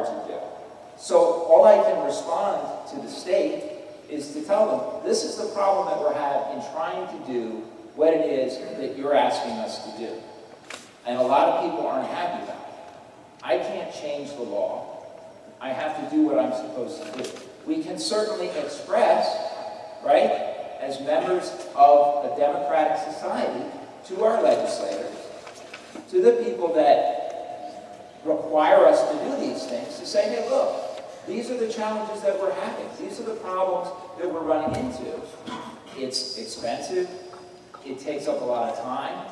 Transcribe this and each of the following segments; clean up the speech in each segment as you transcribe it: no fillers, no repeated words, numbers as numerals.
required to do. So all I can respond to the state is to tell them, this is the problem that we're having in trying to do what it is that you're asking us to do. And a lot of people aren't happy about it. I can't change the law. I have to do what I'm supposed to do. We can certainly express, right, as members of a democratic society, to our legislators, to the people that require us to do these things, to say, hey, look, these are the challenges that we're having. These are the problems that we're running into. It's expensive. It takes up a lot of time.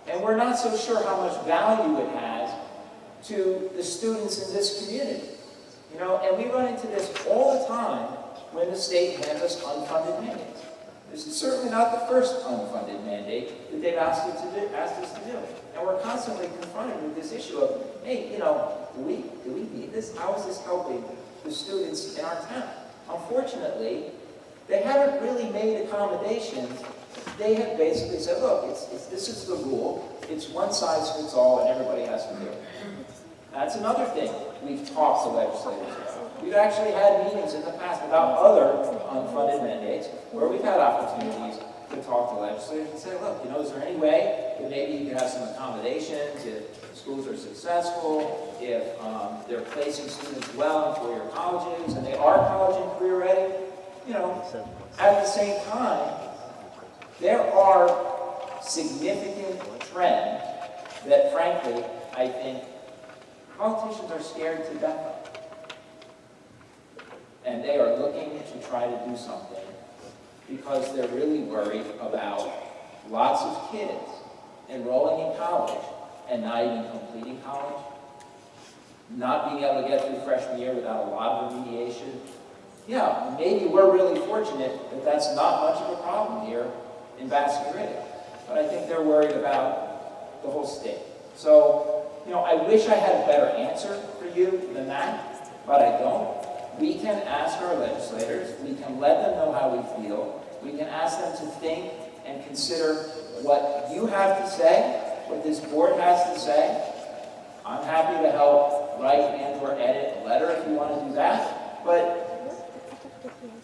And we're not so sure how much value it has to the students in this community. You know, and we run into this all the time when the state hands us unfunded mandates. This is certainly not the first unfunded mandate that they've asked us to do. And we're constantly confronted with this issue of, hey, you know, do we need this? How is this helping the students in our town? Unfortunately, they haven't really made accommodations. They have basically said, look, this is the rule. It's one size fits all, and everybody has to do it. That's another thing we've talked to legislators about. We've actually had meetings in the past about other unfunded mandates where we've had opportunities to talk to legislators and say, look, you know, is there any way that maybe you can have some accommodations if schools are successful, if they're placing students well in four-year colleges, and they are college and career ready? You know, at the same time, there are significant trends that, frankly, I think politicians are scared to death of. And they are looking to try to do something because they're really worried about lots of kids enrolling in college and not even completing college, not being able to get through freshman year without a lot of remediation. Yeah, maybe we're really fortunate that that's not much of a problem here in Basking Ridge, but I think they're worried about the whole state. So, you know, I wish I had a better answer for you than that, but I don't. We can ask our legislators, we can let them know how we feel, we can ask them to think and consider what you have to say, what this board has to say. I'm happy to help write and or edit a letter if you want to do that, but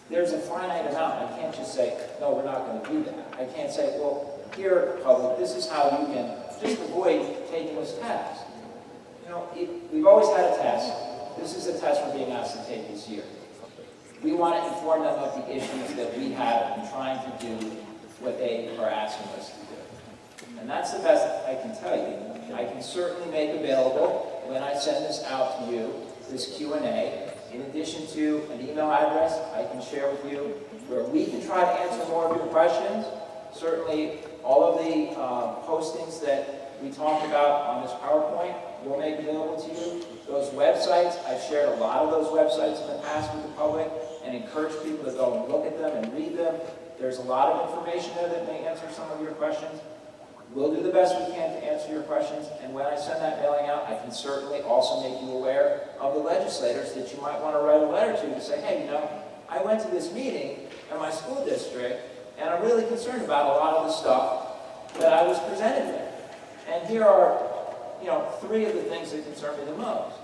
there's a finite amount. I can't just say, no, we're not going to do that. I can't say, well, here, public, this is how you can just avoid taking this test. You know, we've always had a test. This is a test we're being asked to take this year. We want to inform them of the issues that we have in trying to do what they are asking us to do. And that's the best I can tell you. I can certainly make available, when I send this out to you, this Q&A, in addition to an email address I can share with you where we can try to answer more of your questions. Certainly, all of the postings that we talked about on this PowerPoint we'll make available to you. Those websites, I've shared a lot of those websites in the past with the public and encourage people to go and look at them and read them. There's a lot of information there that may answer some of your questions. We'll do the best we can to answer your questions, and when I send that mailing out, I can certainly also make you aware of the legislators that you might want to write a letter to say, hey, you know, I went to this meeting in my school district, and I'm really concerned about a lot of the stuff that I was presented with. And here are, you know, 3 of the things that concern me the most.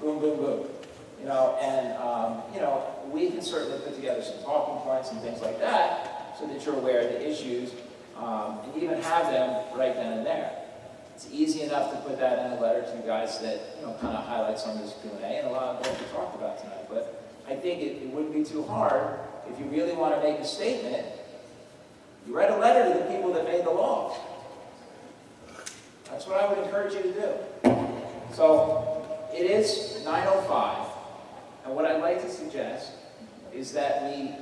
Boom, boom, boom. You know, and, you know, we can certainly put together some talking points and things like that so that you're aware of the issues, and even have them right then and there. It's easy enough to put that in a letter to you guys that, you know, kind of highlights some of this Q&A and a lot of what we talked about tonight. But I think it wouldn't be too hard if you really want to make a statement. You write a letter to the people that made the laws. That's what I would encourage you to do. So it is 9:05, and what I'd like to suggest is that we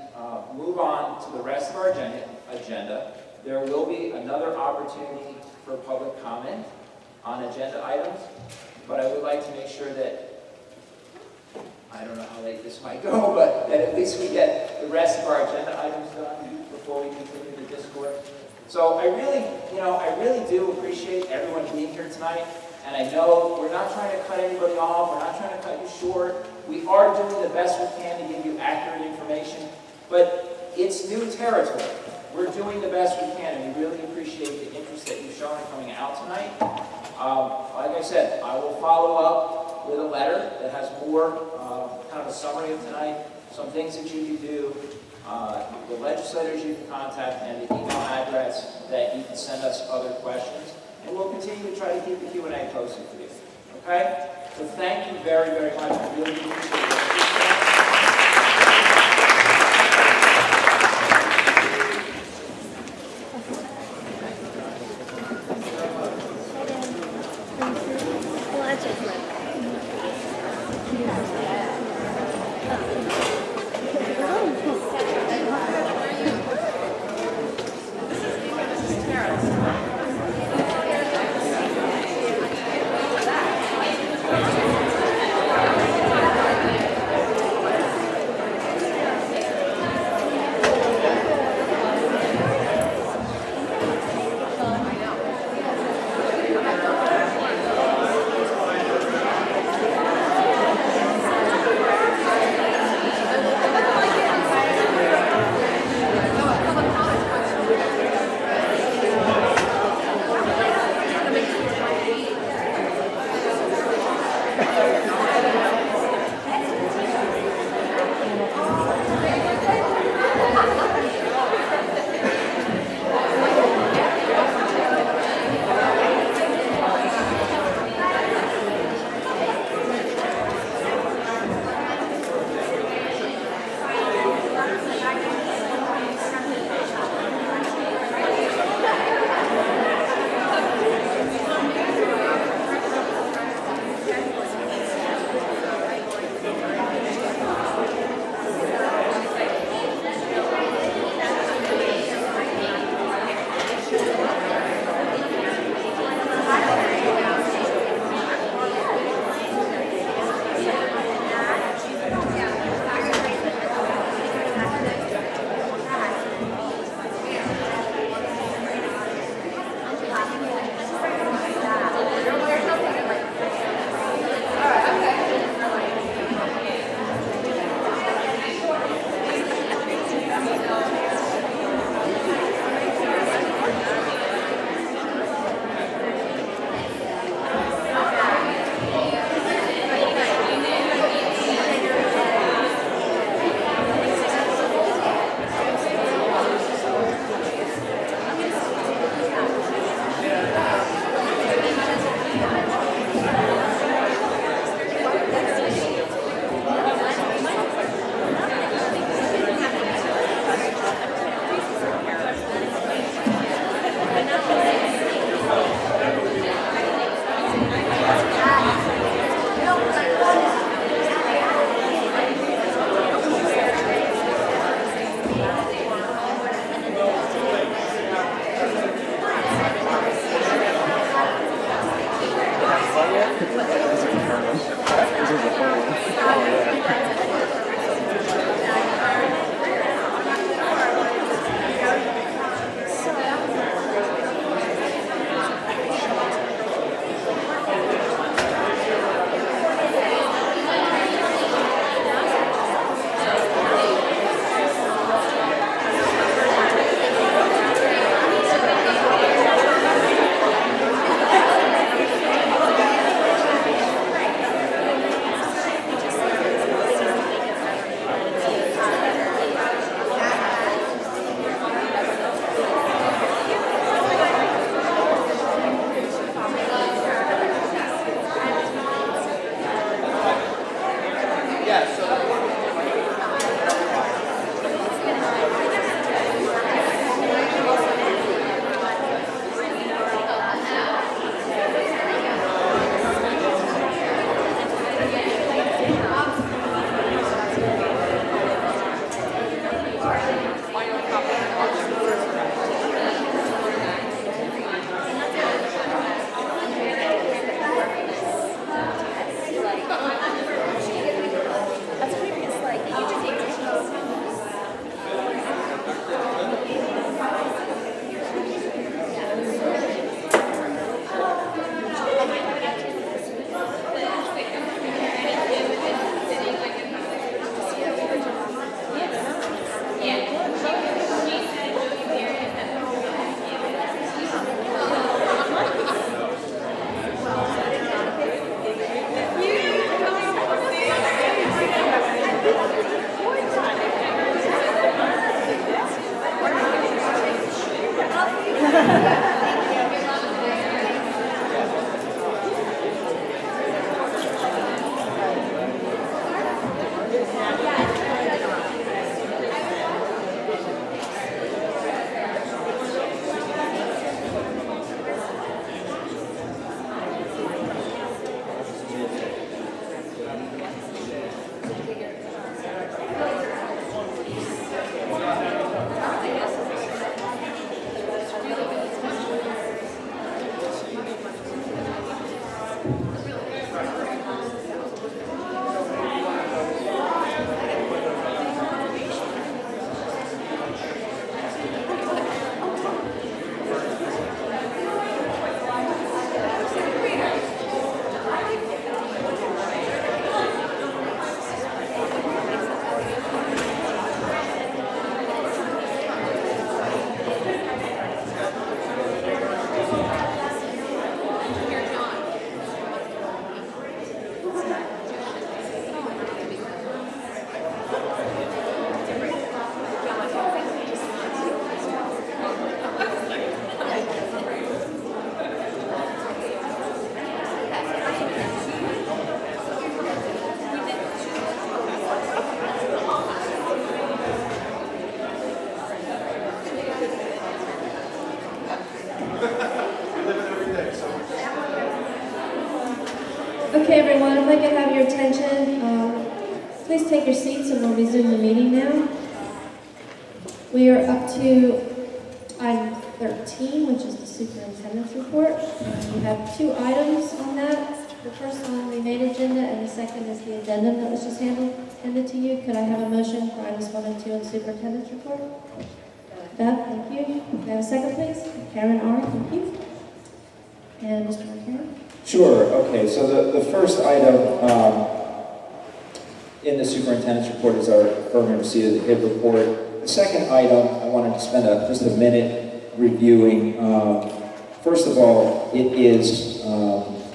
move on to the rest of our agenda. There will be another opportunity for public comment on agenda items, but I would like to make sure that, I don't know how late this might go, but that at least we get the rest of our agenda items done before we continue the discourse. So I really do appreciate everyone being here tonight, and I know we're not trying to cut anybody off, we're not trying to cut you short. We are doing the best we can to give you accurate information, but it's new territory. We're doing the best we can, and we really appreciate the interest that you've shown in coming out tonight. Like I said, I will follow up with a letter that has more kind of a summary of tonight, some things that you can do, the legislators you can contact, and the email address that you can send us other questions. And we'll continue to try to keep the Q&A posted for you. Okay? So thank you very, very much. I really appreciate it. attention. Please take your seats and we'll resume the meeting now. We are up to item 13, which is the superintendent's report. We have two items on that. The first on the main agenda and the second is the addendum that was just handed to you. Could I have a motion for items 1 and 2 on the superintendent's report? Beth, thank you. Can I have a second, please? Karen R., thank you. And Mr. McCarron? Sure. Okay. So the first item in the superintendent's report is our affirmative receipt of the HIB report. The second item, I wanted to spend just a minute reviewing. First of all, it is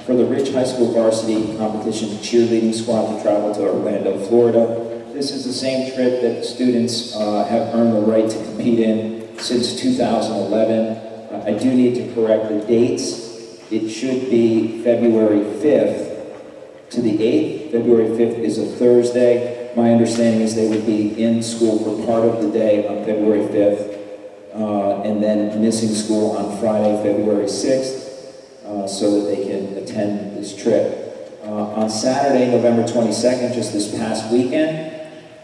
for the Ridge High School varsity competition cheerleading squad to travel to Orlando, Florida. This is the same trip that the students have earned the right to compete in since 2011. I do need to correct the dates. It should be February 5th to the 8th. February 5th is a Thursday. My understanding is they would be in school for part of the day on February 5th, and then missing school on Friday, February 6th, so that they can attend this trip. On Saturday, November 22nd, just this past weekend,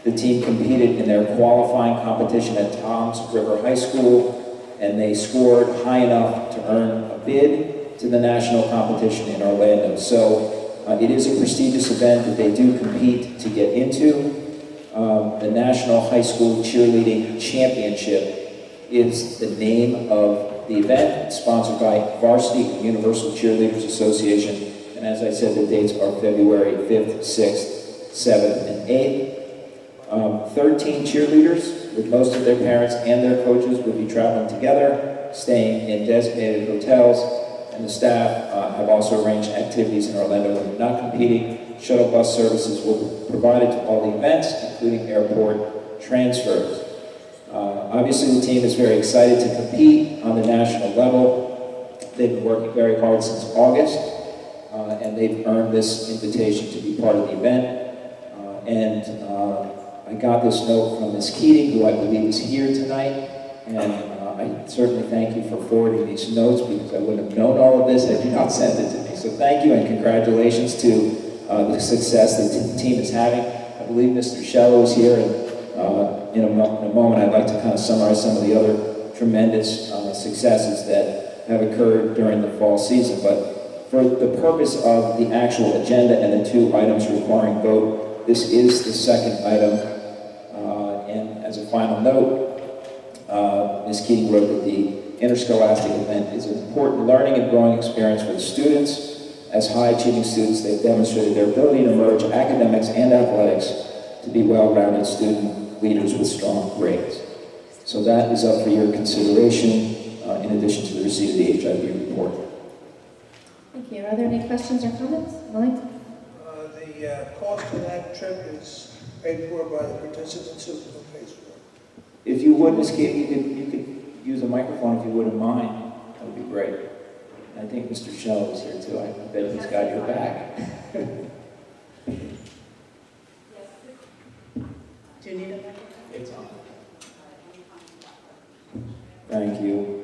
the team competed in their qualifying competition at Toms River High School, and they scored high enough to earn a bid to the national competition in Orlando. So it is a prestigious event that they do compete to get into. The National High School Cheerleading Championship is the name of the event. It's sponsored by Varsity Universal Cheerleaders Association. And as I said, the dates are February 5th, 6th, 7th, and 8th. 13 cheerleaders with most of their parents and their coaches will be traveling together, staying in designated hotels. And the staff have also arranged activities in Orlando when they're not competing. Shuttle bus services will be provided to all the events, including airport transfers. Obviously, the team is very excited to compete on the national level. They've been working very hard since August, and they've earned this invitation to be part of the event. I got this note from Ms. Keating, who I believe is here tonight, and I certainly thank you for forwarding these notes because I wouldn't have known all of this had you not sent it to me. So thank you and congratulations to the success that the team is having. I believe Mr. Shello is here, and in a moment I'd like to kind of summarize some of the other tremendous successes that have occurred during the fall season. But for the purpose of the actual agenda and the two items requiring vote, this is the second item. And as a final note, Ms. Keating wrote that the interscholastic event is an important learning and growing experience for the students. As high-achieving students, they've demonstrated their ability to merge academics and athletics to be well-rounded student leaders with strong grades. So that is up for your consideration, in addition to the receipt of the HIV report. Thank you. Are there any questions or comments? Mike? The cost of that trip is paid for by the participants who pays for it. If you would, Ms. Keating, you could use a microphone if you wouldn't mind. That would be great. I think Mr. Shell is here too. I bet he's got your back. Do you need a microphone? It's on. Thank you.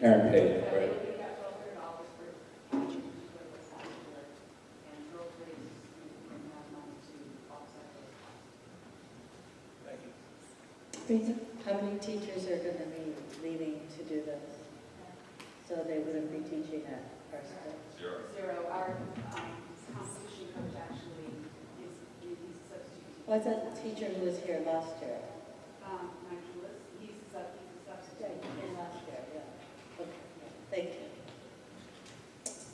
Parent paid, right? How many teachers are going to be leaving to do this? So they wouldn't be teaching at PARCC? Zero. Our competition coach actually is a substitute. Was that the teacher who was here last year? Nigel Lewis, he's a substitute. He came last year, yeah. Okay, thank you.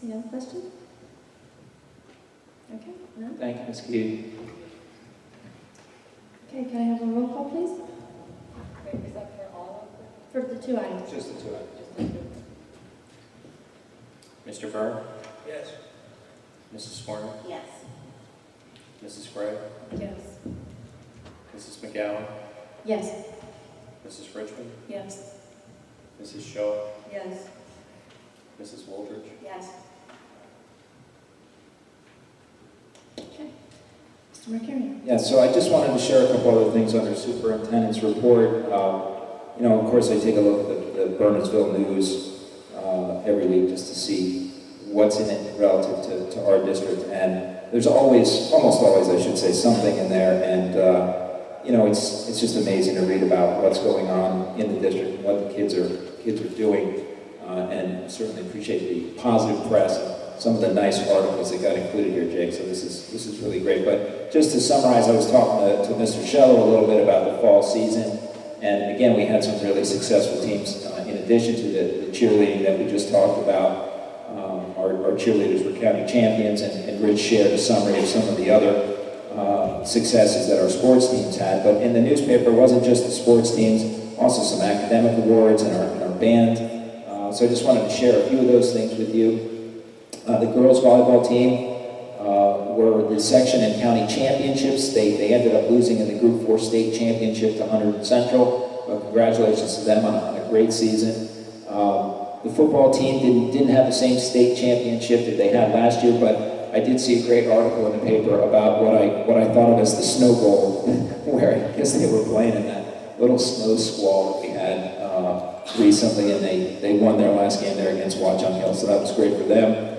Any other questions? Okay, no? Thank you, Ms. Keating. Okay, can I have a roll call, please? Is that for all of them? For the two items. Just the two items. Just the two? Mr. Byrne? Yes. Mrs. Swarner? Yes. Mrs. Gray? Yes. Mrs. McGowan? Yes. Mrs. Richmond? Yes. Mrs. Shaw? Yes. Mrs. Woldridge? Yes. Councilmember Carrier. Yeah, so I just wanted to share a couple other things under superintendent's report. You know, of course, I take a look at the Burnsville news every week just to see what's in it relative to our district, and there's always, almost always, I should say, something in there, and you know, it's just amazing to read about what's going on in the district and what the kids are doing, and certainly appreciate the positive press and some of the nice articles that got included here, Jake. So this is really great. But just to summarize, I was talking to Mr. Scheller a little bit about the fall season, and again, we had some really successful teams in addition to the cheerleading that we just talked about. Our cheerleaders were county champions, and Rich shared a summary of some of the other successes that our sports teams had. But in the newspaper, it wasn't just the sports teams, also some academic awards and our band. So I just wanted to share a few of those things with you. The girls volleyball team were the section and county championships. They ended up losing in the Group 4 state championship to Hunterdon Central. But congratulations to them on a great season. The football team didn't have the same state championship that they had last year, but I did see a great article in the paper about what I thought of as the snow bowl, where I guess they were playing in that little snow squall that we had recently, and they won their last game there against Watchung Hill, so that was great for them.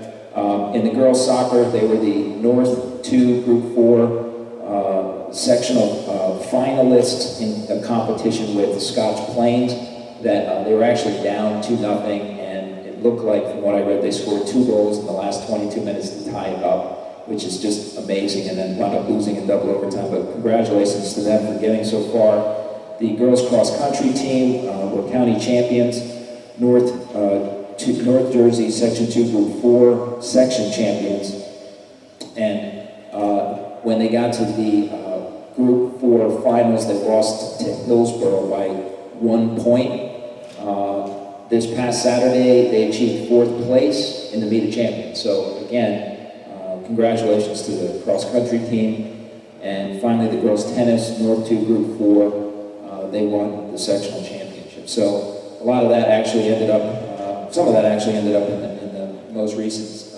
In the girls soccer, they were the North 2 Group 4 sectional finalists in a competition with Scotch Plains. That they were actually down 2-0, and it looked like, from what I read, they scored 2 goals in the last 22 minutes to tie it up, which is just amazing, and then wound up losing in double overtime. But congratulations to them for getting so far. The girls cross country team were county champions, North Jersey Section 2 Group 4 section champions, and when they got to the Group 4 finals, they lost to Hillsborough by 1 point. This past Saturday, they achieved 4th place in the meet of champions. So again, congratulations to the cross-country team. And finally, the girls tennis, North 2 Group 4, they won the sectional championship. So a lot of that actually ended up, some of that actually ended up in the most recent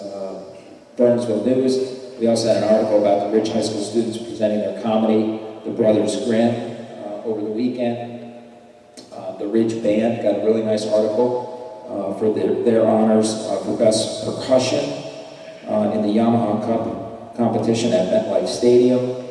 Burnsville news. We also had an article about the Rich High School students presenting their comedy, The Brothers Grimm, over the weekend. The Ridge Band got a really nice article for their honors for best percussion in the Yamaha Cup competition at MetLife Stadium.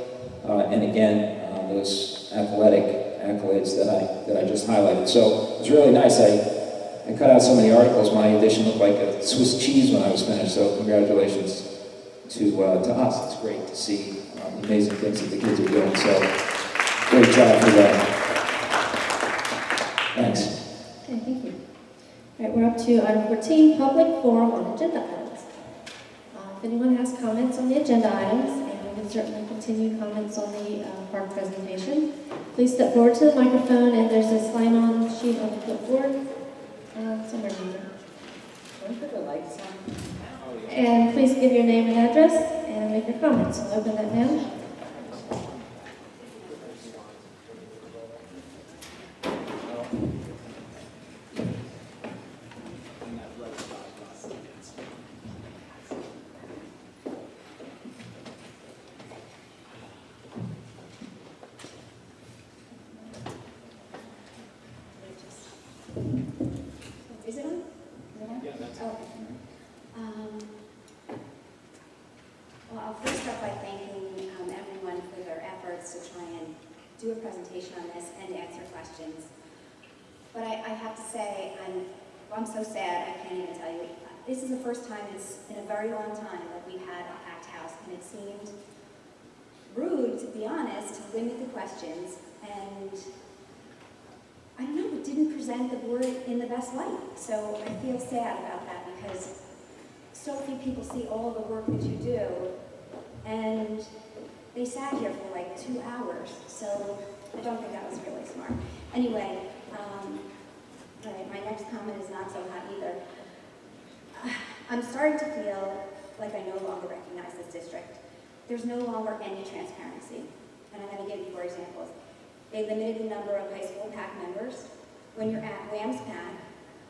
And again, those athletic accolades that I just highlighted. So it was really nice. I cut out so many articles. My edition looked like a Swiss cheese when I was finished. So congratulations to us. It's great to see the amazing things that the kids are doing. So great job for them. Thanks. Okay, thank you. All right, we're up to item 14, public forum on agenda items. If anyone has comments on the agenda items, and we can certainly continue comments on the park presentation, please step forward to the microphone, and there's a sign-on sheet on the clipboard somewhere near there. Don't put the lights on. And please give your name and address and make your comments. I'll open that now. Is it on? Yeah, that's on. Well, I'll first start by thanking everyone for their efforts to try and do a presentation on this and answer questions. But I have to say, I'm so sad, I can't even tell you. This is the first time in a very long time that we've had a packed house, and it seemed rude, to be honest, to limit the questions, and I don't know, it didn't present the board in the best light. So I feel sad about that because so few people see all the work that you do, and they sat here for like 2 hours. So I don't think that was really smart. Anyway, my next comment is not so hot either. I'm starting to feel like I no longer recognize this district. There's no longer any transparency. And I'm going to give you 4 examples. They limited the number of high school PAC members. When you're at WAM's PAC,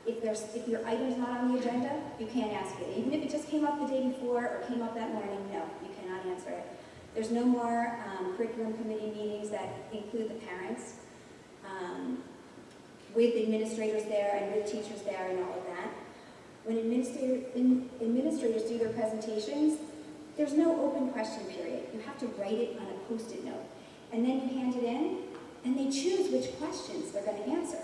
if your item's not on the agenda, you can't ask it. Even if it just came up the day before or came up that morning, no, you cannot answer it. There's no more curriculum committee meetings that include the parents, with administrators there and with teachers there and all of that. When administrators do their presentations, there's no open question period. You have to write it on a Post-it note. And then you hand it in, and they choose which questions they're going to answer.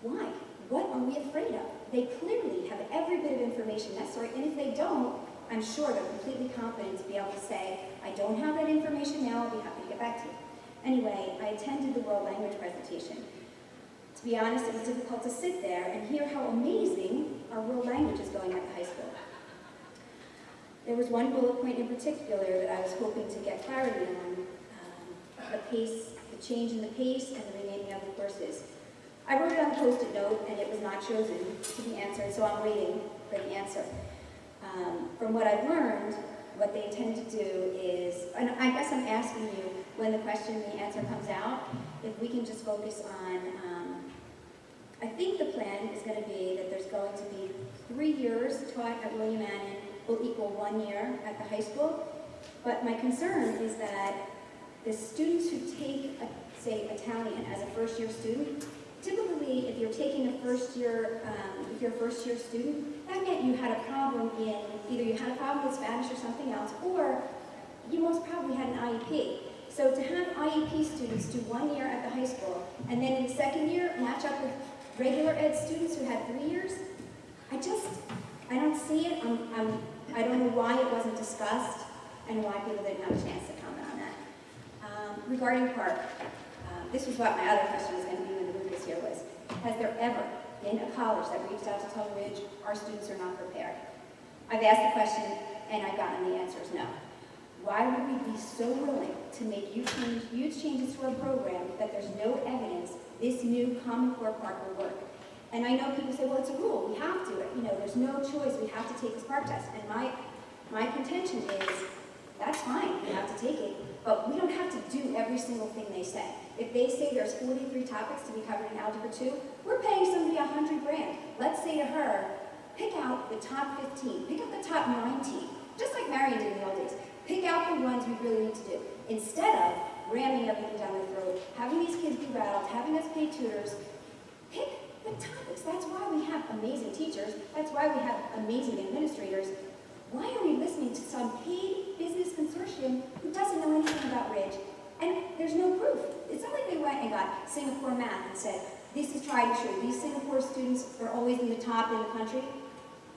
Why? What are we afraid of? They clearly have every bit of information necessary, and if they don't, I'm sure they're completely confident to be able to say, I don't have that information now, I'll be happy to get back to you. Anyway, I attended the world language presentation. To be honest, it was difficult to sit there and hear how amazing our world language is going at the high school. There was one bullet point in particular that I was hoping to get clarity on, the pace, the change in the pace and the renaming of the courses. I wrote it on a Post-it note and it was not chosen to be answered, so I'm waiting for the answer. From what I've learned, what they intend to do is, and I guess I'm asking you, when the question and the answer comes out, if we can just focus on, I think the plan is going to be that there's going to be 3 years taught at William Annan will equal 1 year at the high school. But my concern is that the students who take, say, Italian as a first-year student, typically, if you're taking a first-year, if you're a first-year student, that meant you had a problem in, either you had a problem with Spanish or something else, or you most probably had an IEP. So to have IEP students do 1 year at the high school, and then in the second year, match up with regular ed students who had 3 years, I don't see it. I don't know why it wasn't discussed, and why people didn't have a chance to comment on that. Regarding PARCC, this was what my other question was going to be when Lucas here was, has there ever been a college that reached out to tell Ridge our students are not prepared? I've asked the question and I've gotten the answer is no. Why would we be so willing to make huge changes to our program that there's no evidence this new Common Core PARCC will work? And I know people say, well, it's a rule, we have to, there's no choice, we have to take this PARCC test. And my contention is, that's fine, we have to take it, but we don't have to do every single thing they say. If they say there's 43 topics to be covered in Algebra 2, we're paying somebody $100 grand. Let's say to her, pick out the top 15, pick out the top 19, just like Marion did in the old days. Pick out the ones we really need to do. Instead of ramming everything down their throat, having these kids be rattled, having us pay tutors, pick the topics. That's why we have amazing teachers. That's why we have amazing administrators. Why are we listening to some paid business consortium who doesn't know anything about Ridge? And there's no proof. It's not like they went and got Singapore math and said, this is tried and true. These Singapore students are always in the top in the country.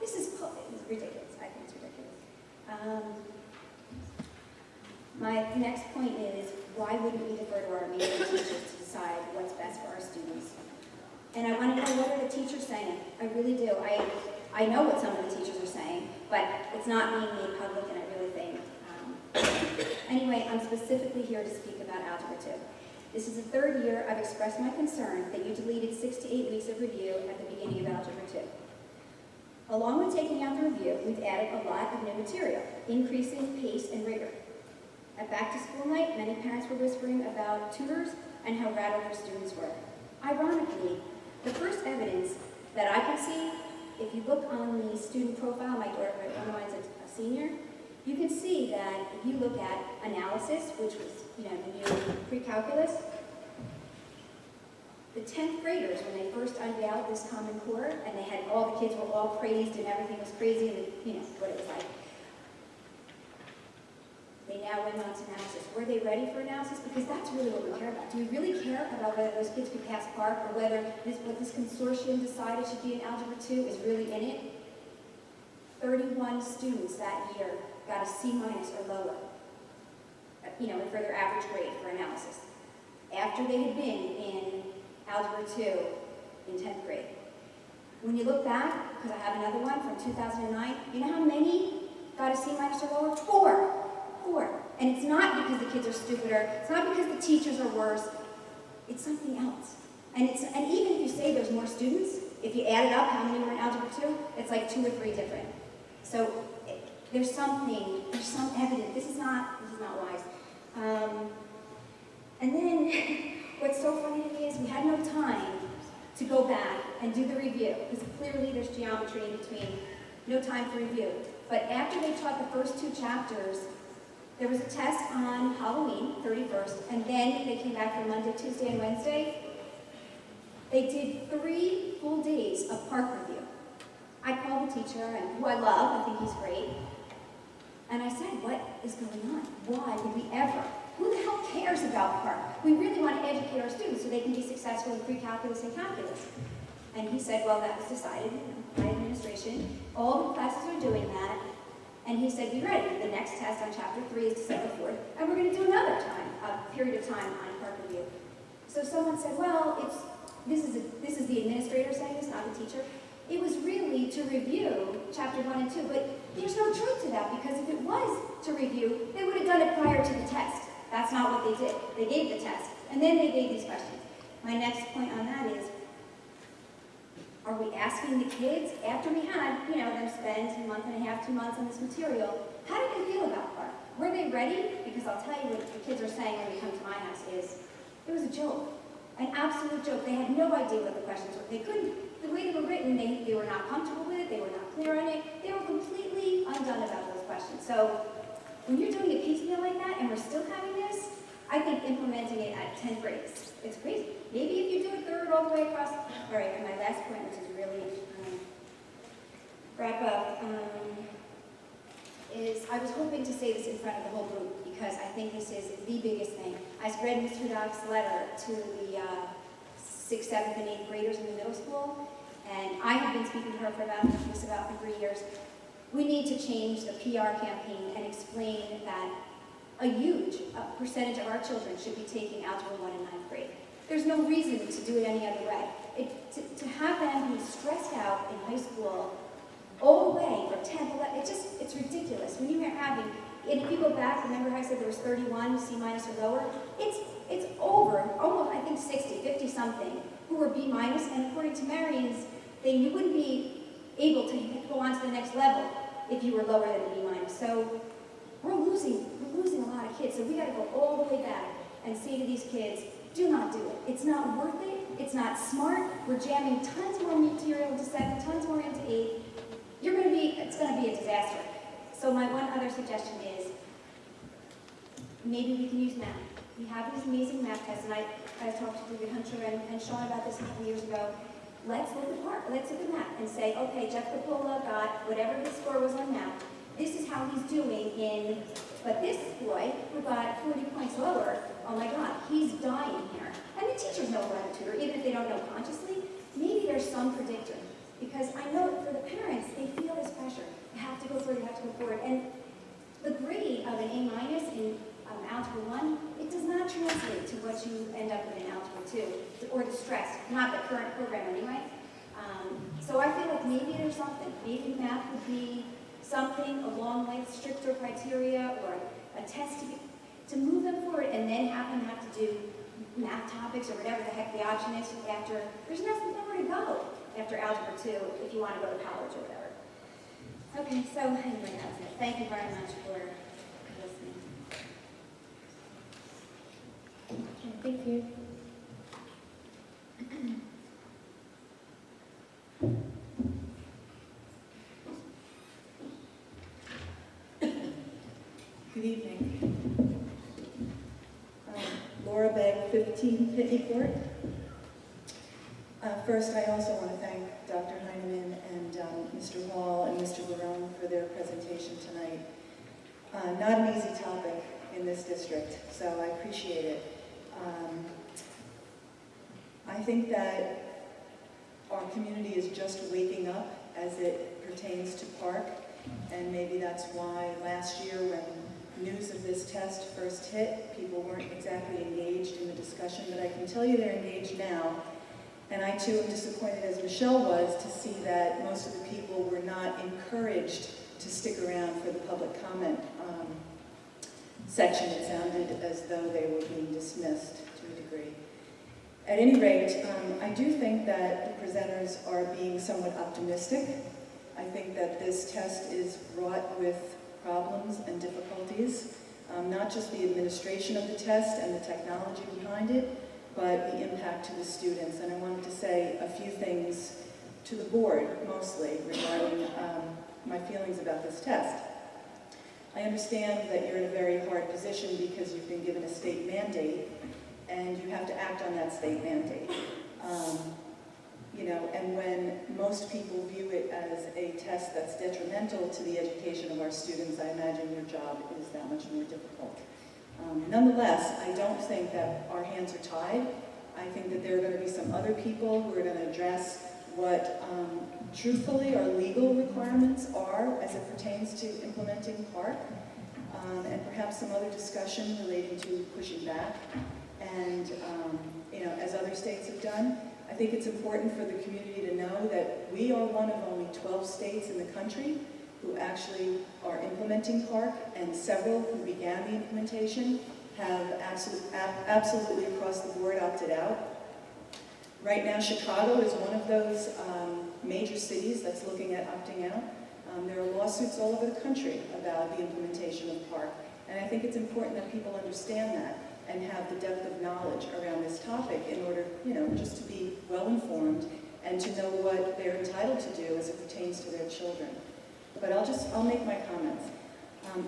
This is ridiculous. I think it's ridiculous. My next point is, why wouldn't we defer to our amazing teachers to decide what's best for our students? And I want to know, what are the teachers saying? I really do. I know what some of the teachers are saying, but it's not being made public, and I really think. Anyway, I'm specifically here to speak about Algebra 2. This is the 3rd year I've expressed my concern that you deleted 6 to 8 weeks of review at the beginning of Algebra 2. Along with taking out the review, we've added a lot of new material, increasing pace and rigor. At back-to-school night, many parents were whispering about tutors and how rattled their students were. Ironically, the first evidence that I can see, if you look on the student profile, my daughter, mine's a senior, you can see that if you look at analysis, which was, the new pre-calculus, the 10th graders, when they first unveiled this Common Core, and they had all the kids were all praised and everything was crazy, and what it was like. They now went on to analysis. Were they ready for analysis? Because that's really what we care about. Do we really care about whether those kids could pass PARCC, or whether what this consortium decided should be in Algebra 2 is really in it? 31 students that year got a C- or lower, for their average grade for analysis, after they had been in Algebra 2 in 10th grade. When you look back, because I have another one from 2009, you know how many got a C- or lower? 4. And it's not because the kids are stupider, it's not because the teachers are worse, it's something else. And even if you say there's more students, if you add it up, how many were in Algebra 2, it's like 2 or 3 different. So there's some evidence, this is not wise. And then, what's so funny to me is we had no time to go back and do the review, because clearly there's geometry in between, no time for review. But after they taught the first 2 chapters, There was a test on Halloween, 31st, and then they came back for Monday, Tuesday, and Wednesday. They did 3 full days of park review. I called the teacher, and who I love, I think he's great, and I said, what is going on? Why would we ever? Who the hell cares about park? We really want to educate our students so they can be successful in pre-calculus and calculus. And he said, well, that was decided by administration. All the classes are doing that. And he said, be ready. The next test on chapter 3 is December 4th, and we're going to do another period of time on park review. So someone said, well, this is the administrator saying this, not the teacher. It was really to review chapter 1 and 2, but there's no truth to that, because if it was to review, they would have done it prior to the test. That's not what they did. They gave the test, and then they gave these questions. My next point on that is, are we asking the kids, after we had, them spend a month and a half, 2 months on this material, how did they feel about park? Were they ready? Because I'll tell you what the kids are saying when they come to my house is, it was a joke, an absolute joke. They had no idea what the questions were. They couldn't, the way they were written, they were not comfortable with it, they were not clear on it, they were completely undone about those questions. So when you're doing it piecemeal like that, and we're still having this, I think implementing it at 10th grade, it's crazy. Maybe if you do a third all the way across. All right, and my last point, which is really wrap up, is I was hoping to say this in front of the whole group because I think this is the biggest thing. I read Ms. Hudak's letter to the 6th, 7th, and 8th graders in the middle school, and I have been speaking to her for about 3 years. We need to change the PR campaign and explain that a huge percentage of our children should be taking Algebra 1 in 9th grade. There's no reason to do it any other way. To have them be stressed out in high school all the way from 10th, 11th, it's ridiculous. When you're having, and if you go back, remember how I said there was 31 C- or lower? It's over, almost, I think 60, 50 something, who were B-, and according to Marion's thing, you wouldn't be able to go on to the next level if you were lower than a B-. So we're losing a lot of kids. So we got to go all the way back and say to these kids, do not do it. It's not worth it. It's not smart. We're jamming tons more material into 7, tons more into 8. It's going to be a disaster. So my one other suggestion is maybe we can use math. We have these amazing math tests, and I talked to David Hunter and Sean about this a couple years ago. Let's look at math and say, okay, Jeff Capola got whatever his score was on math. This is how he's doing in, but this boy who got 40 points lower, oh my God, he's dying here. And the teachers know how to tutor, even if they don't know consciously. Maybe there's some predictor. Because I know for the parents, they feel this pressure. You have to go forward, you have to go forward. And the grade of an A- in Algebra 1, it does not translate to what you end up with in Algebra 2, or the stress, not the current program anyway. So I feel like maybe there's something. Maybe math would be something along with stricter criteria or a test to move them forward, and then have them have to do math topics or whatever the heck the option is after. There's nowhere to go after Algebra 2 if you want to go to college or whatever. Okay, so anyway, that's it. Thank you very much for listening. Okay, thank you. Good evening. Laura Begg, 15 Pitney Court. First, I also want to thank Dr. Heineman and Mr. Hall and Mr. Barone for their presentation tonight. Not an easy topic in this district, so I appreciate it. I think that our community is just waking up as it pertains to park, and maybe that's why last year when news of this test first hit, people weren't exactly engaged in the discussion, but I can tell you they're engaged now. And I too am disappointed, as Michelle was, to see that most of the people were not encouraged to stick around for the public comment section. It sounded as though they were being dismissed to a degree. At any rate, I do think that the presenters are being somewhat optimistic. I think that this test is fraught with problems and difficulties, not just the administration of the test and the technology behind it, but the impact to the students. And I wanted to say a few things to the board, mostly, regarding my feelings about this test. I understand that you're in a very hard position because you've been given a state mandate and you have to act on that state mandate. And when most people view it as a test that's detrimental to the education of our students, I imagine your job is that much more difficult. Nonetheless, I don't think that our hands are tied. I think that there are going to be some other people who are going to address what truthfully our legal requirements are as it pertains to implementing PARCC, and perhaps some other discussion relating to pushing back. And as other states have done, I think it's important for the community to know that we are one of only 12 states in the country who actually are implementing PARCC, and several who began the implementation have absolutely across the board opted out. Right now, Chicago is one of those major cities that's looking at opting out. There are lawsuits all over the country about the implementation of PARCC, and I think it's important that people understand that and have the depth of knowledge around this topic in order, just to be well informed and to know what they're entitled to do as it pertains to their children. But I'll make my comments.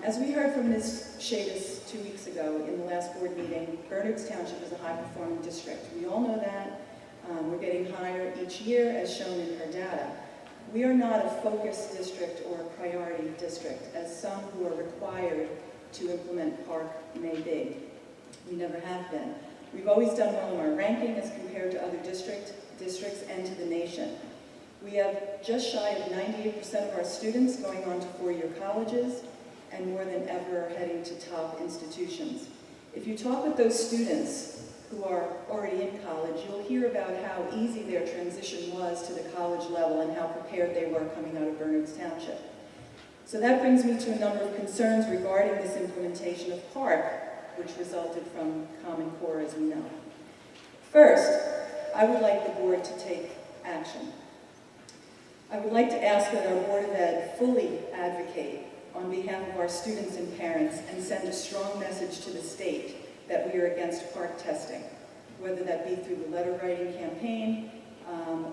As we heard from Ms. Shadis 2 weeks ago in the last board meeting, Bernards Township is a high-performing district. We all know that. We're getting higher each year, as shown in her data. We are not a focus district or a priority district, as some who are required to implement PARCC may be. We never have been. We've always done well in our ranking as compared to other districts and to the nation. We have just shy of 98% of our students going on to four-year colleges, and more than ever heading to top institutions. If you talk with those students who are already in college, you'll hear about how easy their transition was to the college level and how prepared they were coming out of Bernards Township. So that brings me to a number of concerns regarding this implementation of PARCC, which resulted from Common Core, as we know. First, I would like the board to take action. I would like to ask that our Board of Ed fully advocate on behalf of our students and parents and send a strong message to the state that we are against PARCC testing, whether that be through the letter writing campaign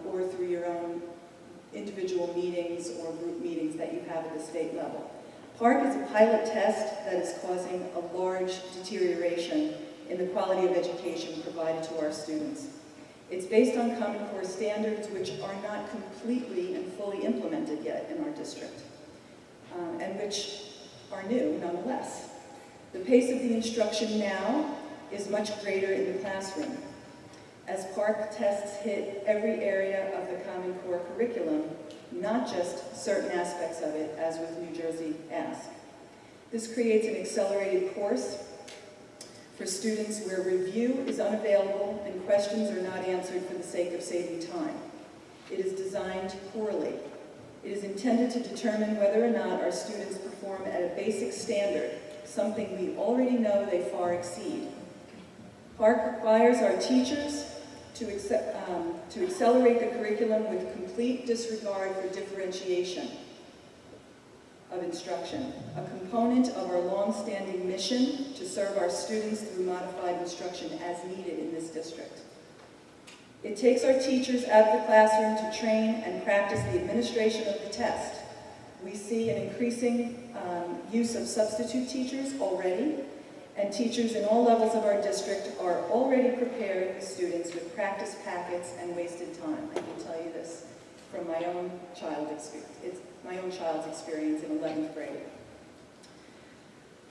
or through your own individual meetings or group meetings that you have at the state level. PARCC is a pilot test that is causing a large deterioration in the quality of education provided to our students. It's based on Common Core standards which are not completely and fully implemented yet in our district, and which are new nonetheless. The pace of the instruction now is much greater in the classroom. As PARCC tests hit every area of the Common Core curriculum, not just certain aspects of it, as with New Jersey Ask. This creates an accelerated course for students where review is unavailable and questions are not answered for the sake of saving time. It is designed poorly. It is intended to determine whether or not our students perform at a basic standard, something we already know they far exceed. PARCC requires our teachers to accelerate the curriculum with complete disregard for differentiation of instruction, a component of our long-standing mission to serve our students through modified instruction as needed in this district. It takes our teachers out of the classroom to train and practice the administration of the test. We see an increasing use of substitute teachers already, and teachers in all levels of our district are already preparing the students with practice packets and wasted time. I can tell you this from my own child's experience in 11th grade.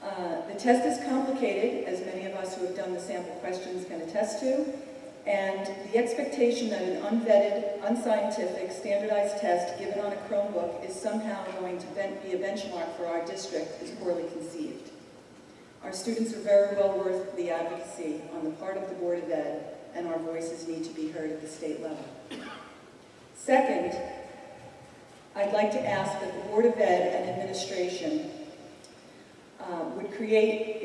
The test is complicated, as many of us who have done the sample questions can attest to, and the expectation that an unvetted, unscientific, standardized test given on a Chromebook is somehow going to be a benchmark for our district is poorly conceived. Our students are very well worth the advocacy on the part of the Board of Ed, and our voices need to be heard at the state level. Second, I'd like to ask that the Board of Ed and administration would create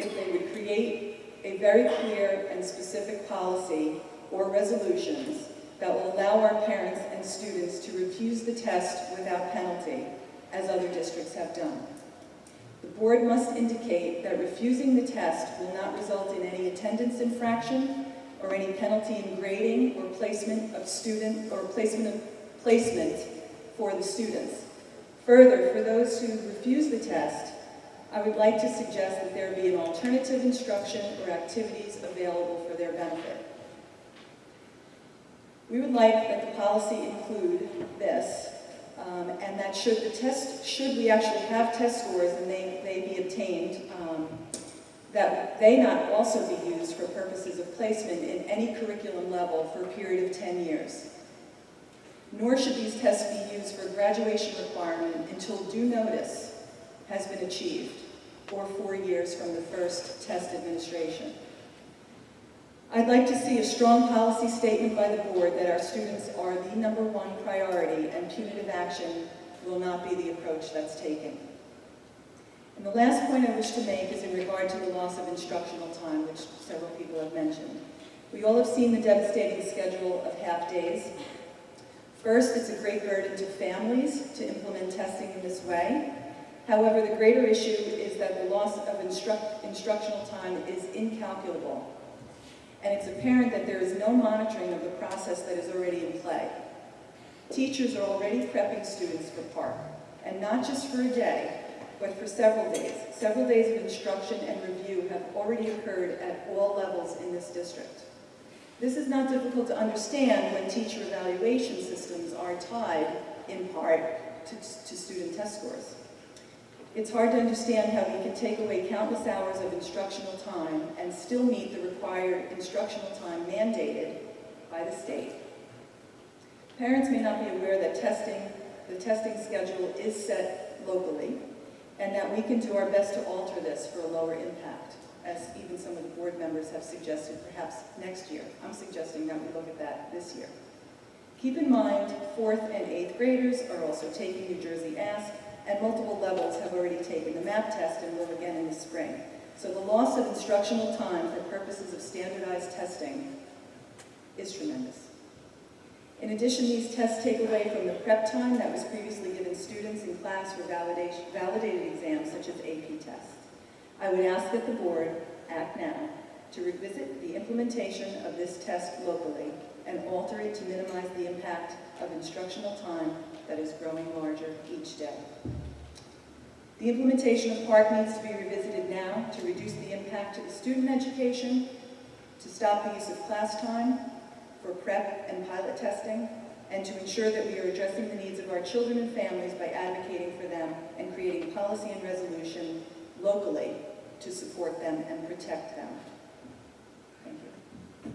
a very clear and specific policy or resolutions that will allow our parents and students to refuse the test without penalty, as other districts have done. The board must indicate that refusing the test will not result in any attendance infraction or any penalty in grading or placement for the students. Further, for those who refuse the test, I would like to suggest that there be an alternative instruction or activities available for their benefit. We would like that the policy include this, and that should we actually have test scores and they be obtained, that they not also be used for purposes of placement in any curriculum level for a period of 10 years. Nor should these tests be used for graduation requirement until due notice has been achieved, or 4 years from the first test administration. I'd like to see a strong policy statement by the board that our students are the #1 priority and punitive action will not be the approach that's taken. And the last point I wish to make is in regard to the loss of instructional time, which several people have mentioned. We all have seen the devastating schedule of half-days. First, it's a great burden to families to implement testing in this way. However, the greater issue is that the loss of instructional time is incalculable. And it's apparent that there is no monitoring of the process that is already in play. Teachers are already prepping students for PARCC, and not just for a day, but for several days. Several days of instruction and review have already occurred at all levels in this district. This is not difficult to understand when teacher evaluation systems are tied, in part, to student test scores. It's hard to understand how we can take away countless hours of instructional time and still meet the required instructional time mandated by the state. Parents may not be aware that the testing schedule is set locally, and that we can do our best to alter this for a lower impact, as even some of the board members have suggested perhaps next year. I'm suggesting that we look at that this year. Keep in mind, 4th and 8th graders are also taking New Jersey Ask, and multiple levels have already taken the MAP test and will again in the spring. So the loss of instructional time for purposes of standardized testing is tremendous. In addition, these tests take away from the prep time that was previously given students in class for validated exams such as AP tests. I would ask that the board act now to revisit the implementation of this test locally and alter it to minimize the impact of instructional time that is growing larger each day. The implementation of PARCC needs to be revisited now to reduce the impact to the student education, to stop the use of class time for prep and pilot testing, and to ensure that we are addressing the needs of our children and families by advocating for them and creating policy and resolution locally to support them and protect them. Thank you.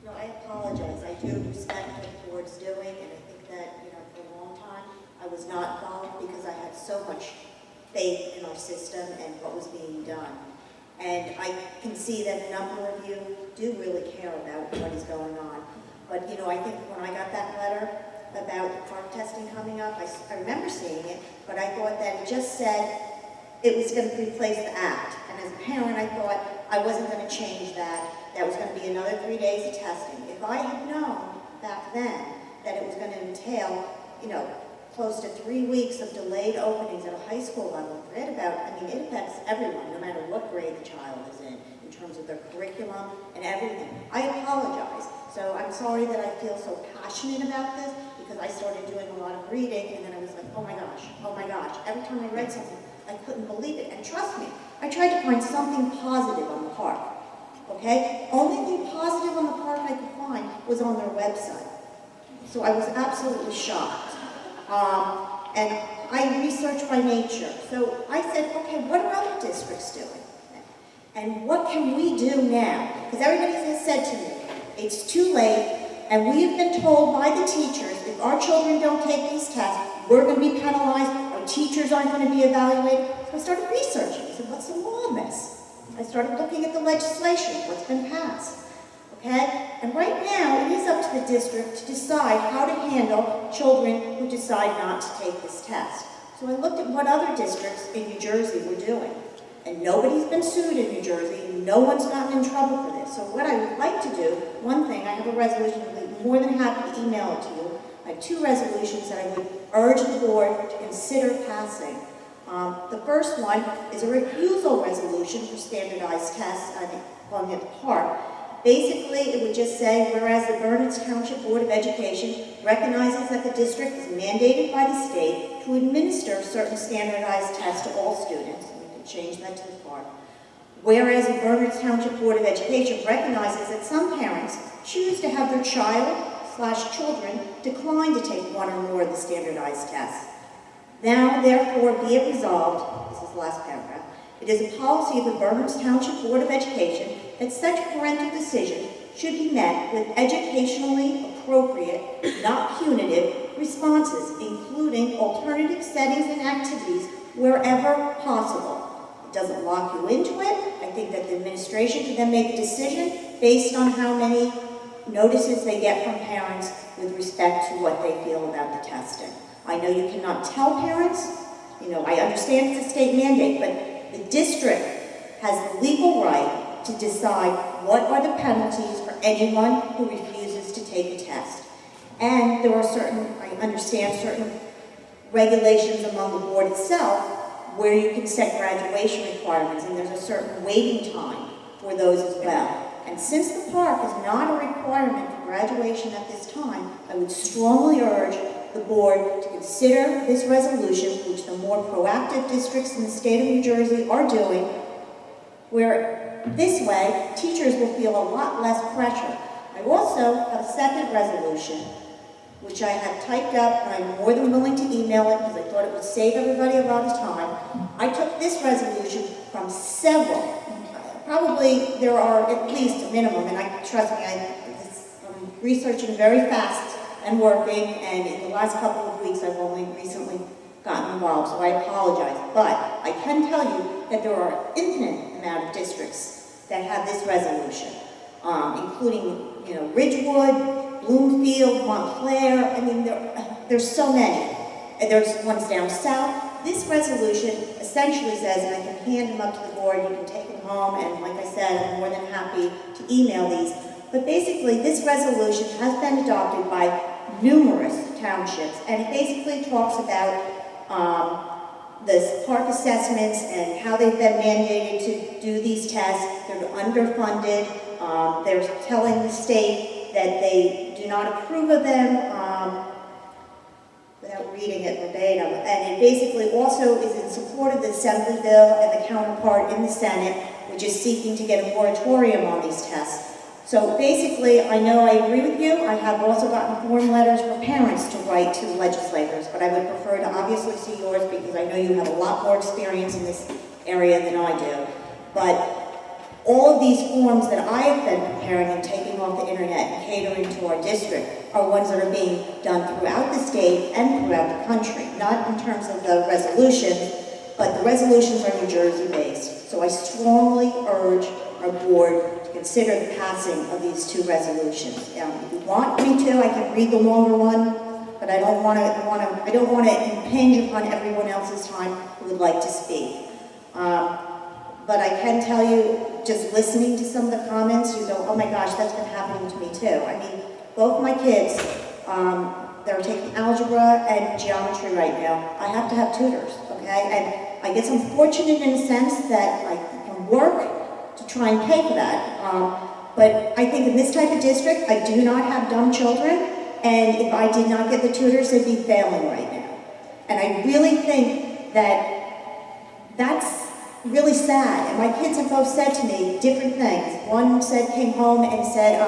No, I apologize. I do respect what the board's doing, and I think that, for a long time, I was not involved because I had so much faith in our system and what was being done. And I can see that a number of you do really care about what is going on. But, I think when I got that letter about the PARCC testing coming up, I remember seeing it, but I thought that it just said it was going to replace the act. And as a parent, I thought I wasn't going to change that. That was going to be another 3 days of testing. If I had known back then that it was going to entail, close to 3 weeks of delayed openings at a high school level, it affects everyone, no matter what grade the child is in terms of their curriculum and everything. I apologize. So I'm sorry that I feel so passionate about this, because I started doing a lot of reading, and then I was like, oh my gosh. Every time I read something, I couldn't believe it. And trust me, I tried to find something positive on the PARCC. Okay? Only thing positive on the PARCC I could find was on their website. So I was absolutely shocked. And I researched by nature. So I said, okay, what are other districts doing? And what can we do now? Because everybody has said to me, it's too late, and we have been told by the teachers, if our children don't take these tests, we're going to be penalized, our teachers aren't going to be evaluated. So I started researching. I said, what's the law in this? I started looking at the legislation, what's been passed. Okay? And right now, it is up to the district to decide how to handle children who decide not to take this test. So I looked at what other districts in New Jersey were doing. And nobody's been sued in New Jersey. No one's gotten in trouble for this. So what I would like to do, one thing, I have a resolution, I'd be more than happy to email it to you. I have 2 resolutions that I would urge the board to consider passing The first one is a refusal resolution for standardized tests on the park. Basically, it would just say, whereas the Bernards Township Board of Education recognizes that the district is mandated by the state to administer certain standardized tests to all students, and we can change that to the park. Whereas the Bernards Township Board of Education recognizes that some parents choose to have their child/children decline to take one or more of the standardized tests. Now, therefore, be it resolved, this is the last paragraph, it is a policy of the Bernards Township Board of Education that such parental decision should be met with educationally appropriate, not punitive, responses, including alternative settings and activities wherever possible. It doesn't lock you into it. I think that the administration can then make a decision based on how many notices they get from parents with respect to what they feel about the testing. I know you cannot tell parents, I understand it's a state mandate, but the district has the legal right to decide what are the penalties for anyone who refuses to take a test. And there are I understand certain regulations among the board itself where you can set graduation requirements, and there's a certain waiting time for those as well. And since the park is not a requirement for graduation at this time, I would strongly urge the board to consider this resolution, which the more proactive districts in the state of New Jersey are doing, where this way teachers will feel a lot less pressure. I also have a second resolution, which I have typed up, and I'm more than willing to email it because I thought it would save everybody a lot of time. I took this resolution from several, probably there are at least a minimum, and trust me, I'm researching very fast and working, and in the last couple of weeks I've only recently gotten involved, so I apologize. But I can tell you that there are an infinite amount of districts that have this resolution, including Ridgewood, Bloomfield, Montclair. I mean, there's so many. And there's ones down south. This resolution essentially says, and I can hand them up to the board, you can take them home, and like I said, I'm more than happy to email these. But basically, this resolution has been adopted by numerous townships, and it basically talks about the park assessments and how they've been mandated to do these tests. They're underfunded. They're telling the state that they do not approve of them without reading it verbatim. And it basically also is in support of the Assembly bill and the counterpart in the Senate, which is seeking to get a moratorium on these tests. So basically, I know I agree with you. I have also gotten form letters for parents to write to legislators, but I would prefer to obviously see yours because I know you have a lot more experience in this area than I do. But all of these forms that I have been preparing and taking off the internet and catering to our district are ones that are being done throughout the state and throughout the country, not in terms of the resolutions, but the resolutions are New Jersey based. So I strongly urge our board to consider the passing of these two resolutions. If you want me to, I can read the longer one, but I don't want to impinge upon everyone else's time who would like to speak. But I can tell you, just listening to some of the comments, you go, oh my gosh, that's been happening to me too. I mean, both my kids, they're taking algebra and geometry right now. I have to have tutors, okay? And I guess I'm fortunate in a sense that I can work to try and pay for that. But I think in this type of district, I do not have dumb children, and if I did not get the tutors, they'd be failing right now. And I really think that that's really sad. And my kids have both said to me different things. One came home and said,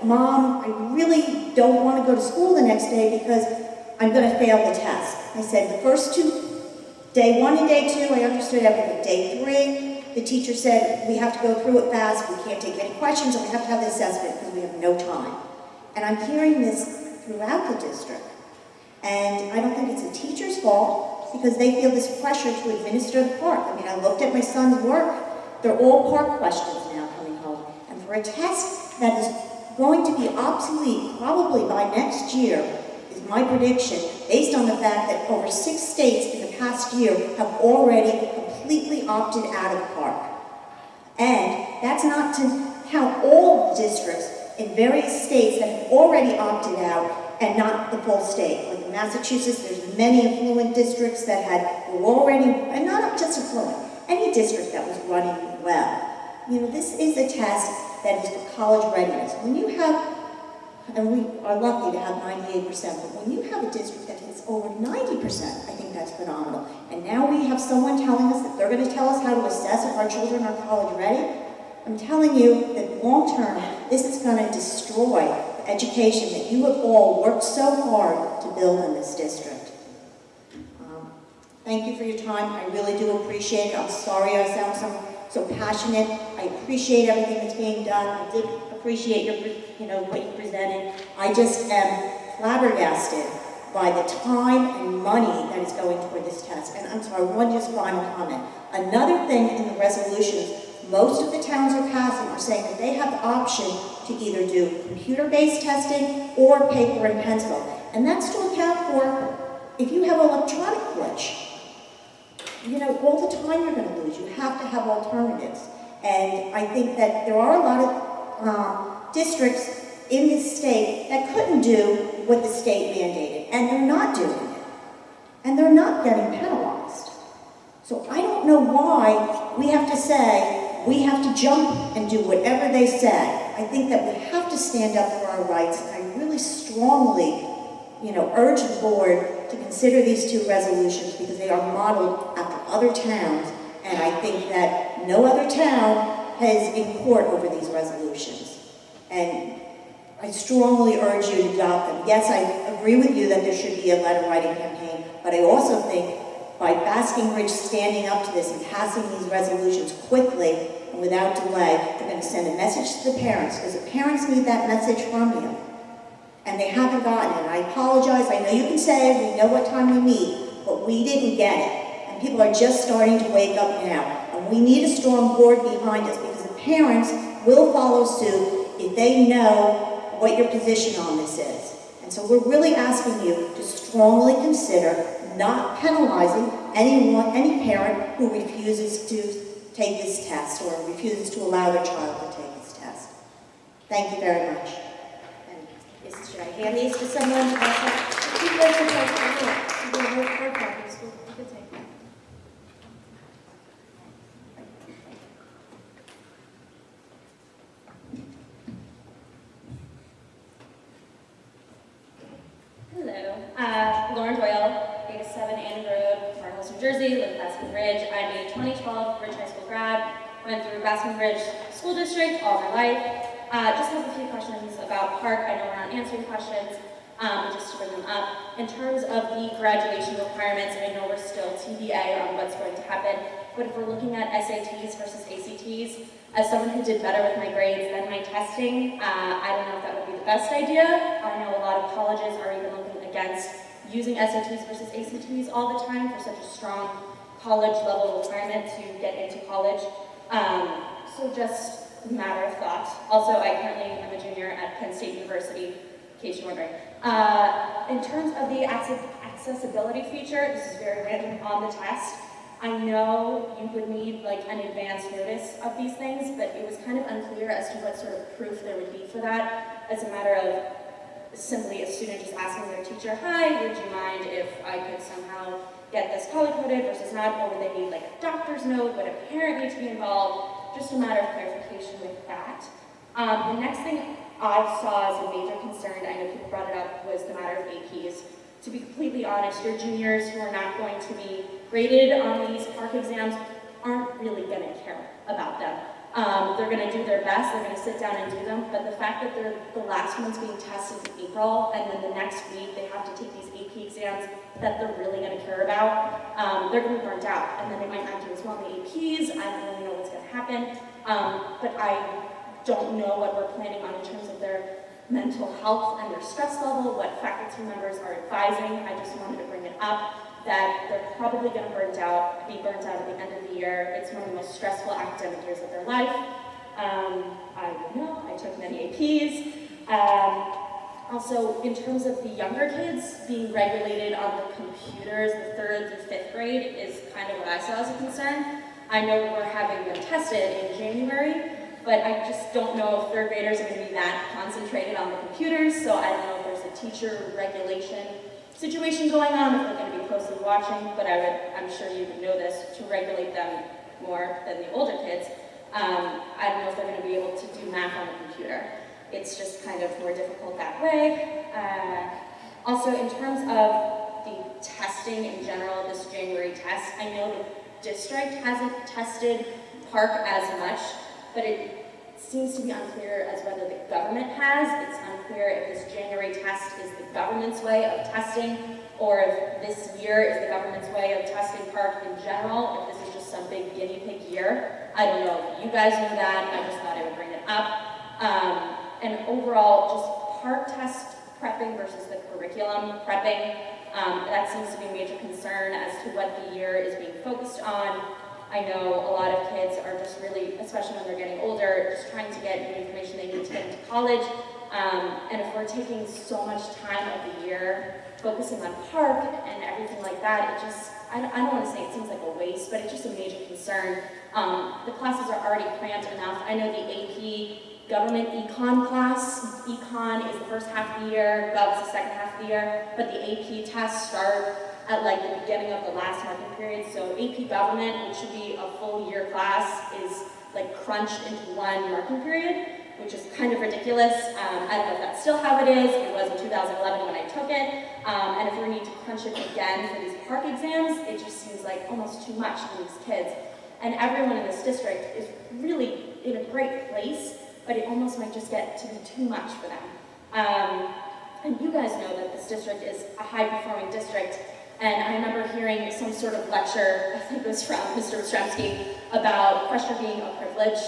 Mom, I really don't want to go to school the next day because I'm going to fail the test. I said, the first two, day 1 and day 2, I understood everything. Day 3, the teacher said, we have to go through it fast, we can't take any questions, and we have to have the assessment because we have no time. And I'm hearing this throughout the district. And I don't think it's the teacher's fault because they feel this pressure to administer the park. I mean, I looked at my son's work. They're all park questions now coming home. And for a test that is going to be obsolete probably by next year, is my prediction, based on the fact that over 6 states in the past year have already completely opted out of the park. And that's not to count all districts in various states that have already opted out and not the full state. Like in Massachusetts, there's many affluent districts that were already, and not just affluent, any district that was running well. You know, this is a test that is for college readiness. When you have, and we are lucky to have 98%, but when you have a district that hits over 90%, I think that's phenomenal. And now we have someone telling us that they're going to tell us how to assess if our children are college ready. I'm telling you that long term, this is going to destroy the education that you have all worked so hard to build in this district. Thank you for your time. I really do appreciate it. I'm sorry I sound so passionate. I appreciate everything that's being done. I did appreciate what you presented. I just am flabbergasted by the time and money that is going toward this test. And I'm sorry, one just final comment. Another thing in the resolutions, most of the towns are passing are saying that they have the option to either do computer-based testing or paper and pencil. And that's to account for if you have electronic glitch. You know, all the time you're going to lose. You have to have alternatives. And I think that there are a lot of districts in this state that couldn't do what the state mandated, and they're not doing it. And they're not getting penalized. So I don't know why we have to say we have to jump and do whatever they say. I think that we have to stand up for our rights, and I really strongly, urge the board to consider these two resolutions because they are modeled after other towns, and I think that no other town has in court over these resolutions. And I strongly urge you to adopt them. Yes, I agree with you that there should be a letter writing campaign, but I also think by Basking Ridge standing up to this and passing these resolutions quickly and without delay, they're going to send a message to the parents, because the parents need that message from you. And they haven't gotten it. And I apologize. I know you can say we know what time we meet, but we didn't get it. And people are just starting to wake up now. And we need a strong board behind us, because the parents will follow suit if they know what your position on this is. And so we're really asking you to strongly consider not penalizing any parent who refuses to take this test or refuses to allow their child to take this test. Thank you very much. Should I hand these to someone to pass out? If you'd like to pass them out, you can work hard copies. You can take them. Hello, Lauren Doyle, 87 Ann Road, Marbles, New Jersey, live in Basking Ridge. I'm a 2012 Ridge High School grad, went through Basking Ridge School District all my life. Just have a few questions about PARCC. I know we're not answering questions, just to bring them up. In terms of the graduation requirements, I know we're still TBA on what's going to happen, but if we're looking at SATs versus ACTs, as someone who did better with my grades than my testing, I don't know if that would be the best idea. I know a lot of colleges are even looking against using SATs versus ACTs all the time for such a strong college level requirement to get into college. So just matter of thought. Also, I currently am a junior at Penn State University, in case you're wondering. In terms of the accessibility feature, this is very random on the test. I know you would need like an advance notice of these things, but it was kind of unclear as to what sort of proof there would be for that, as a matter of simply a student just asking their teacher, hi, would you mind if I could somehow get this color-coded versus not, or would they need like a doctor's note, would a parent need to be involved? Just a matter of clarification with that. The next thing I saw as a major concern, I know people brought it up, was the matter of APs. To be completely honest, your juniors who are not going to be graded on these PARCC exams aren't really going to care about them. They're going to do their best, they're going to sit down and do them, but the fact that they're the last ones being tested in April, and then the next week they have to take these AP exams that they're really going to care about, they're going to be burnt out, and then they might not do as well in the APs. I don't really know what's going to happen, but I don't know what we're planning on in terms of their mental health and their stress level, what faculty members are advising. I just wanted to bring it up that they're probably going to be burnt out at the end of the year. It's one of the most stressful academic years of their life. I know, I took many APs. Also, in terms of the younger kids being regulated on the computers, the 3rd through 5th grade is kind of what I saw as a concern. I know we're having them tested in January, but I just don't know if third graders are going to be that concentrated on the computers, so I don't know if there's a teacher regulation situation going on, if they're going to be closely watching, but I'm sure you would know this, to regulate them more than the older kids. I don't know if they're going to be able to do math on the computer. It's just kind of more difficult that way. Also, in terms of the testing in general, this January test, I know the district hasn't tested PARCC as much, but it seems to be unclear as whether the government has. It's unclear if this January test is the government's way of testing, or if this year is the government's way of testing PARCC in general, if this is just some big guinea pig year. I don't know if you guys know that, I just thought I would bring it up. And overall, just PARCC test prepping versus the curriculum prepping, that seems to be a major concern as to what the year is being focused on. I know a lot of kids are just really, especially when they're getting older, just trying to get the information they need to get into college. And if we're taking so much time of the year focusing on PARCC and everything like that, it just, I don't want to say it seems like a waste, but it's just a major concern. The classes are already cramped enough. I know the AP government econ class, econ is the first half of the year, Gov is the second half of the year, but the AP tests start at like the beginning of the last marking period. So AP government, which should be a full year class, is like crunched into one marking period, which is kind of ridiculous. I don't know if that's still how it is. It was in 2011 when I took it. And if we need to crunch it again for these PARCC exams, it just seems like almost too much for these kids. And everyone in this district is really in a great place, but it almost might just get to be too much for them. And you guys know that this district is a high-performing district, and I remember hearing some sort of lecture, I think it was from Mr. Ostrowski, about pressure being a privilege,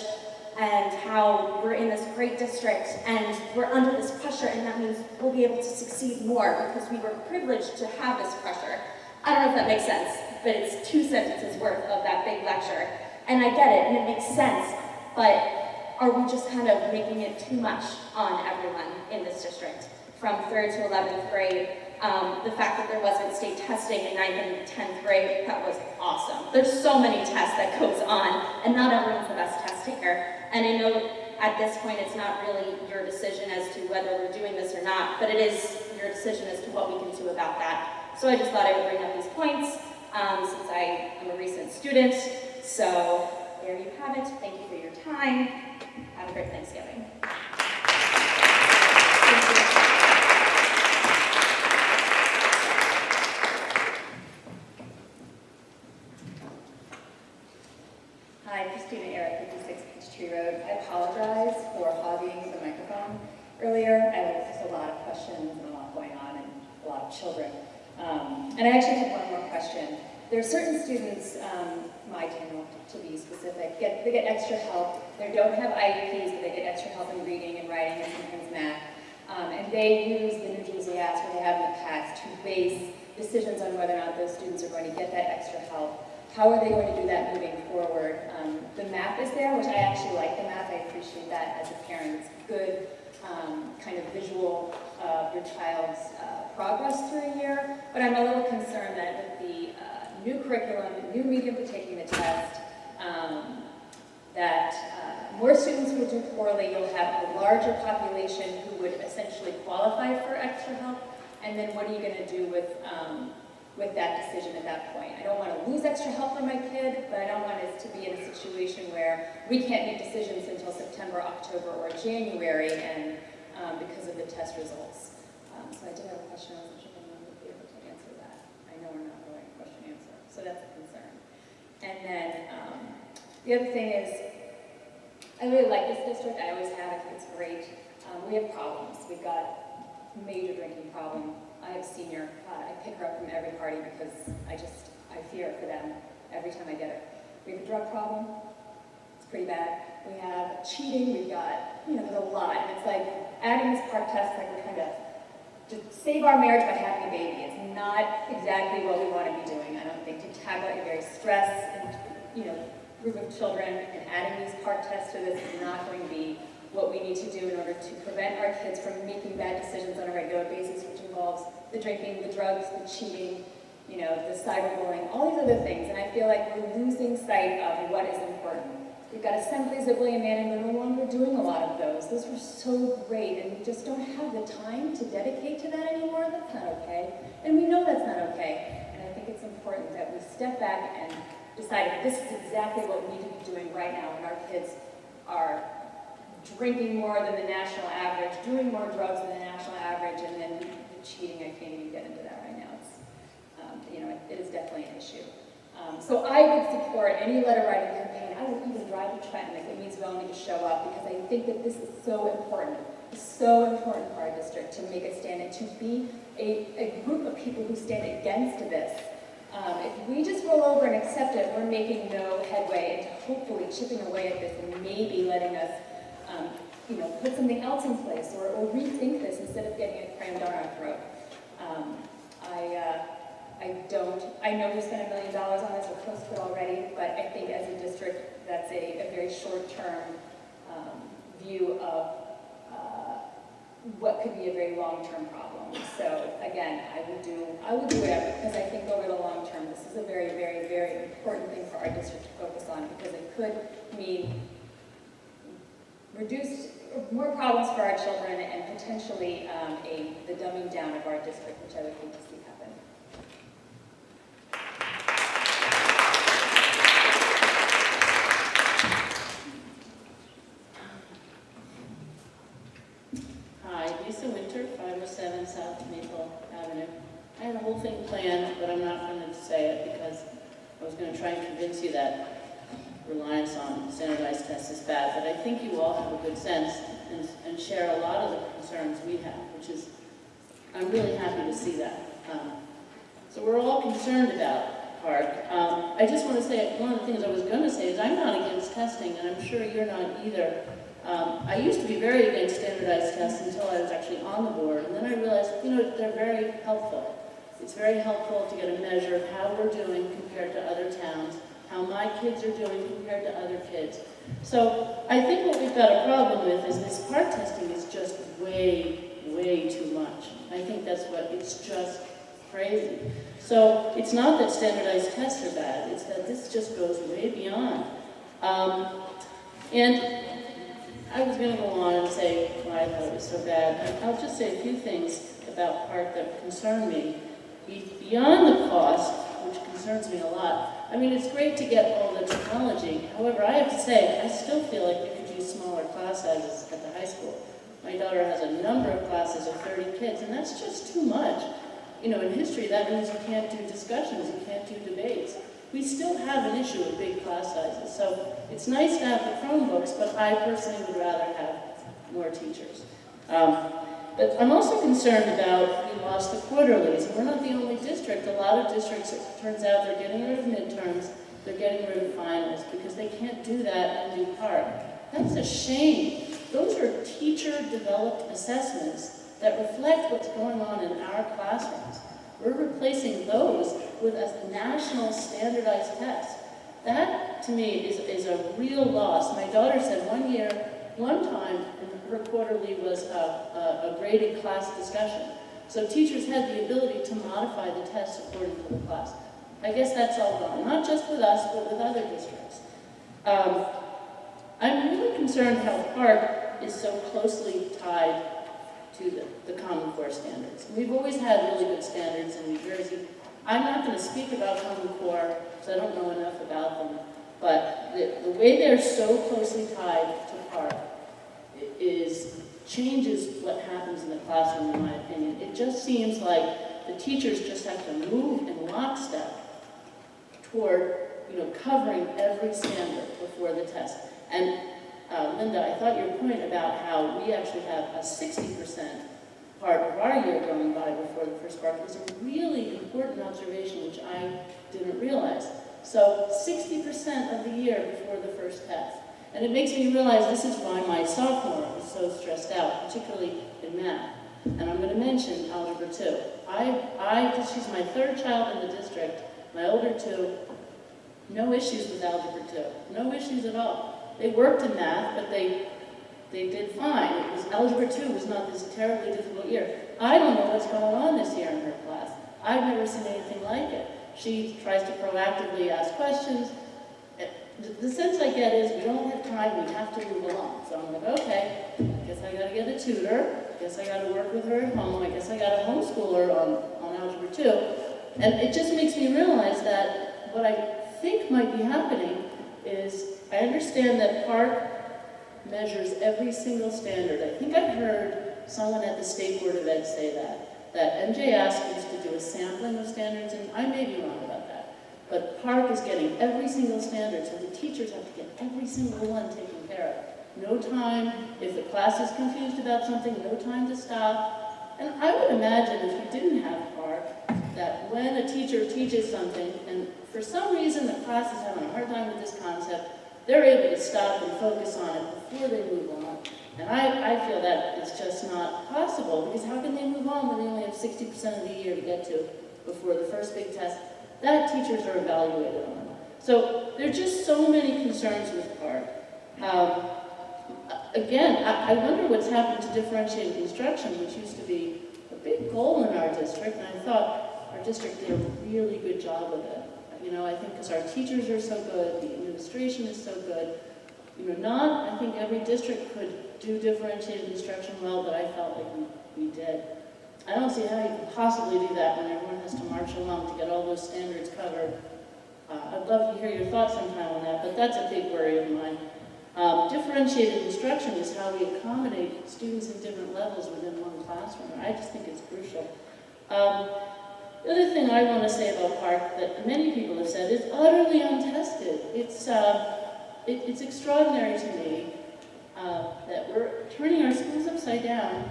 and how we're in this great district, and we're under this pressure, and that means we'll be able to succeed more because we were privileged to have this pressure. I don't know if that makes sense, but it's 2 sentences worth of that big lecture. And I get it, and it makes sense, but are we just kind of making it too much on everyone in this district? From 3rd to 11th grade, the fact that there wasn't state testing in 9th and 10th grade, that was awesome. There's so many tests that goes on, and not everyone's the best test taker. And I know at this point it's not really your decision as to whether we're doing this or not, but it is your decision as to what we can do about that. So I just thought I would bring up these points, since I am a recent student. So there you have it. Thank you for your time. Have a great Thanksgiving. Hi, Christina Eric, 56 Peachtree Road. I apologize for hogging the microphone earlier. I had just a lot of questions and a lot going on and a lot of children. And I actually had one more question. There are certain students, my 10 to be specific, they get extra help. They don't have IEPs, but they get extra help in reading and writing and sometimes math. And they use the New Jersey Act, where they have in the past, to base decisions on whether or not those students are going to get that extra help. How are they going to do that moving forward? The math is there, which I actually like the math. I appreciate that as a parent. It's good kind of visual of your child's progress through a year. But I'm a little concerned that with the new curriculum, new medium for taking the test, that more students will do poorly. You'll have a larger population who would essentially qualify for extra help. And then what are you going to do with that decision at that point? I don't want to lose extra help for my kid, but I don't want us to be in a situation where we can't make decisions until September, October, or January, and because of the test results. So I did have a question. I wasn't sure if anyone would be able to answer that. I know we're not going question-answer, so that's a concern. And then the other thing is, I really like this district. I always have. I think it's great. We have problems. We've got a major drinking problem. I have a senior. I pick her up from every party because I fear for them every time I get her. We have a drug problem. It's pretty bad. We have cheating. We've got, there's a lot. And it's like adding this PARCC test, like we're kind of to save our marriage by having a baby. It's not exactly what we want to be doing. I don't think to tackle a very stressed and group of children and adding these PARCC tests to this is not going to be what we need to do in order to prevent our kids from making bad decisions on a regular basis, which involves the drinking, the drugs, the cheating, the cyberbullying, all these other things. And I feel like we're losing sight of what is important. We've got assemblies at William Manning. We're no longer doing a lot of those. Those were so great, and we just don't have the time to dedicate to that anymore. That's not okay. And we know that's not okay. And I think it's important that we step back and decide if this is exactly what we need to be doing right now when our kids are drinking more than the national average, doing more drugs than the national average, and then the cheating. I can't even get into that right now. It's, it is definitely an issue. So I would support any letter writing campaign. I would even drive to Trenton if it means we all need to show up, because I think that this is so important. It's so important for our district to make a stand and to be a group of people who stand against this. If we just roll over and accept it, we're making no headway into hopefully chipping away at this and maybe letting us put something else in place or rethink this instead of getting it crammed down our throat. I know we spent $1 million on this, or close to it already, but I think as a district, that's a very short-term view of what could be a very long-term problem. So again, I would do whatever, because I think over the long term, this is a very, very, very important thing for our district to focus on, because it could mean more problems for our children and potentially the dumbing down of our district, which I would hate to see happen. Hi, Lisa Winter, 507 South Maple Avenue. I had a whole thing planned, but I'm not going to say it because I was going to try and convince you that reliance on standardized tests is bad, but I think you all have a good sense and share a lot of the concerns we have, which is, I'm really happy to see that. So we're all concerned about PARCC. I just want to say, one of the things I was going to say is I'm not against testing, and I'm sure you're not either. I used to be very against standardized tests until I was actually on the board, and then I realized, they're very helpful. It's very helpful to get a measure of how we're doing compared to other towns, how my kids are doing compared to other kids. So I think what we've got a problem with is this PARCC testing is just way, way too much. I think it's just crazy. So it's not that standardized tests are bad, it's that this just goes way beyond. And I was going to go on and say why I thought it was so bad. I'll just say a few things about PARCC that concern me. Beyond the cost, which concerns me a lot, I mean, it's great to get all the technology. However, I have to say, I still feel like we could use smaller class sizes at the high school. My daughter has a number of classes of 30 kids, and that's just too much. In history, that means you can't do discussions, you can't do debates. We still have an issue with big class sizes. So it's nice to have the Chromebooks, but I personally would rather have more teachers. But I'm also concerned about, we lost the quarterlies, and we're not the only district. A lot of districts, it turns out, they're getting rid of midterms, they're getting rid of finals, because they can't do that and do PARCC. That's a shame. Those are teacher-developed assessments that reflect what's going on in our classrooms. We're replacing those with a national standardized test. That, to me, is a real loss. My daughter said one time, her quarterly was a graded class discussion. So teachers had the ability to modify the test according to the class. I guess that's all gone, not just with us, but with other districts. I'm really concerned how PARCC is so closely tied to the Common Core standards. We've always had really good standards in New Jersey. I'm not going to speak about Common Core, because I don't know enough about them, but the way they're so closely tied to PARCC changes what happens in the classroom, in my opinion. It just seems like the teachers just have to move in lockstep toward, covering every standard before the test. And Linda, I thought your point about how we actually have a 60% part of our year going by before the first PARCC was a really important observation, which I didn't realize. So 60% of the year before the first test. And it makes me realize this is why my sophomore is so stressed out, particularly in math. And I'm going to mention Algebra 2. She's my third child in the district, my older two, no issues with Algebra 2. No issues at all. They worked in math, but they did fine. Algebra 2 was not this terribly difficult year. I don't know what's going on this year in her class. I've never seen anything like it. She tries to proactively ask questions. the sense I get is we don't have time, we have to move along. So I'm like, okay, I guess I gotta get a tutor, I guess I gotta work with her at home, I guess I gotta homeschool her on Algebra 2. And it just makes me realize that what I think might be happening is, I understand that PARCC measures every single standard. I think I heard someone at the State Board of Ed say that MJ asked us to do a sampling of standards, and I may be wrong about that. But PARCC is getting every single standard, so the teachers have to get every single one taken care of. No time, if the class is confused about something, no time to stop. And I would imagine if you didn't have PARCC, that when a teacher teaches something, and for some reason the class is having a hard time with this concept, they're able to stop and focus on it before they move on. And I feel that it's just not possible, because how can they move on when they only have 60% of the year to get to before the first big test that teachers are evaluated on? So there are just so many concerns with PARCC. Again, I wonder what's happened to differentiated instruction, which used to be a big goal in our district, and I thought our district did a really good job of it. You know, I think because our teachers are so good, the administration is so good. You know, not, I think every district could do differentiated instruction well, but I felt like we did. I don't see how you can possibly do that when everyone has to march along to get all those standards covered. I'd love to hear your thoughts sometime on that, but that's a big worry of mine. Differentiated instruction is how we accommodate students in different levels within one classroom. I just think it's crucial. The other thing I want to say about PARCC that many people have said is utterly untested. It's extraordinary to me that we're turning our schools upside down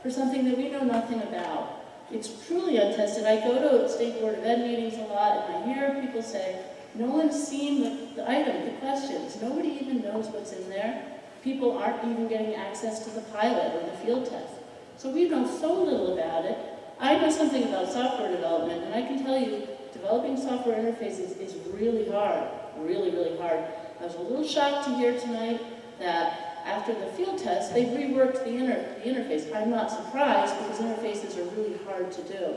for something that we know nothing about. It's truly untested. I go to State Board of Ed meetings a lot, and I hear people say, no one's seen the item, the questions. Nobody even knows what's in there. People aren't even getting access to the pilot or the field test. So we know so little about it. I know something about software development, and I can tell you, developing software interfaces is really hard, really, really hard. I was a little shocked to hear tonight that after the field test, they reworked the interface. I'm not surprised, because interfaces are really hard to do.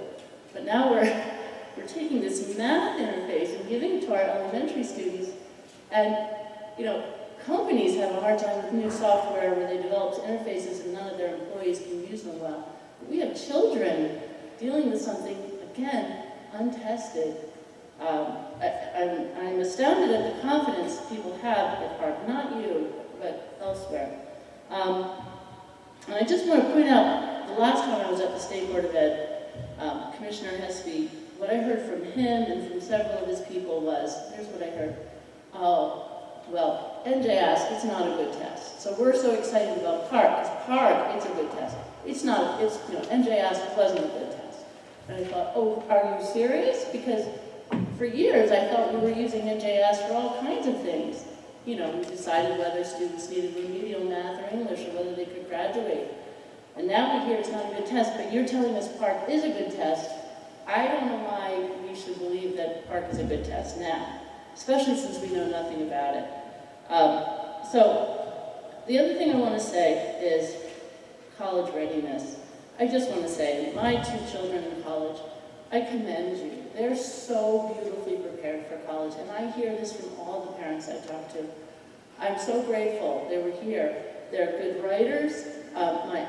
But now we're taking this math interface and giving it to our elementary students, and, you know, companies have a hard time with new software where they develop interfaces and none of their employees can use them well. But we have children dealing with something, again, untested. I'm astounded at the confidence people have at PARCC, not you, but elsewhere. And I just want to point out, the last time I was at the State Board of Ed, Commissioner Hespy, what I heard from him and from several of his people was, here's what I heard: oh, well, NJ asked, it's not a good test. So we're so excited about PARCC, because PARCC, it's a good test. It's not, it's, you know, NJ asked wasn't a good test. And I thought, oh, are you serious? Because for years I thought we were using NJS for all kinds of things. You know, we decided whether students needed remedial math or English, or whether they could graduate. And now we hear it's not a good test, but you're telling us PARCC is a good test. I don't know why we should believe that PARCC is a good test now, especially since we know nothing about it. So the other thing I want to say is college readiness. I just want to say, my 2 children in college, I commend you. They're so beautifully prepared for college, and I hear this from all the parents I talk to. I'm so grateful they were here. They're good writers.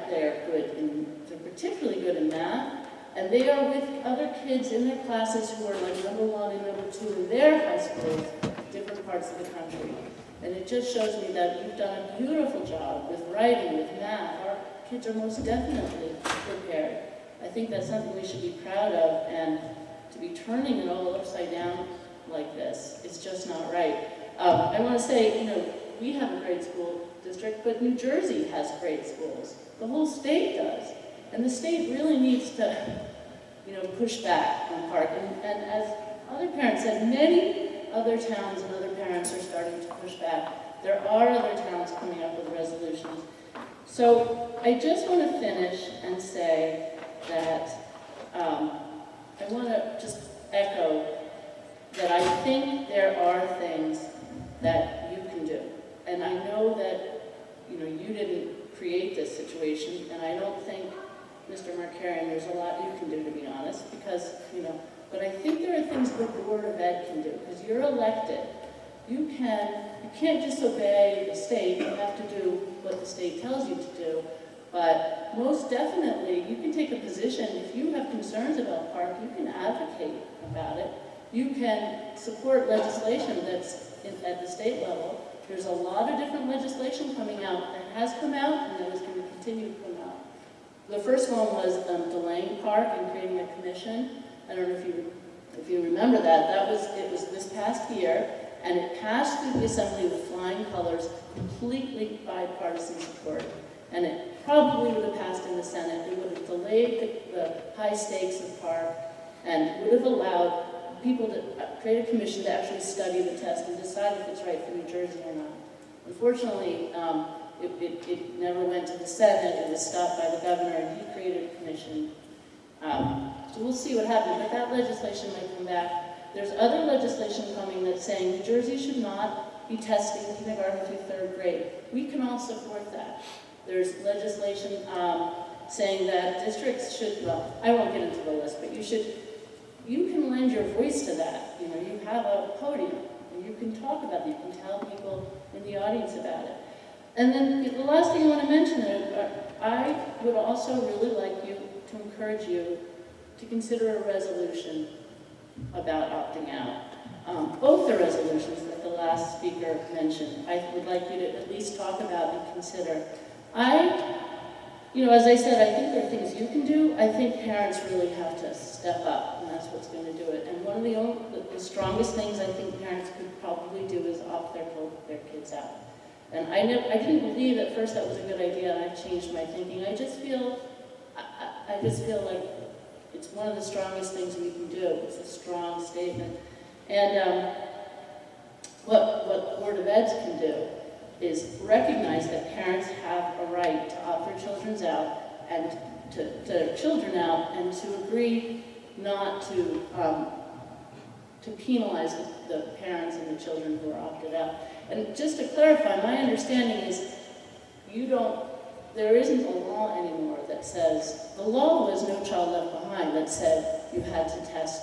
They're particularly good in math, and they are with other kids in their classes who are like #1 and #2 in their high schools, different parts of the country. And it just shows me that you've done a beautiful job with writing, with math. Our kids are most definitely prepared. I think that's something we should be proud of, and to be turning it all upside down like this, it's just not right. I want to say, you know, we have a great school district, but New Jersey has great schools. The whole state does. And the state really needs to, you know, push back on PARCC. And as other parents said, many other towns and other parents are starting to push back. There are other towns coming up with resolutions. So I just want to finish and say that I want to just echo that I think there are things that you can do. And I know that, you know, you didn't create this situation, and I don't think, Mr. Markarian, there's a lot you can do, to be honest, because, you know, but I think there are things the Board of Ed can do, because you're elected. you can't just obey the state, you have to do what the state tells you to do. But most definitely, you can take a position. If you have concerns about park, you can advocate about it. You can support legislation that's at the state level. There's a lot of different legislation coming out that has come out and that is going to continue to come out. The first one was delaying park and creating a commission. I don't know if you remember that. It was this past year, and it passed through the Assembly with flying colors, completely bipartisan support. And it probably would have passed in the Senate. It would have delayed the high stakes of park and would have allowed people to create a commission to actually study the test and decide if it's right for New Jersey or not. Unfortunately, it never went to the Senate. It was stopped by the governor, and he created a commission. So we'll see what happens, but that legislation might come back. There's other legislation coming that's saying New Jersey should not be testing kindergarten through third grade. We can all support that. There's legislation saying that districts should, well, I won't get into the list, but you can lend your voice to that. You know, you have a podium, and you can talk about it, you can tell people in the audience about it. And then the last thing I want to mention is, I would also really like to encourage you to consider a resolution about opting out. Both the resolutions that the last speaker mentioned, I would like you to at least talk about and consider. As I said, I think there are things you can do. I think parents really have to step up, and that's what's going to do it. And one of the strongest things I think parents could probably do is opt their kids out. And I didn't believe at first that was a good idea, and I've changed my thinking. I just feel like it's one of the strongest things we can do. It's a strong statement. And what Board of Eds can do is recognize that parents have a right to opt their children out and to agree not to penalize the parents and the children who are opted out. And just to clarify, my understanding is there isn't a law anymore that says, the law was No Child Left Behind that said you had to test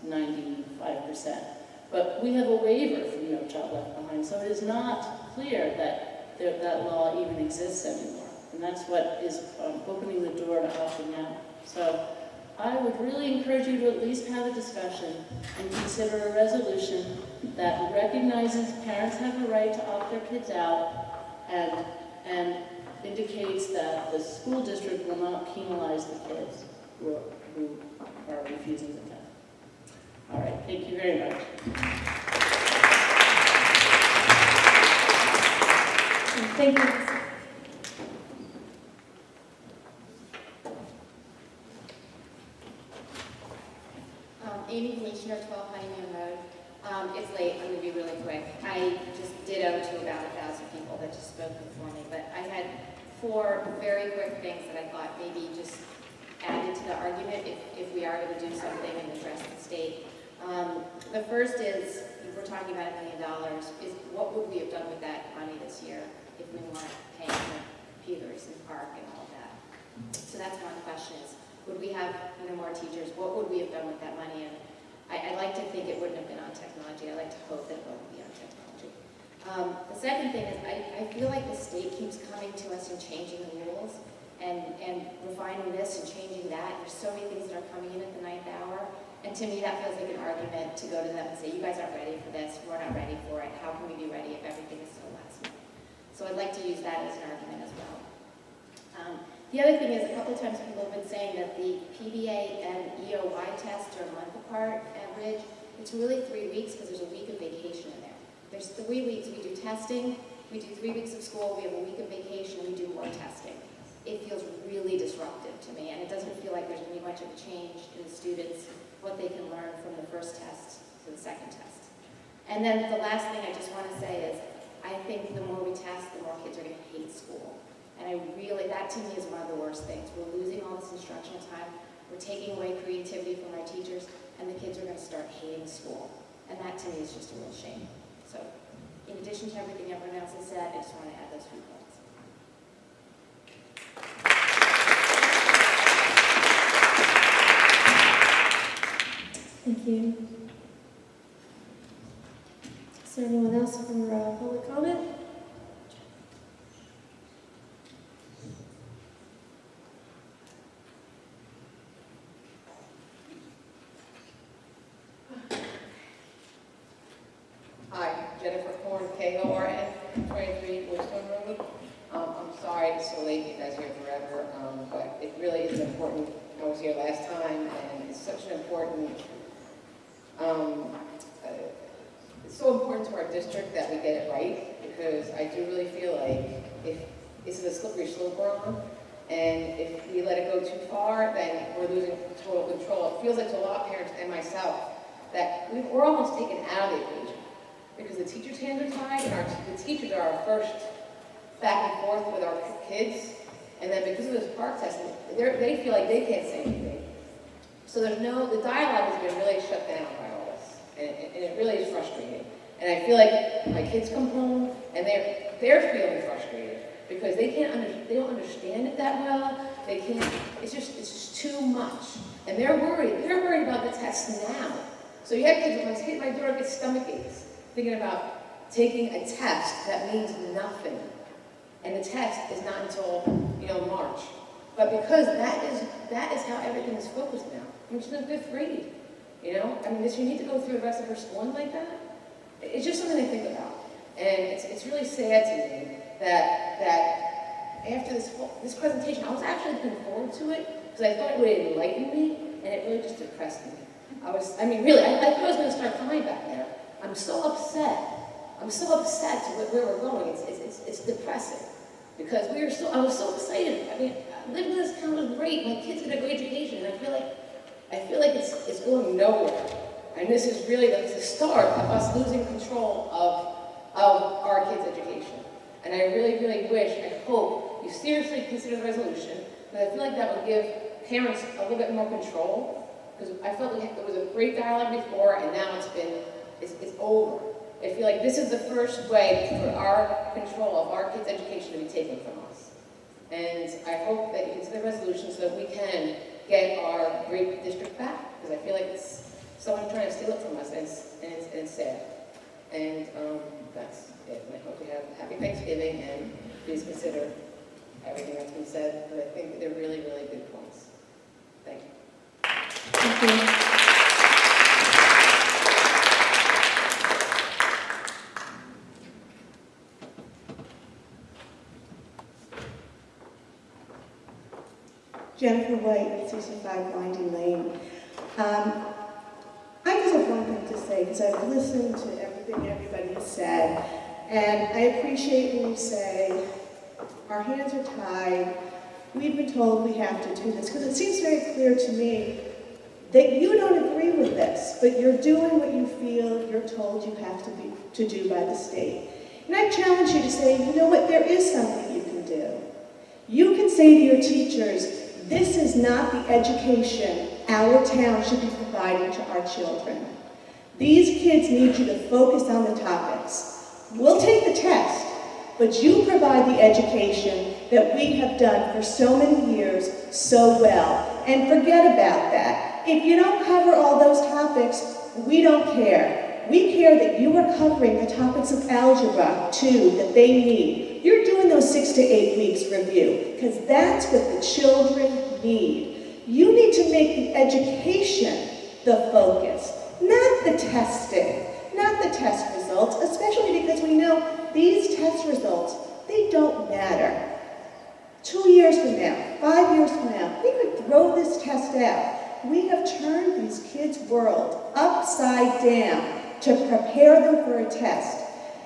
95%. But we have a waiver from No Child Left Behind, so it is not clear that that law even exists anymore. And that's what is opening the door to opting out. So I would really encourage you to at least have a discussion and consider a resolution that recognizes parents have a right to opt their kids out and indicates that the school district will not penalize the kids who are refusing the test. All right, thank you very much. Thank you. Amy Commissioner, 12 Honeymoon Road. It's late, I'm going to be really quick. I just ditto to about 1,000 people that just spoke before me, but I had 4 very quick things that I thought maybe just added to the argument if we are going to do something and address the state. The first is, if we're talking about $1 million, is what would we have done with that money this year if we weren't paying for computers and park and all of that? So that's one question is, would we have more teachers? What would we have done with that money? And I like to think it wouldn't have been on technology. I like to hope that it wouldn't be on technology. The second thing is I feel like the state keeps coming to us and changing the rules and refining this and changing that. There's so many things that are coming in at the 9th hour. And to me, that feels like an argument to go to them and say, you guys aren't ready for this. We're not ready for it. How can we be ready if everything is so last minute? So I'd like to use that as an argument as well. The other thing is, a couple of times people have been saying that the PBA and EOY tests are a month apart at Ridge. It's really 3 weeks because there's a week of vacation in there. There's 3 weeks we do testing, we do 3 weeks of school, we have a week of vacation, we do more testing. It feels really disruptive to me, and it doesn't feel like there's going to be much of a change in the students, what they can learn from the first test to the second test. And then the last thing I just want to say is, I think the more we test, the more kids are going to hate school. And that to me is one of the worst things. We're losing all this instructional time. We're taking away creativity from our teachers, and the kids are going to start hating school. And that to me is just a real shame. So in addition to everything everyone else has said, I just want to add those few points. Thank you. there anyone else for public comment? Hi, Jennifer Korn, KORN, 23 Woodstone Road. I'm sorry it's so late, you guys are here forever, but it really is important. I was here last time, and it's such an important, it's so important to our district that we get it right, because I do really feel like if this is a slippery slope we're on, and if we let it go too far, then we're losing total control. It feels like to a lot of parents and myself that we're almost taken out of the equation, because the teachers' hands are tied, and the teachers are our first back and forth with our kids, and then because of this PARCC test, they feel like they can't say anything. So the dialogue has been really shut down by all this, and it really is frustrating. And I feel like my kids come home, and they're feeling frustrated, because they don't understand it that well, it's just too much. And they're worried about the test now. So you have kids, my daughter gets stomach aches, thinking about taking a test that means nothing. And the test is not until, March. But because that is how everything is focused now. She's in 5th grade, does she need to go through the rest of her schooling like that? It's just something to think about. And it's really sad to me that after this presentation, I was actually looking forward to it, because I thought it would enlighten me, and it really just depressed me. Really, I thought I was going to start crying back there. I'm so upset. I'm so upset to where we're going. It's depressing, because I was so excited. Living in this town was great. My kids get a great education, and I feel like it's going nowhere. And this is really the start of us losing control of our kids' education. And I really, really I hope you seriously consider the resolution, because I feel like that would give parents a little bit more control, because I felt like there was a great dialogue before, and now it's over. I feel like this is the first way for our control of our kids' education to be taken from us. And I hope that you consider the resolution so that we can get our great district back, because I feel like it's someone trying to steal it from us, and it's sad. And that's it. And I hope you have a happy Thanksgiving, and please consider everything that's been said, but I think that they're really, really good points. Thank you. Thank you. Jennifer White, 65 Winding Lane. I just have one thing to say, because I've listened to everything everybody has said, and I appreciate when you say, our hands are tied, we've been told we have to do this, because it seems very clear to me that you don't agree with this, but you're doing what you feel you're told you have to do by the state. And I challenge you to say, you know what, there is something you can do. You can say to your teachers, this is not the education our town should be providing to our children. These kids need you to focus on the topics. We'll take the test, but you provide the education that we have done for so many years so well. And forget about that. If you don't cover all those topics, we don't care. We care that you are covering the topics of algebra, too, that they need. You're doing those 6 to 8 weeks review, because that's what the children need. You need to make the education the focus, not the testing, not the test results, especially because we know these test results, they don't matter. 2 years from now, 5 years from now, we could throw this test out. We have turned these kids' world upside down to prepare them for a test.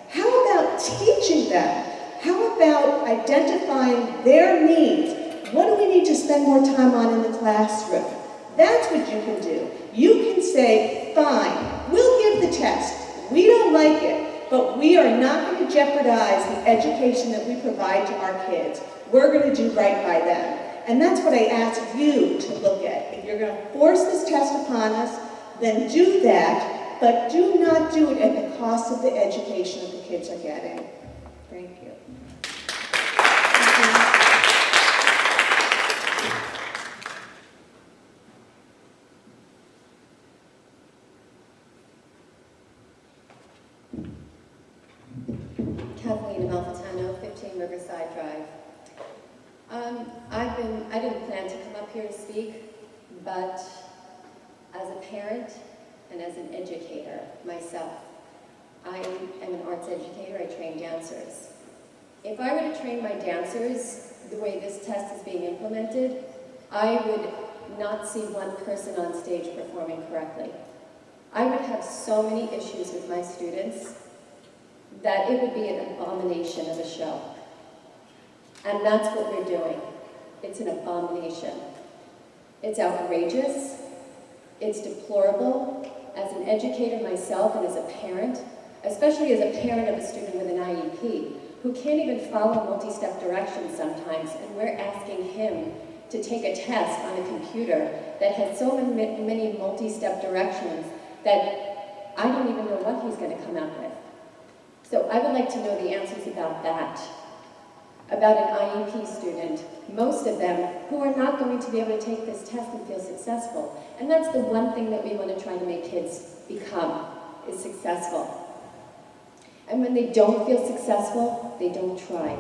How about teaching them? How about identifying their needs? What do we need to spend more time on in the classroom? That's what you can do. You can say, fine, we'll give the test. We don't like it, but we are not going to jeopardize the education that we provide to our kids. We're going to do right by them. And that's what I ask you to look at. If you're going to force this test upon us, then do that, but do not do it at the cost of the education that the kids are getting. Thank you. Riverside Drive. I didn't plan to come up here to speak, but as a parent and as an educator myself, I am an arts educator. I train dancers. If I were to train my dancers the way this test is being implemented, I would not see one person on stage performing correctly. I would have so many issues with my students that it would be an abomination of a show. And that's what we're doing. It's an abomination. It's outrageous. It's deplorable. As an educator myself and as a parent, especially as a parent of a student with an IEP, who can't even follow multi-step directions sometimes, and we're asking him to take a test on a computer that has so many multi-step directions that I don't even know what he's going to come out with. So I would like to know the answers about that, about an IEP student, most of them who are not going to be able to take this test and feel successful. And that's the one thing that we want to try to make kids become, is successful. And when they don't feel successful, they don't try.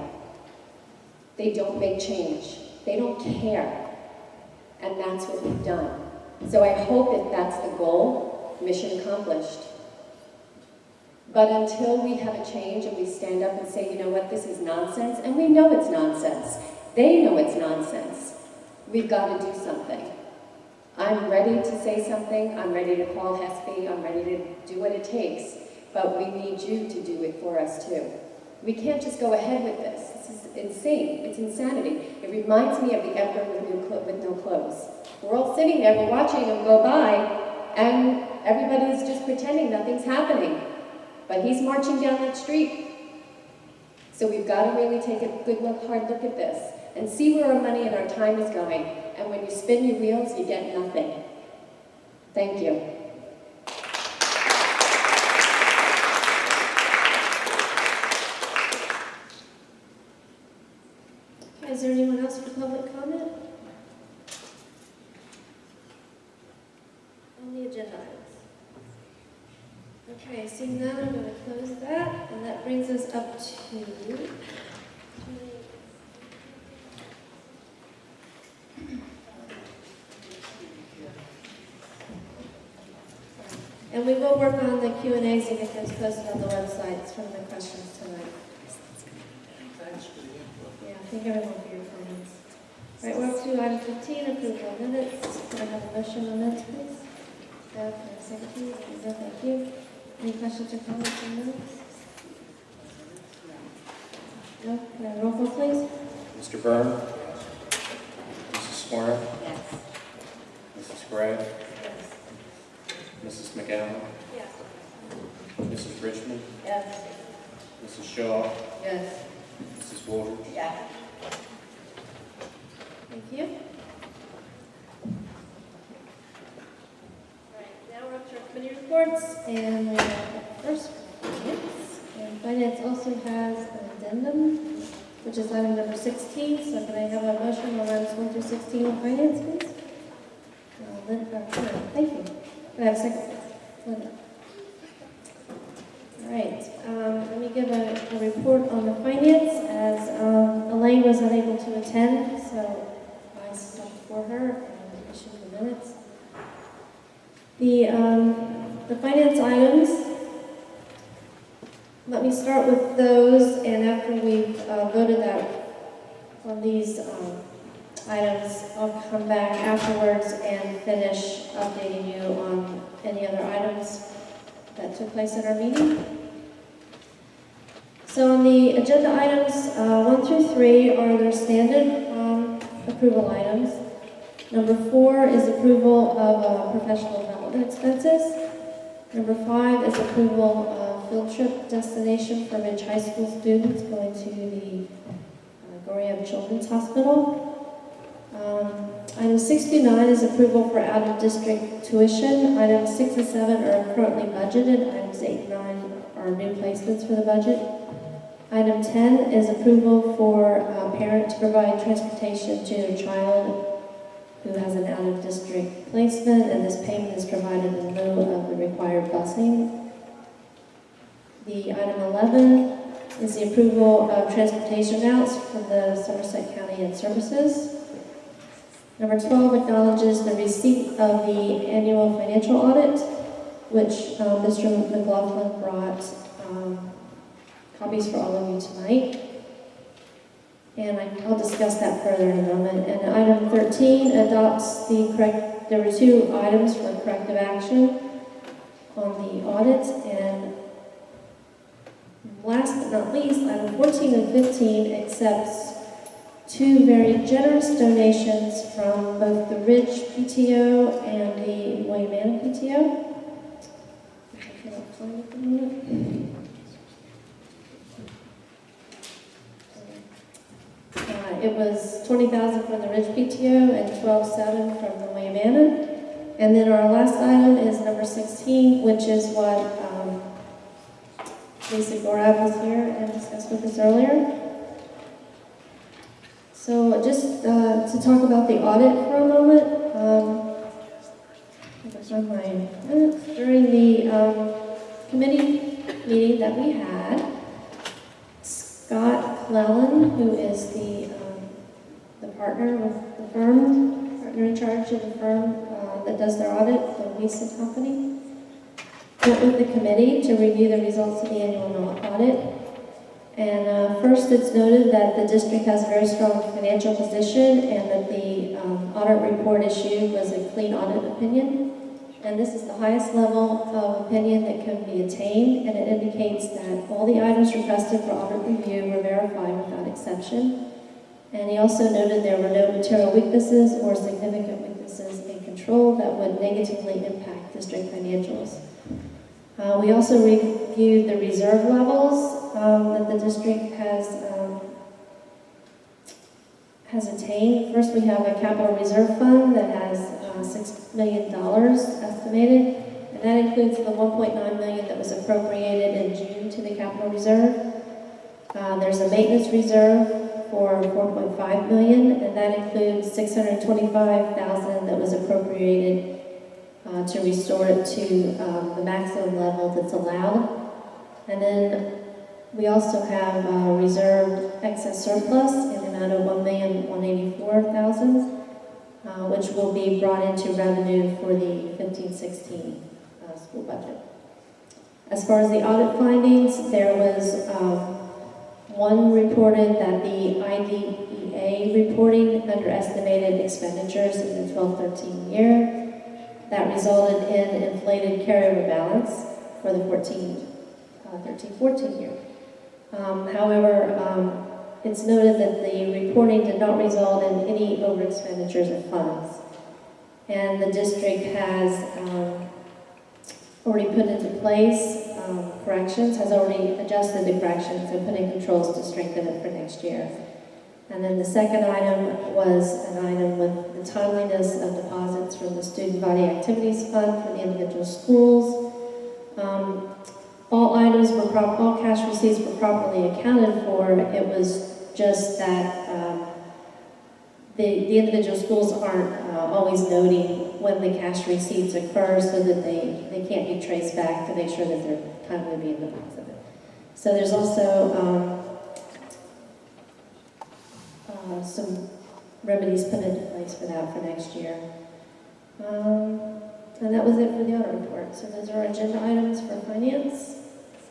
They don't make change. They don't care. And that's what we've done. So I hope that that's the goal, mission accomplished. But until we have a change and we stand up and say, you know what, this is nonsense, and we know it's nonsense. They know it's nonsense. We've got to do something. I'm ready to say something. I'm ready to call HESP. I'm ready to do what it takes. But we need you to do it for us too. We can't just go ahead with this. This is insane. It's insanity. It reminds me of the emperor with no clothes. We're all sitting there, we're watching him go by, and everybody's just pretending nothing's happening. But he's marching down that street. So we've got to really take a good look, hard look at this and see where our money and our time is going. And when you spin your wheels, you get nothing. Thank you. Okay, is there anyone else for public comment? On the agenda items. Okay, seeing none, I'm going to close that, and that brings us up to and we will work on the Q&As and get those posted on the websites from the questions tonight. Thanks for the input. Yeah, thank everyone for your comments. All right, we're up to item 15, approval of minutes. Can I have a motion on minutes, please? Deb, can I have a second, please? Lisa, thank you. Any questions or comments on minutes? No? Can I have a roll call, please? Mr. Byrne? Mrs. Smart? Yes. Mrs. Gray? Mrs. McGowan? Yes. Mrs. Richmond? Yes. Mrs. Shaw? Yes. Mrs. Woolridge? Yes. Thank you. All right, now we're up to our committee reports, and we have first finance. And finance also has an addendum, which is item number 16. So can I have a motion on items 1 through 16 on finance, please? Thank you. Can I have a second, please? Linda. All right, let me give a report on the finance, as Elaine was unable to attend, so I stopped for her and issued the minutes. The finance items, let me start with those, and after we've voted that on these items, I'll come back afterwards and finish updating you on any other items that took place at our meeting. So on the agenda items, 1 through 3 are their standard approval items. Number 4 is approval of professional development expenses. Number 5 is approval of field trip destination for Ridge High School students going to the Goriab Children's Hospital. Item 6 through 9 is approval for out-of-district tuition. Items 6 and 7 are currently budgeted. Items 8 and 9 are new placements for the budget. Item 10 is approval for a parent to provide transportation to their child who has an out-of-district placement, and this payment is provided in lieu of the required busing. The item 11 is the approval of transportation routes for the Somerset County and Services. Number 12 acknowledges the receipt of the annual financial audit, which Mr. McLaughlin brought copies for all of you tonight. And I'll discuss that further in a moment. And item 13 adopts there were 2 items for corrective action on the audit. And last but not least, item 14 and 15 accepts 2 very generous donations from both the Ridge PTO and the William PTO. I cannot find it at the moment. It was $20,000 from the Ridge PTO and $12,700 from the William. And then our last item is number 16, which is what Lisa Gorab was here and discussed with us earlier. So just to talk about the audit for a moment, during the committee meeting that we had, Scott Clellan, who is the partner with the firm, partner in charge of the firm that does their audit, the Wiese Company, met with the committee to review the results of the annual audit. And first, it's noted that the district has a very strong financial position and that the audit report issued was a clean audit opinion. And this is the highest level of opinion that can be attained, and it indicates that all the items requested for audit review were verified without exception. And he also noted there were no material weaknesses or significant weaknesses in control that would negatively impact district financials. We also reviewed the reserve levels that the district has attained. First, we have a capital reserve fund that has $6 million estimated, and that includes the $1.9 million that was appropriated in June to the capital reserve. There's a maintenance reserve for $4.5 million, and that includes $625,000 that was appropriated to restore it to the maximum level that's allowed. And then we also have reserved excess surplus in the amount of $1,184,000, which will be brought into revenue for the 15-16 school budget. As far as the audit findings, there was one reported that the IDEA reporting underestimated expenditures in the 12-13 year. That resulted in inflated carryover balance for the 13-14 year. However, it's noted that the reporting did not result in any over expenditures of funds. And the district has already put into place corrections, has already adjusted the corrections and put in controls to strengthen it for next year. And then the second item was an item with the timeliness of deposits from the Student Body Activities Fund for the individual schools. All cash receipts were properly accounted for. It was just that the individual schools aren't always noting when the cash receipts occur so that they can't be traced back to make sure that they're timely being deposited. So there's also some remedies put into place for that for next year. And that was it for the audit report. So those are our agenda items for finance.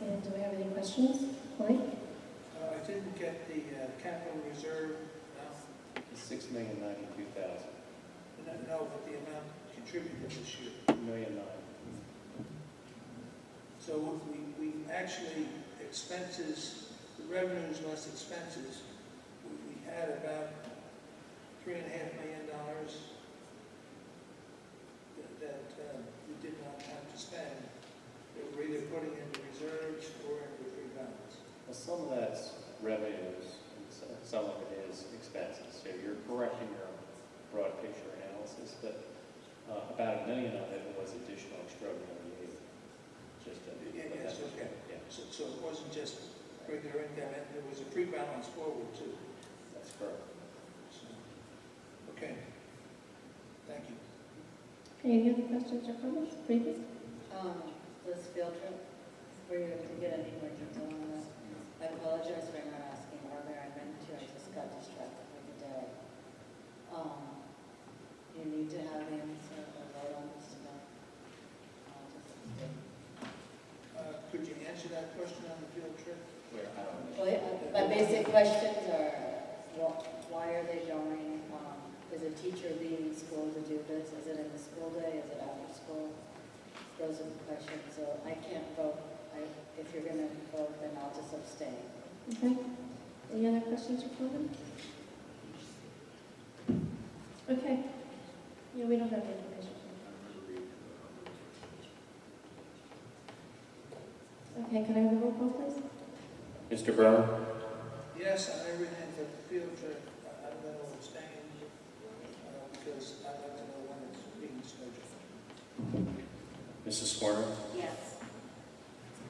And do we have any questions? Mike? I didn't get the capital reserve amount. $6,092,000. No, but the amount contributed this year. $1.9 million. So we actually, expenses, the revenues less expenses, we had about $3.5 million that we did not have to spend. That we're either putting into reserves or into free balance. Well, some of that's revenues, and some of it is expenses. So you're correcting your broad picture analysis, but about $1 million of it was additional extraordinary aid. Just to Yes, okay. Yeah. So it wasn't just regular income, and there was a free balance forward too. That's correct. So, okay. Thank you. Any other questions or comments? Briefly? This field trip, were you able to get any more detail on that? I apologize for not asking earlier. I meant to, I just got distracted with the day. You need to have the answer or vote on this tonight. Could you answer that question on the field trip? Where, I don't know. Well, my basic questions are, why are they going? Is a teacher leaving school to do this? Is it in the school day? Is it after school? Those are the questions. So I can't vote. If you're going to vote, then I'll just abstain. Okay. Any other questions or comments? Okay. Yeah, we don't have the information. Okay, can I have a roll call, please? Mr. Byrne? Yes, on everything but the field trip, I'm going to abstain because I'd like to know when it's being scheduled. Mrs. Swerner? Yes.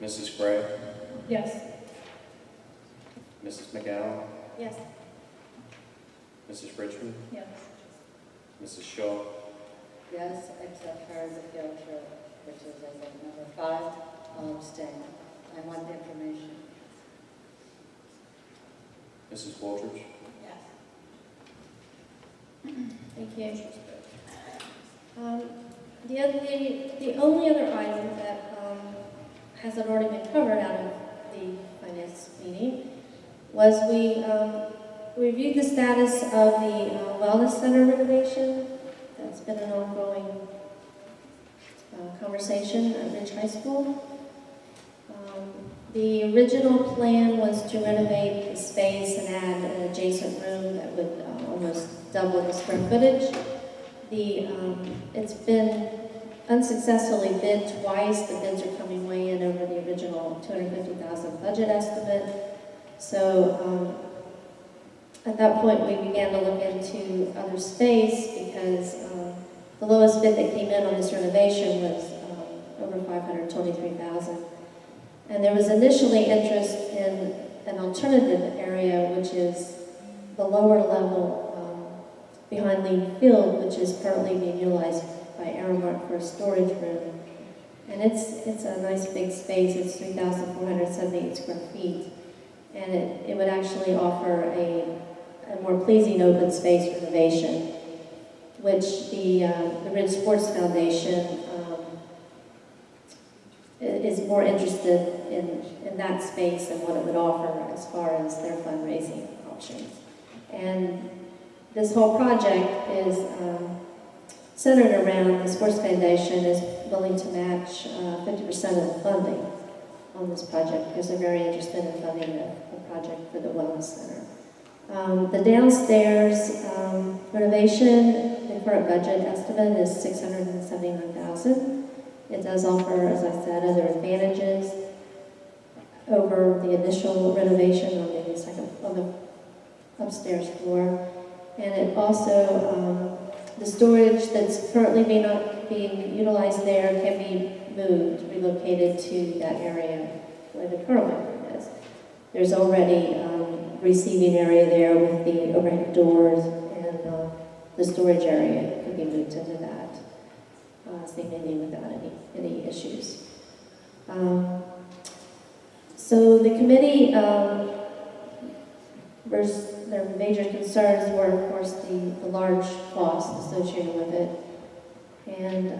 Mrs. Gray? Yes. Mrs. McGowan? Yes. Mrs. Richmond? Yes. Mrs. Shaw? Yes, except for the field trip, which is as of number 5, I'll abstain. I want the information. Mrs. Waldridge? Yes. Thank you. The only other item that hasn't already been covered out of the finance meeting was we reviewed the status of the wellness center renovation. That's been an ongoing conversation at Ridge High School. The original plan was to renovate the space and add an adjacent room that would almost double the square footage. It's been unsuccessfully bid twice. The bids are coming way in over the original $250,000 budget estimate. So at that point, we began to look into other space because the lowest bid that came in on this renovation was over $523,000. And there was initially interest in an alternative area, which is the lower level behind Lee Field, which is currently being utilized by Aramark for a storage room. And it's a nice big space. It's 3,478 square feet. And it would actually offer a more pleasing open space renovation, which the Ridge Sports Foundation is more interested in that space and what it would offer as far as their fundraising options. And this whole project is centered around the Sports Foundation is willing to match 50% of the funding on this project because they're very interested in funding the project for the Wellness Center. The downstairs renovation, the current budget estimate is $679,000. It does offer, as I said, other advantages over the initial renovation on the upstairs floor. And it also, the storage that's currently being utilized there can be moved, relocated to that area where the current room is. There's already receiving area there with the overhead doors, and the storage area could be moved into that seemingly without any issues. So the committee, their major concerns were, of course, the large cost associated with it, and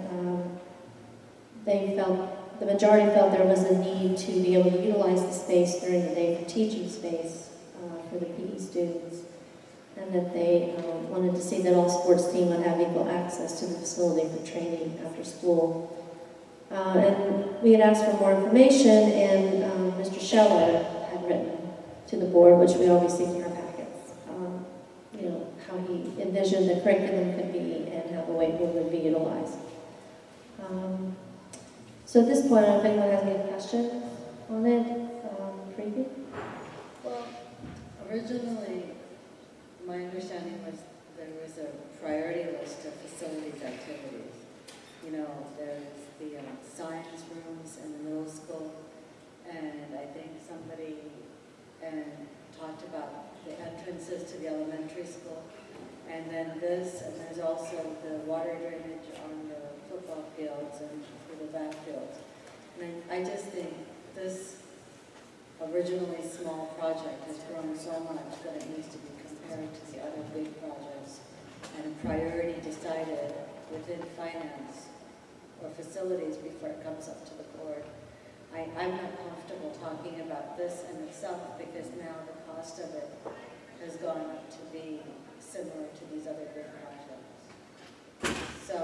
the majority felt there was a need to be able to utilize the space during the day for teaching space for the PE students, and that they wanted to see that all sports teams would have equal access to the facility for training after school. And we had asked for more information, and Mr. Scheller had written to the board, which we always see in our packets, how he envisioned the curriculum could be and how the weight room would be utilized. So at this point, I don't know if anyone has any questions on it. Preeti? Well, originally, my understanding was there was a priority list of facilities activities. There's the science rooms in the middle school, and I think somebody talked about the entrances to the elementary school, and then this, and there's also the water drainage on the football fields and through the backfields. And I just think this originally small project has grown so much that it needs to be compared to the other big projects, and a priority decided within finance or facilities before it comes up to the board. I'm not comfortable talking about this in itself because now the cost of it has gone up to be similar to these other big projects. So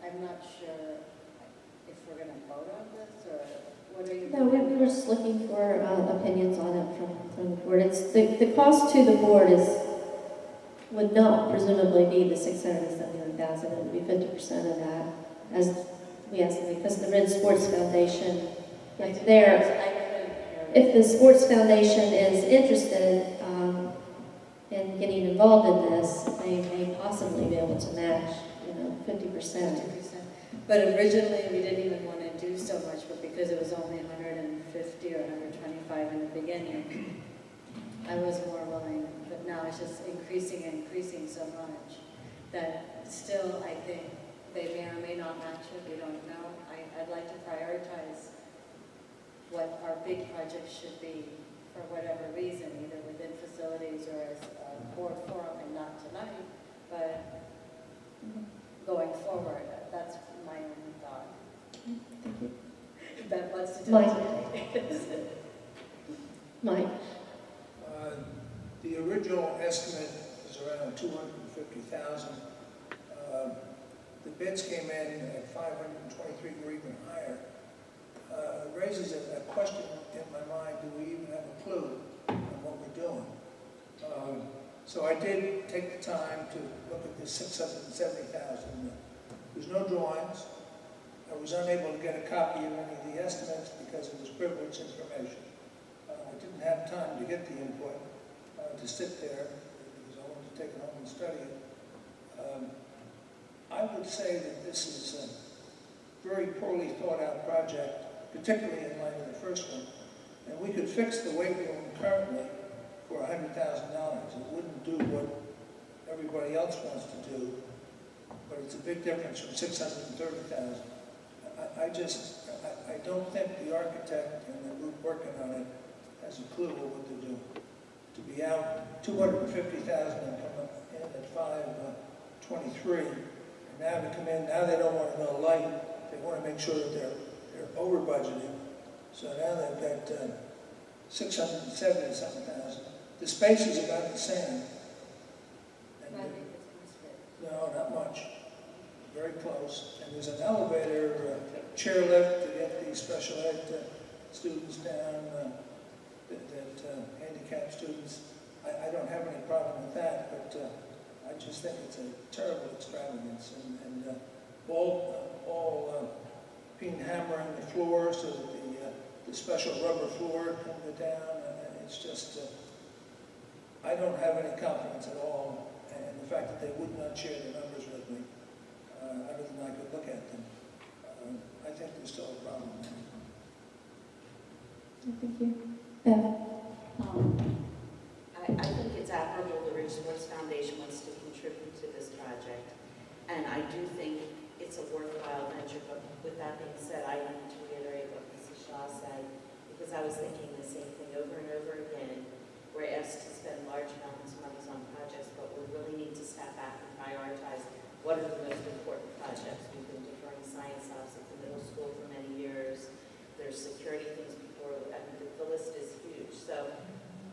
I'm not sure if we're going to vote on this or what are you? No, we're just looking for opinions on it from the board. It's the cost to the board would not presumably be the $671,000. It would be 50% of that, as we estimate, because the Red Sports Foundation, if the Sports Foundation is interested in getting involved in this, they may possibly be able to match, 50%. But originally, we didn't even want to do so much, but because it was only 150 or 125 in the beginning, I was more willing, but now it's just increasing so much that still I think they may or may not match it, we don't know. I'd like to prioritize what our big projects should be for whatever reason, either within facilities or as a board forum, and not tonight, but going forward. That's my only thought. Thank you. That wants to do Mike. it. Mike? The original estimate was around $250,000. The bids came in at $523 or even higher. It raises a question in my mind, do we even have a clue on what we're doing? So I did take the time to look at this $670,000. There's no drawings. I was unable to get a copy of any of the estimates because it was privileged information. I didn't have time to get the input, to sit there, because I wanted to take it home and study it. I would say that this is a very poorly thought out project, particularly in light of the first one. And we could fix the weight room currently for $100,000. It wouldn't do what everybody else wants to do, but it's a big difference from $630,000. I don't think the architect and the group working on it has a clue of what they're doing. To be out $250,000 and come up in at $523, and now to come in, now they don't want to know light, they want to make sure that they're over budgeting. So now they've got $670,000. The space is about the same. And no, not much. Very close. And there's an elevator, chairlift to get the special ed students down, handicapped students. I don't have any problem with that, but I just think it's a terrible extravagance. And all being hammering the floor so that the special rubber floor can go down. It's just, I don't have any confidence at all in the fact that they would not share the numbers with me, other than I could look at them. I think there's still a problem. Thank you. Beth? I think it's admirable the Ridge Sports Foundation wants to contribute to this project, and I do think it's a worthwhile venture, but with that being said, I need to reiterate what Mrs. Shaw said, because I was thinking the same thing over and over again. We're asked to spend large amounts of money on projects, but we really need to step back and prioritize what are the most important projects. We've been deferring science labs at the middle school for many years. There's security things before, I mean, the list is huge. So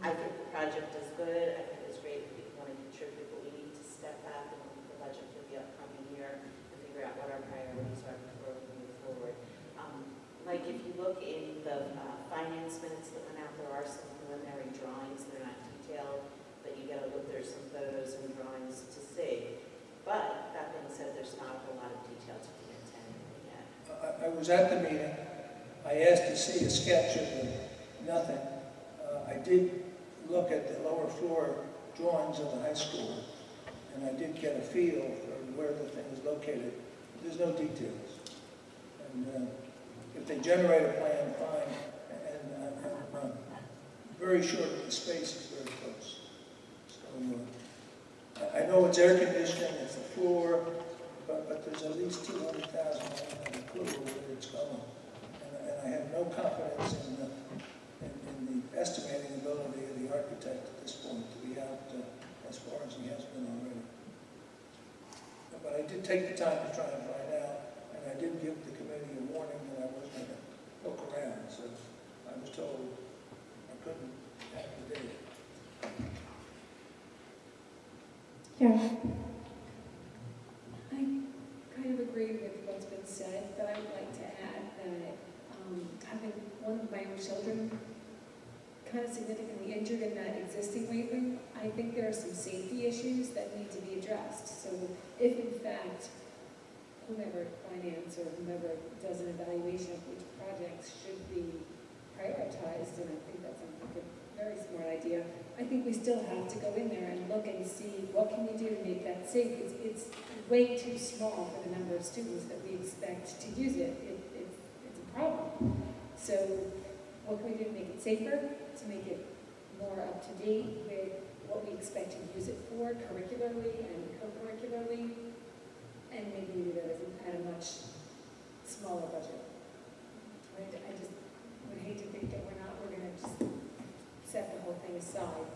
I think the project is good. I think it's great that people want to contribute, but we need to step back and look at the budget for the upcoming year and figure out what our priorities are before we move forward. Like if you look in the finance minutes that went out, there are some preliminary drawings. They're not detailed, but you got to look, there's some photos and drawings to see. But that being said, there's not a whole lot of detail to be into anything yet. I was at the meeting. I asked to see a sketch of nothing. I did look at the lower floor drawings of the high school, and I did get a feel for where the thing is located. There's no details. And if they generate a plan, fine. And I'm very sure that the space is very close. So I know it's air conditioning, it's the floor, but there's at least $200,000. I don't have a clue where it's going. And I have no confidence in estimating ability of the architect at this point to be out as far as he has been already. But I did take the time to try and find out, and I did give the committee a warning that I wasn't going to look around, so I was told I couldn't have the data. Yeah. I kind of agree with what's been said, but I would like to add that having one of my own children kind of significantly injured in that existing weight room, I think there are some safety issues that need to be addressed. So if in fact, whomever finance or whomever does an evaluation of which projects should be prioritized, and I think that's a very smart idea, I think we still have to go in there and look and see what can we do to make that safe. It's way too small for the number of students that we expect to use it. It's a problem. So what can we do to make it safer, to make it more up to date with what we expect to use it for curricularly and co-curricularly, and maybe we do that at a much smaller budget. I just would hate to think that we're going to just set the whole thing aside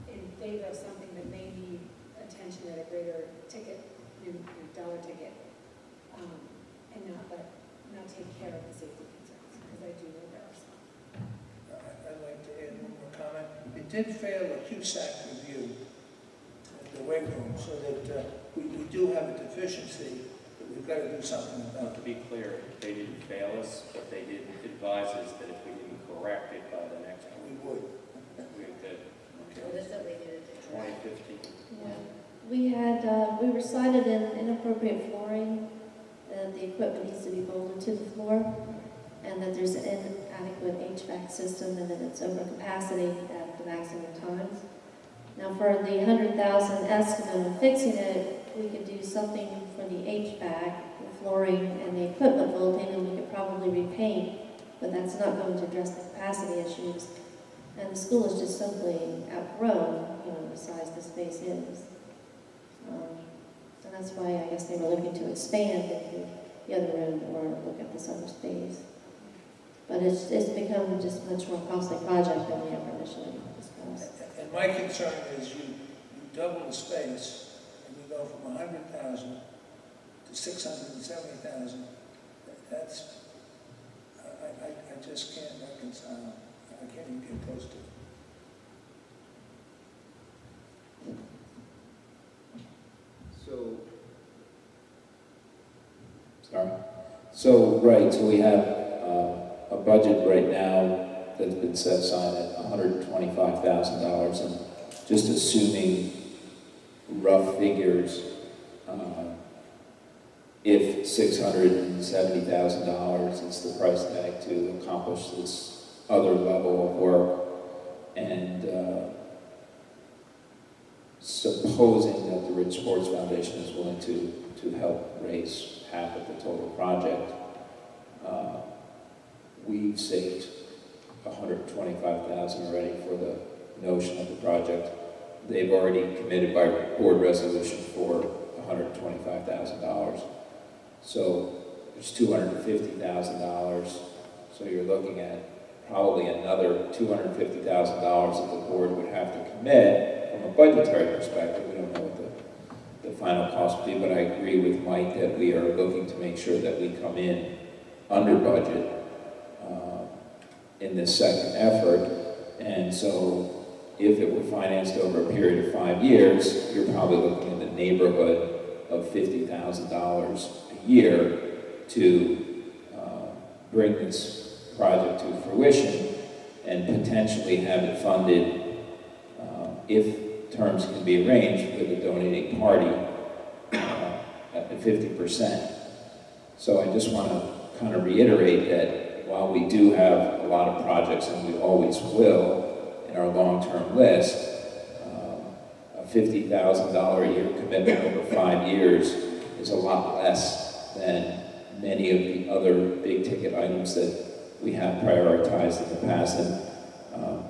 in favor of something that may need attention at a greater ticket, dollar ticket, and not take care of the safety concerns, because I do know there are some. I'd like to add one more comment. It did fail a QSAC review at the weight room, so that we do have a deficiency that we've got to do something about. To be clear, they didn't fail us, but they did advise us that if we didn't correct it by the next one, We would. we did. So this is what we did. 2015. Yeah. We were cited in inappropriate flooring, that the equipment needs to be bolted to the floor, and that there's an inadequate HVAC system, and that it's over capacity at the maximum times. Now, for the $100,000 estimate of fixing it, we could do something for the HVAC, the flooring, and the equipment bolting, and we could probably repaint, but that's not going to address the capacity issues. And the school is just simply outgrown, the size the space is. And that's why I guess they were looking to expand into the other room or look at this other space. But it's become just a much more costly project than we ever initially discussed. And my concern is you double the space, and you go from 100,000 to 670,000. That's, I just can't reconcile. I can't even get close to it. So we have a budget right now that's been set aside at $125,000, and just assuming rough figures, if $670,000 is the price tag to accomplish this other level of work, and supposing that the Ridge Sports Foundation is willing to help raise half of the total project, we've saved $125,000 already for the notion of the project. They've already committed by board resolution for $125,000. So there's $250,000. So you're looking at probably another $250,000 that the board would have to commit from a budgetary perspective. We don't know what the final cost would be, but I agree with Mike that we are looking to make sure that we come in under budget in this second effort. And so if it were financed over a period of 5 years, you're probably looking in the neighborhood of $50,000 a year to bring this project to fruition and potentially have it funded, if terms can be arranged, with a donating party at the 50%. So I just want to kind of reiterate that while we do have a lot of projects, and we always will, in our long-term list, a $50,000 a year commitment over 5 years is a lot less than many of the other big-ticket items that we have prioritized in the past. And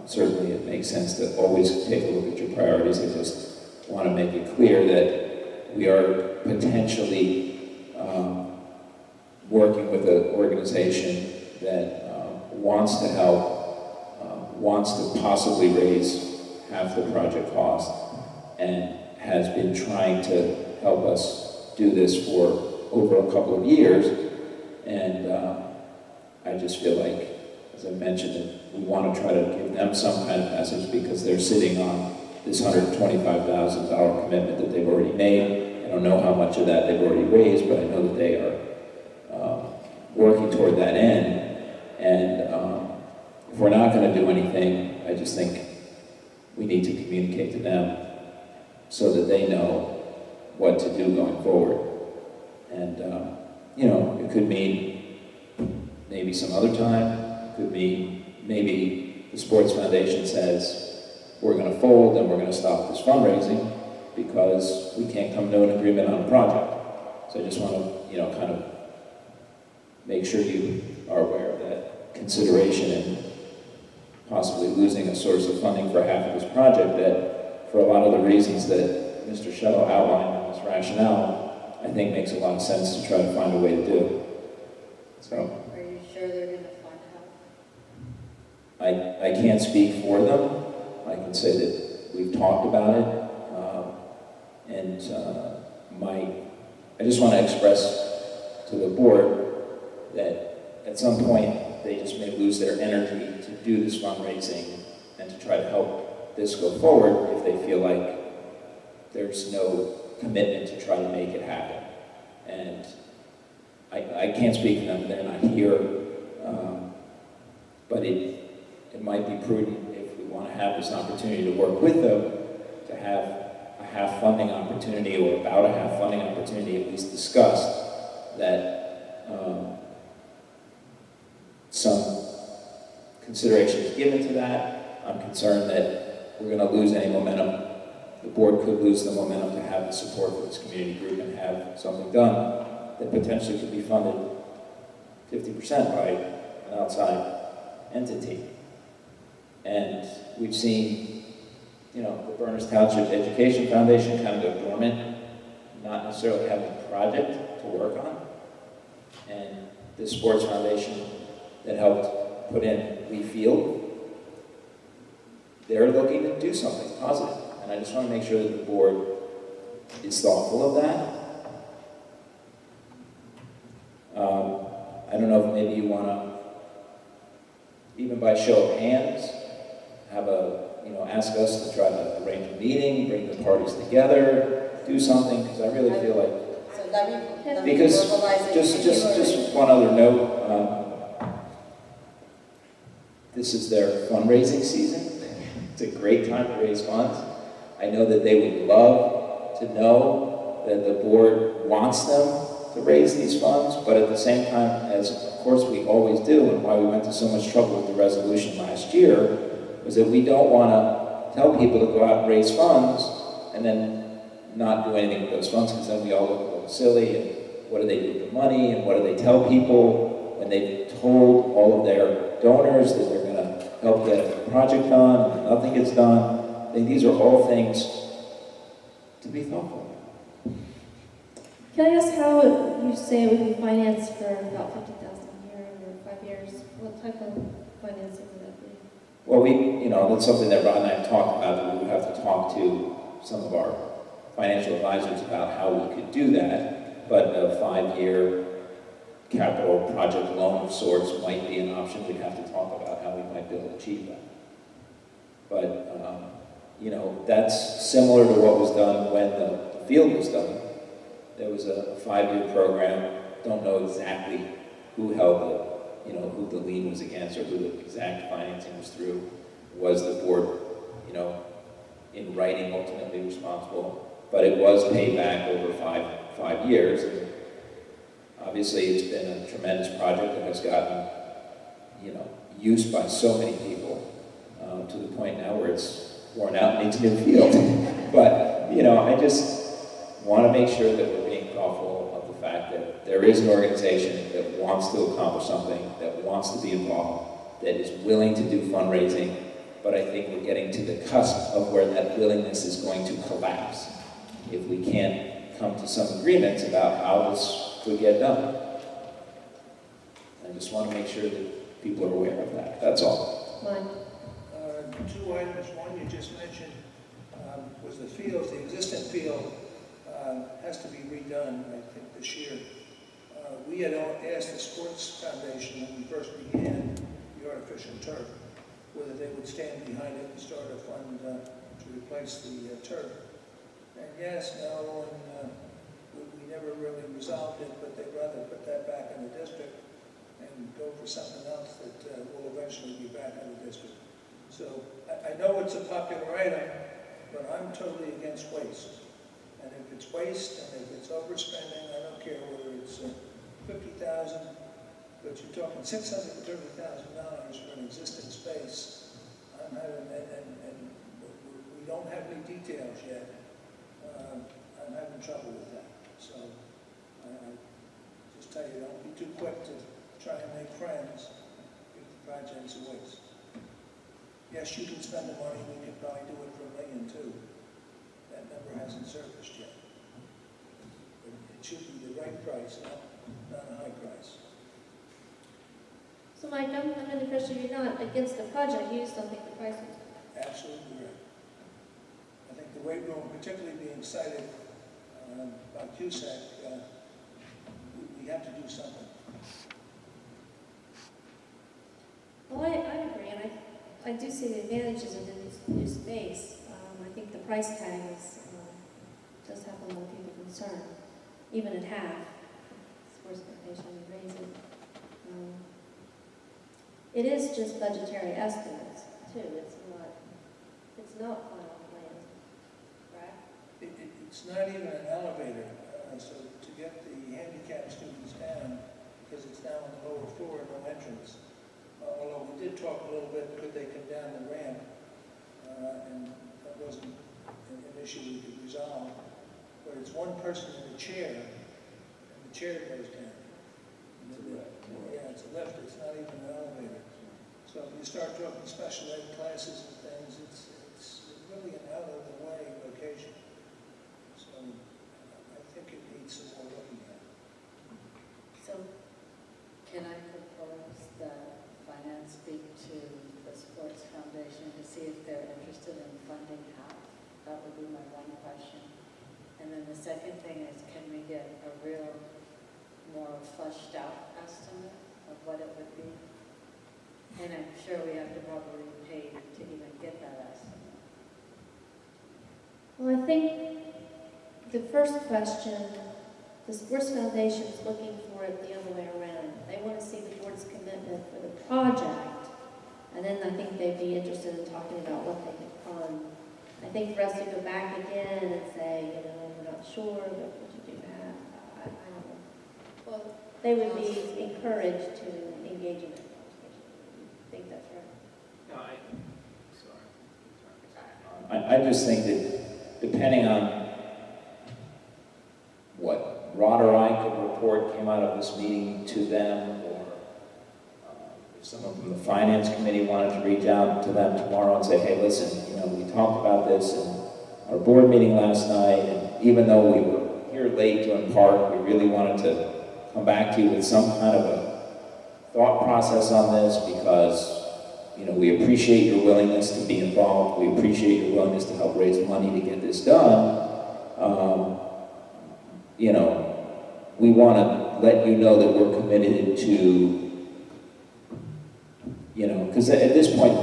certainly it makes sense to always take a look at your priorities. I just want to make it clear that we are potentially working with an organization that wants to help wants to possibly raise half the project cost and has been trying to help us do this for over a couple of years. And I just feel like, as I mentioned, we want to try to give them some kind of message because they're sitting on this $125,000 commitment that they've already made. I don't know how much of that they've already raised, but I know that they are working toward that end. And if we're not going to do anything, I just think we need to communicate to them so that they know what to do going forward. And, you know, it could mean maybe some other time. It could mean maybe the Sports Foundation says, we're going to fold and we're going to stop this fundraising because we can't come to an agreement on a project. So I just want to, you know, kind of make sure you are aware of that consideration and possibly losing a source of funding for half of this project that, for a lot of the reasons that Mr. Shettle outlined in his rationale, I think makes a lot of sense to try to find a way to do. So, Are you sure they're going to fund help? I can't speak for them. I can say that we've talked about it, I just want to express to the board that at some point they just may lose their energy to do this fundraising and to try to help this go forward if they feel like there's no commitment to try to make it happen. And I can't speak for them, they're not here, but it might be prudent if we want to have this opportunity to work with them to have a half funding opportunity or about a half funding opportunity at least discussed, that some consideration is given to that. I'm concerned that we're going to lose any momentum. The board could lose the momentum to have the support for this community group and have something done that potentially could be funded 50% by an outside entity. And we've seen, you know, the Berners Township Education Foundation kind of go dormant, not necessarily having a project to work on. And the Sports Foundation that helped put in Lee Field, they're looking to do something positive. And I just want to make sure that the board is thoughtful of that. I don't know if maybe you want to, even by show of hands, have ask us to try to arrange a meeting, bring the parties together, do something, because I really feel like, So let me because verbalize it. just one other note, this is their fundraising season. It's a great time to raise funds. I know that they would love to know that the board wants them to raise these funds, but at the same time, as of course we always do, and why we went to so much trouble with the resolution last year, was that we don't want to tell people to go out and raise funds and then not do anything with those funds, because then we all look a little silly, and what do they do with the money, and what do they tell people when they've told all of their donors that they're going to help get a project done, and nothing gets done. I think these are all things to be thoughtful about. Can I ask how you say it would be financed for about $50,000 a year over 5 years? What type of financing would that be? Well, that's something that Rod and I have talked about, that we would have to talk to some of our financial advisors about how we could do that, but a 5-year capital project loan of sorts might be an option. We'd have to talk about how we might be able to achieve that. But, that's similar to what was done when the field was done. There was a 5-year program. Don't know exactly who held who the lien was against or who the exact financing was through. Was the board, in writing ultimately responsible? But it was paid back over five years. And obviously, it's been a tremendous project that has gotten, used by so many people to the point now where it's worn out and needs a new field. But, I just want to make sure that we're being thoughtful of the fact that there is an organization that wants to accomplish something, that wants to be involved, that is willing to do fundraising, but I think we're getting to the cusp of where that willingness is going to collapse if we can't come to some agreements about how this could get done. I just want to make sure that people are aware of that. That's all. Mine. two items. One you just mentioned was the fields. The existing field has to be redone, I think, this year. We had asked the Sports Foundation when we first began the artificial turf, whether they would stand behind it and start a fund to replace the turf. And yes, no, and we never really resolved it, but they'd rather put that back in the district and go for something else that will eventually be back in the district. So I know it's a popular item, but I'm totally against waste. And if it's waste and if it's overspending, I don't care whether it's $50,000, but you're talking $630,000 for an existing space. I'm having, and we don't have any details yet. I'm having trouble with that. So I just tell you, don't be too quick to try and make friends if the project's a waste. Yes, you can spend the money. We could probably do it for $1 million too. That number hasn't surfaced yet. But it should be the right price, not a high price. So Mike, I'm under the impression you're not against the project, you just don't think the price is. Absolutely right. I think the weight room, particularly being cited by PARCC, we have to do something. Well, I agree, and I do see the advantages of the new space. I think the price tag is, does have a lot of people concerned, even at half. Sports Foundation raise it. It is just budgetary estimates too. It's not final plan, right? It's not even an elevator. So to get the handicapped students down, because it's down on the lower floor, no entrance. Although we did talk a little bit, could they come down the ramp? And that wasn't an issue we could resolve. But it's one person in a chair, and the chair goes down. Yeah, it's a lift. It's not even an elevator. So if you start talking special ed classes and things, it's really an out-of-the-way location. So I think it needs some more looking at. So, can I propose that finance speak to the Sports Foundation to see if they're interested in funding half? That would be my one question. And then the second thing is, can we get a real, more fleshed out estimate of what it would be? And I'm sure we have to probably pay to even get that estimate. Well, I think the first question, the Sports Foundation is looking for it the other way around. They want to see the board's commitment for the project, and then I think they'd be interested in talking about what they can fund. I think for us to go back again and say, we're not sure, but would you do that? I don't know. Well, they would be encouraged to engage in that conversation. I think that's right. No, I just think that depending on what Rod or I could report came out of this meeting to them, or if someone from the finance committee wanted to reach out to them tomorrow and say, hey, listen, we talked about this in our board meeting last night, and even though we were here late to impart, we really wanted to come back to you with some kind of a thought process on this, because we appreciate your willingness to be involved. We appreciate your willingness to help raise money to get this done. We want to let you know that we're committed to, because at this point,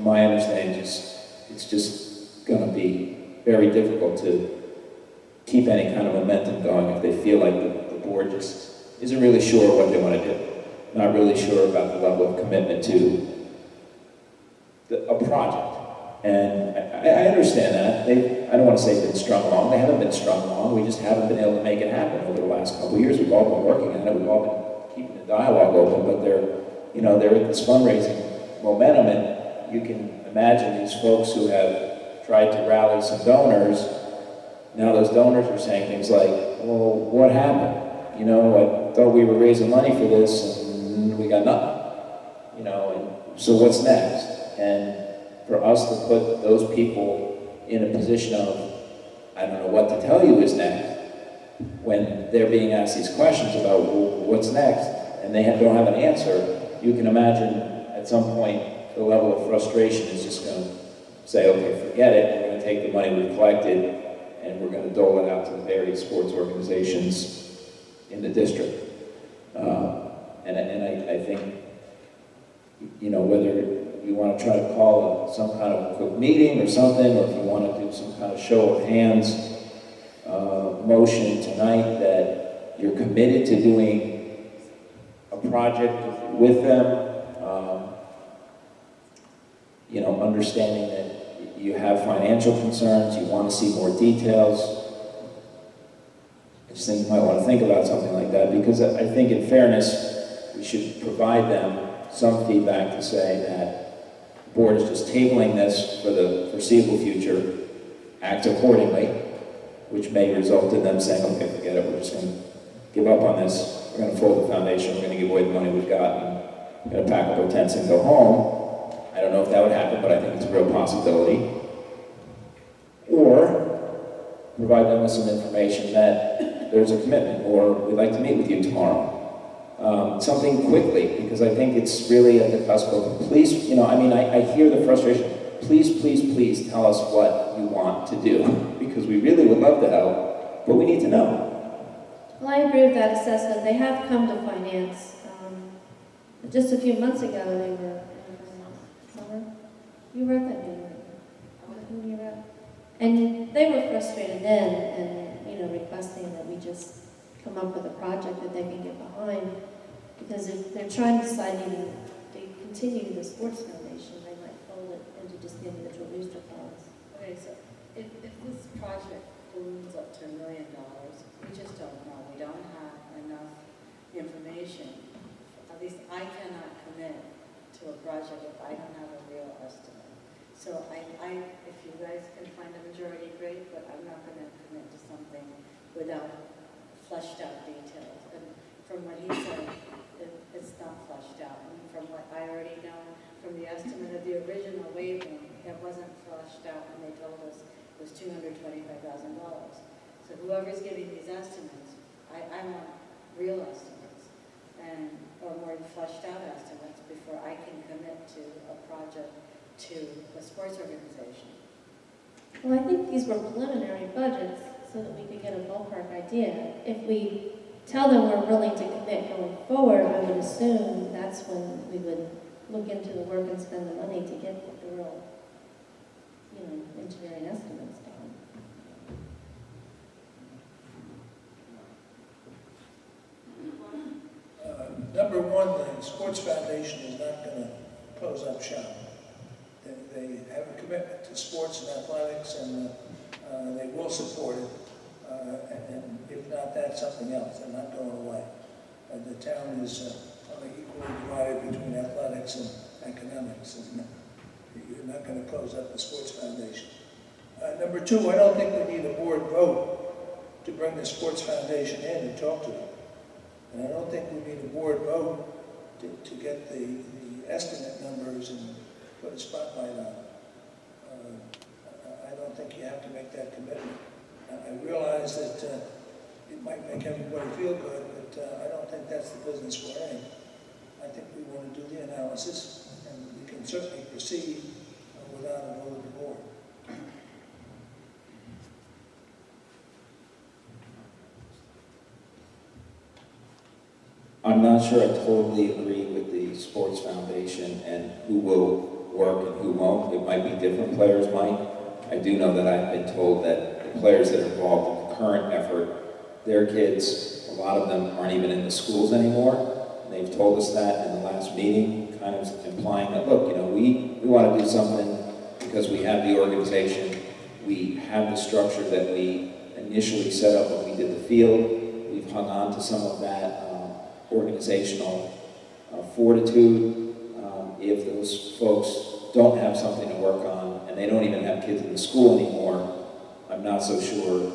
my understanding is it's just going to be very difficult to keep any kind of momentum going if they feel like the board just isn't really sure what they want to do. Not really sure about the level of commitment to a project. And I understand that. I don't want to say they've been strung along. They haven't been strung along. We just haven't been able to make it happen over the last couple of years. We've all been working on it. We've all been keeping the dialogue open, but they're at this fundraising momentum, and you can imagine these folks who have tried to rally some donors. Now those donors are saying things like, well, what happened? I thought we were raising money for this, and we got nothing. And so what's next? And for us to put those people in a position of, I don't know what to tell you is next, when they're being asked these questions about, well, what's next, and they don't have an answer, you can imagine at some point the level of frustration is just going to say, okay, forget it, we're going to take the money we've collected and we're going to dole it out to the various sports organizations in the district. And I think, you know, whether you want to try to call some kind of a quick meeting or something, or if you want to do some kind of show of hands motion tonight that you're committed to doing a project with them, you know, understanding that you have financial concerns, you want to see more details. I just think you might want to think about something like that, because I think in fairness, we should provide them some feedback to say that the board is just tabling this for the foreseeable future, act accordingly, which may result in them saying, okay, forget it, we're just going to give up on this, we're going to fold the foundation, we're going to give away the money we've got, and we're going to pack up our tents and go home. I don't know if that would happen, but I think it's a real possibility. Or provide them with some information that there's a commitment, or we'd like to meet with you tomorrow. Something quickly, because I think it's really at the cusp of, please, you know, I mean, I hear the frustration. Please, please, please tell us what you want to do, because we really would love to help, but we need to know. Well, I agree with that assessment. They have come to finance. Just a few months ago, they were, summer? You were at that meeting, right? You were at? And they were frustrated then, and, you know, requesting that we just come up with a project that they can get behind. Because if they're trying to decide even to continue the sports foundation, they might fold it into just the individual booster funds. Okay, so if this project balloons up to $1 million, we just don't know. We don't have enough information. At least I cannot commit to a project if I don't have a real estimate. So if you guys can find a majority, great, but I'm not going to commit to something without fleshed out details. And from what he said, it's not fleshed out. And from what I already know, from the estimate of the original waiving, it wasn't fleshed out, and they told us it was $225,000. So whoever's giving these estimates, I want real estimates, or more fleshed out estimates before I can commit to a project to a sports organization. Well, I think these were preliminary budgets so that we could get a ballpark idea. If we tell them we're willing to commit going forward, I would assume that's when we would look into the work and spend the money to get the real, you know, engineering estimates done. Number one, the Sports Foundation is not going to close up shop. They have a commitment to sports and athletics, and they will support it. And if not that, something else. They're not going away. The town is probably equally divided between athletics and academics. You're not going to close up the Sports Foundation. Number two, I don't think we need a board vote to bring the Sports Foundation in and talk to them. And I don't think we need a board vote to get the estimate numbers and put a spotlight on it. I don't think you have to make that commitment. I realize that it might make everybody feel good, but I don't think that's the business we're in. I think we want to do the analysis, and we can certainly proceed without a vote of the board. I'm not sure I totally agree with the Sports Foundation and who will work and who won't. It might be different players, Mike. I do know that I've been told that the players that are involved in the current effort, their kids, a lot of them aren't even in the schools anymore. They've told us that in the last meeting, kind of implying that, look, you know, we want to do something because we have the organization, we have the structure that we initially set up when we did the field. We've hung on to some of that organizational fortitude. If those folks don't have something to work on and they don't even have kids in the school anymore, I'm not so sure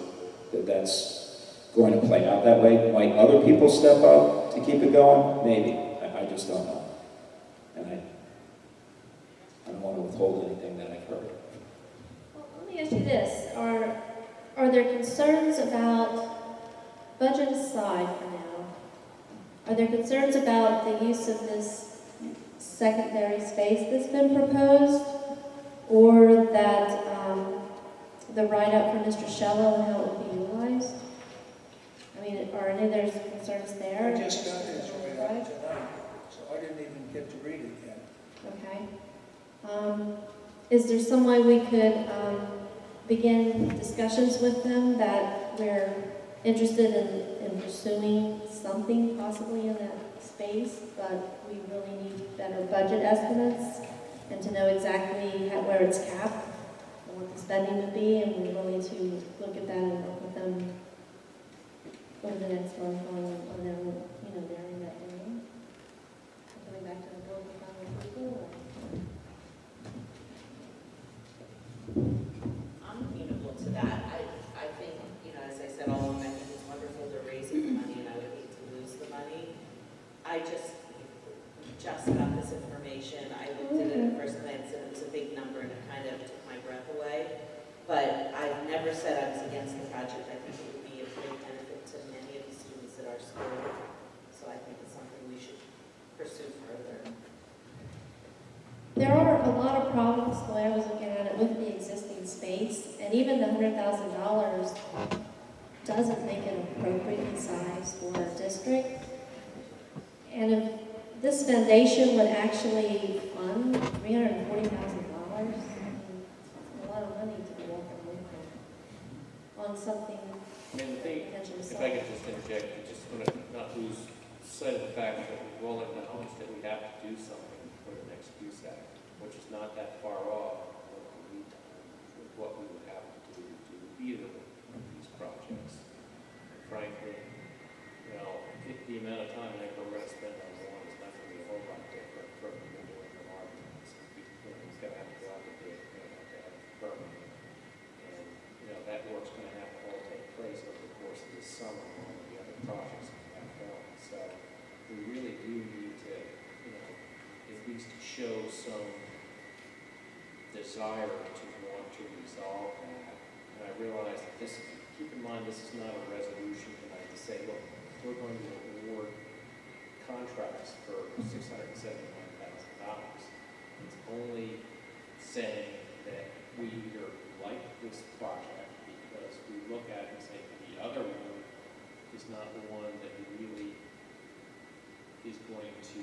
that that's going to play out that way. Might other people step up to keep it going? Maybe. I just don't know. And I don't want to withhold anything that I've heard. Well, let me ask you this. Are there concerns about, budget aside for now, are there concerns about the use of this secondary space that's been proposed, or that the write-up from Mr. Shello and how it will be utilized? I mean, are any of their concerns there? I just got this right up tonight, so I didn't even get to read it yet. Okay. Is there some way we could begin discussions with them that we're interested in pursuing something possibly in that space, but we really need better budget estimates and to know exactly where it's capped and what the spending would be, and we're willing to look at that and work with them over the next month on their, narrowing that down. Coming back to the board for final approval. I'm amenable to that. I think, as I said all along, I think it's wonderful they're raising the money, and I would hate to lose the money. I just got this information. I looked at it at first glance, and it was a big number, and it kind of took my breath away. But I've never said I was against the project. I think it would be a great benefit to many of the students at our school. So I think it's something we should pursue further. There are a lot of problems, the way I was looking at it, with the existing space, and even the $100,000 doesn't make it appropriately sized for our district. And if this foundation would actually fund $340,000, I mean, it's a lot of money to be walking away from on something I mean, the thing, potentially if I could just interject, I just want to not lose sight of the fact that we've all acknowledged that we have to do something for the next QSAC, which is not that far off of the lead time with what we would have to do either of these projects. And frankly, the amount of time that we're going to spend on one is not going to be a whole lot different from the doing the arguments. He's going to have to go out to bid, he's going to have to have a permit. And, that work's going to have to all take place over the course of this summer on the other projects that we have going. So we really do need to, at least show some desire to want to resolve that. And I realize that keep in mind, this is not a resolution tonight to say, look, we're going to award contracts for $679,000. It's only saying that we either like this project because we look at it and say the other one is not the one that really is going to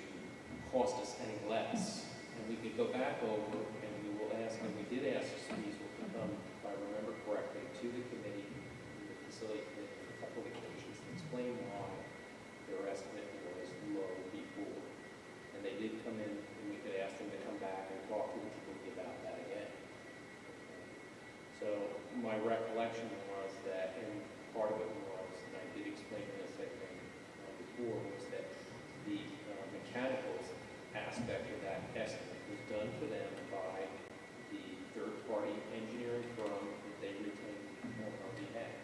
cost us any less. And we could go back over and we will ask, and we did ask these will come, if I remember correctly, to the committee, the facility committee, on a couple of occasions to explain why their estimate was low before. And they did come in, and we could ask them to come back and talk to the committee about that again. So my recollection was that, and part of it was, and I did explain this, I think, before, was that the mechanicals aspect of that estimate was done for them by the third-party engineering firm that they retained on our behalf.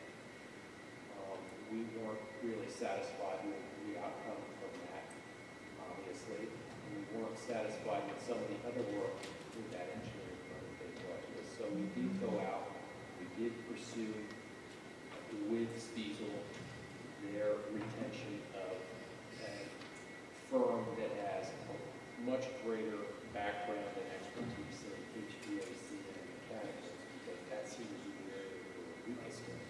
We weren't really satisfied with the outcome from that, obviously. And we weren't satisfied with some of the other work with that engineering firm that they brought to us. So we did go out, we did pursue with Stiesel their retention of a firm that has a much greater background and expertise in HVAC and mechanics, because that seems to be the area where we're weakest in.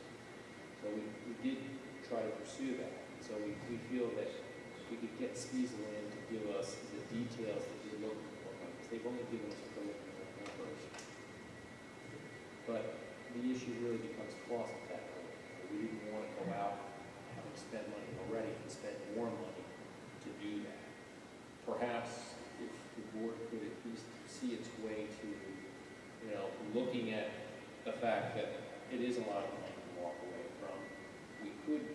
So we did try to pursue that. So we feel that we could get Stiesel in to give us the details that we're looking for, because they've only given us preliminary numbers. But the issue really becomes cost at that point. We didn't want to go out, having spent money already, and spend more money to do that. Perhaps if the board could at least see its way to, looking at the fact that it is a lot of money to walk away from, we could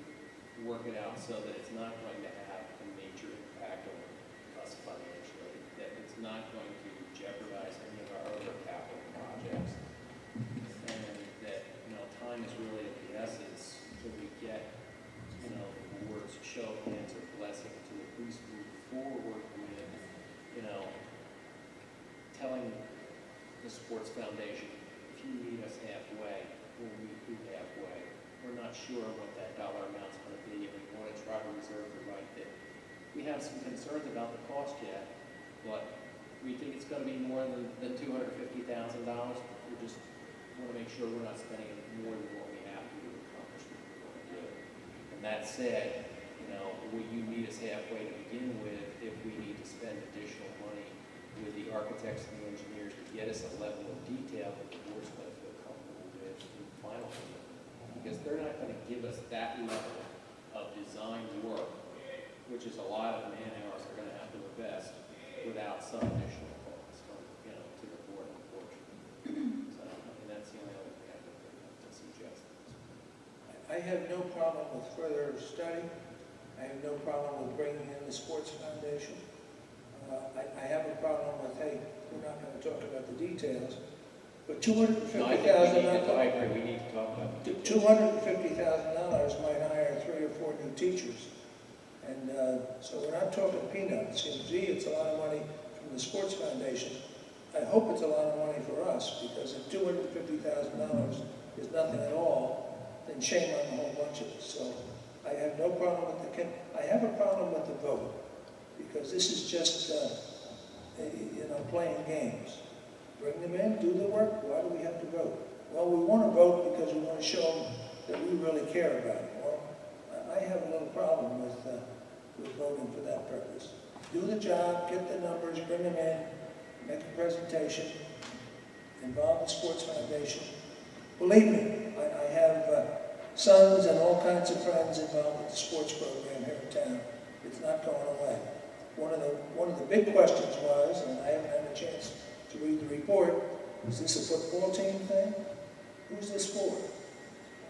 work it out so that it's not going to have a major impact on us financially, that it's not going to jeopardize any of our other capital projects, and that, time is really of the essence till we get, the board's show of hands or blessing to at least move forward with, telling the Sports Foundation, if you meet us halfway, we'll meet you halfway. We're not sure what that dollar amount's going to be, and we want to try to reserve the right that we have some concerns about the cost yet, but we think it's gonna be more than $250,000. We just wanna make sure we're not spending more than what we have to accomplish what we want to do. And that said, you know, will you meet us halfway to begin with if we need to spend additional money with the architects and the engineers to get us a level of detail that the board's going to feel comfortable with in the final one? Because they're not going to give us that level of design work, which is a lot of man hours they're going to have to invest without some additional cost, you know, to the board, unfortunately. So, I mean, that's the only other thing I think to suggest. I have no problem with further study. I have no problem with bringing in the Sports Foundation. I have a problem with, hey, we're not going to talk about the details, but $250,000. No, I agree. We need to talk about the $250,000 might hire 3 or 4 new teachers, and so we're not talking peanuts. And gee, it's a lot of money from the Sports Foundation. I hope it's a lot of money for us, because if $250,000 is nothing at all, then shame on a whole bunch of us. So I have no problem with the. I have a problem with the vote, because this is just, you know, playing games. Bring them in, do the work. Why do we have to vote? Well, we want to vote because we want to show them that we really care about it. Well, I have a little problem with voting for that purpose. Do the job, get the numbers, bring them in, make a presentation, involve the Sports Foundation. Believe me, I have sons and all kinds of friends involved with the sports program here in town. It's not going away. One of the big questions was, and I haven't had a chance to read the report, is this a football team thing? Who's this for?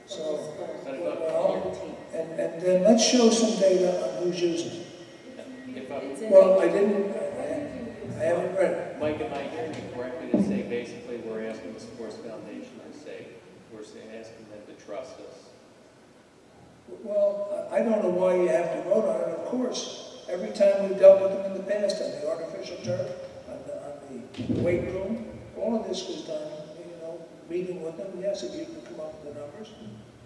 So, well, and then let's show some data on who's using it. Well, I haven't read it. Mike, am I hearing you correctly to say basically we're asking the Sports Foundation to say, asking them to trust us? Well, I don't know why you have to vote on it. Of course, every time we've dealt with them in the past, on the artificial turf, on the weight room, all of this was done, you know, meeting with them. Yes, if you can come up with the numbers.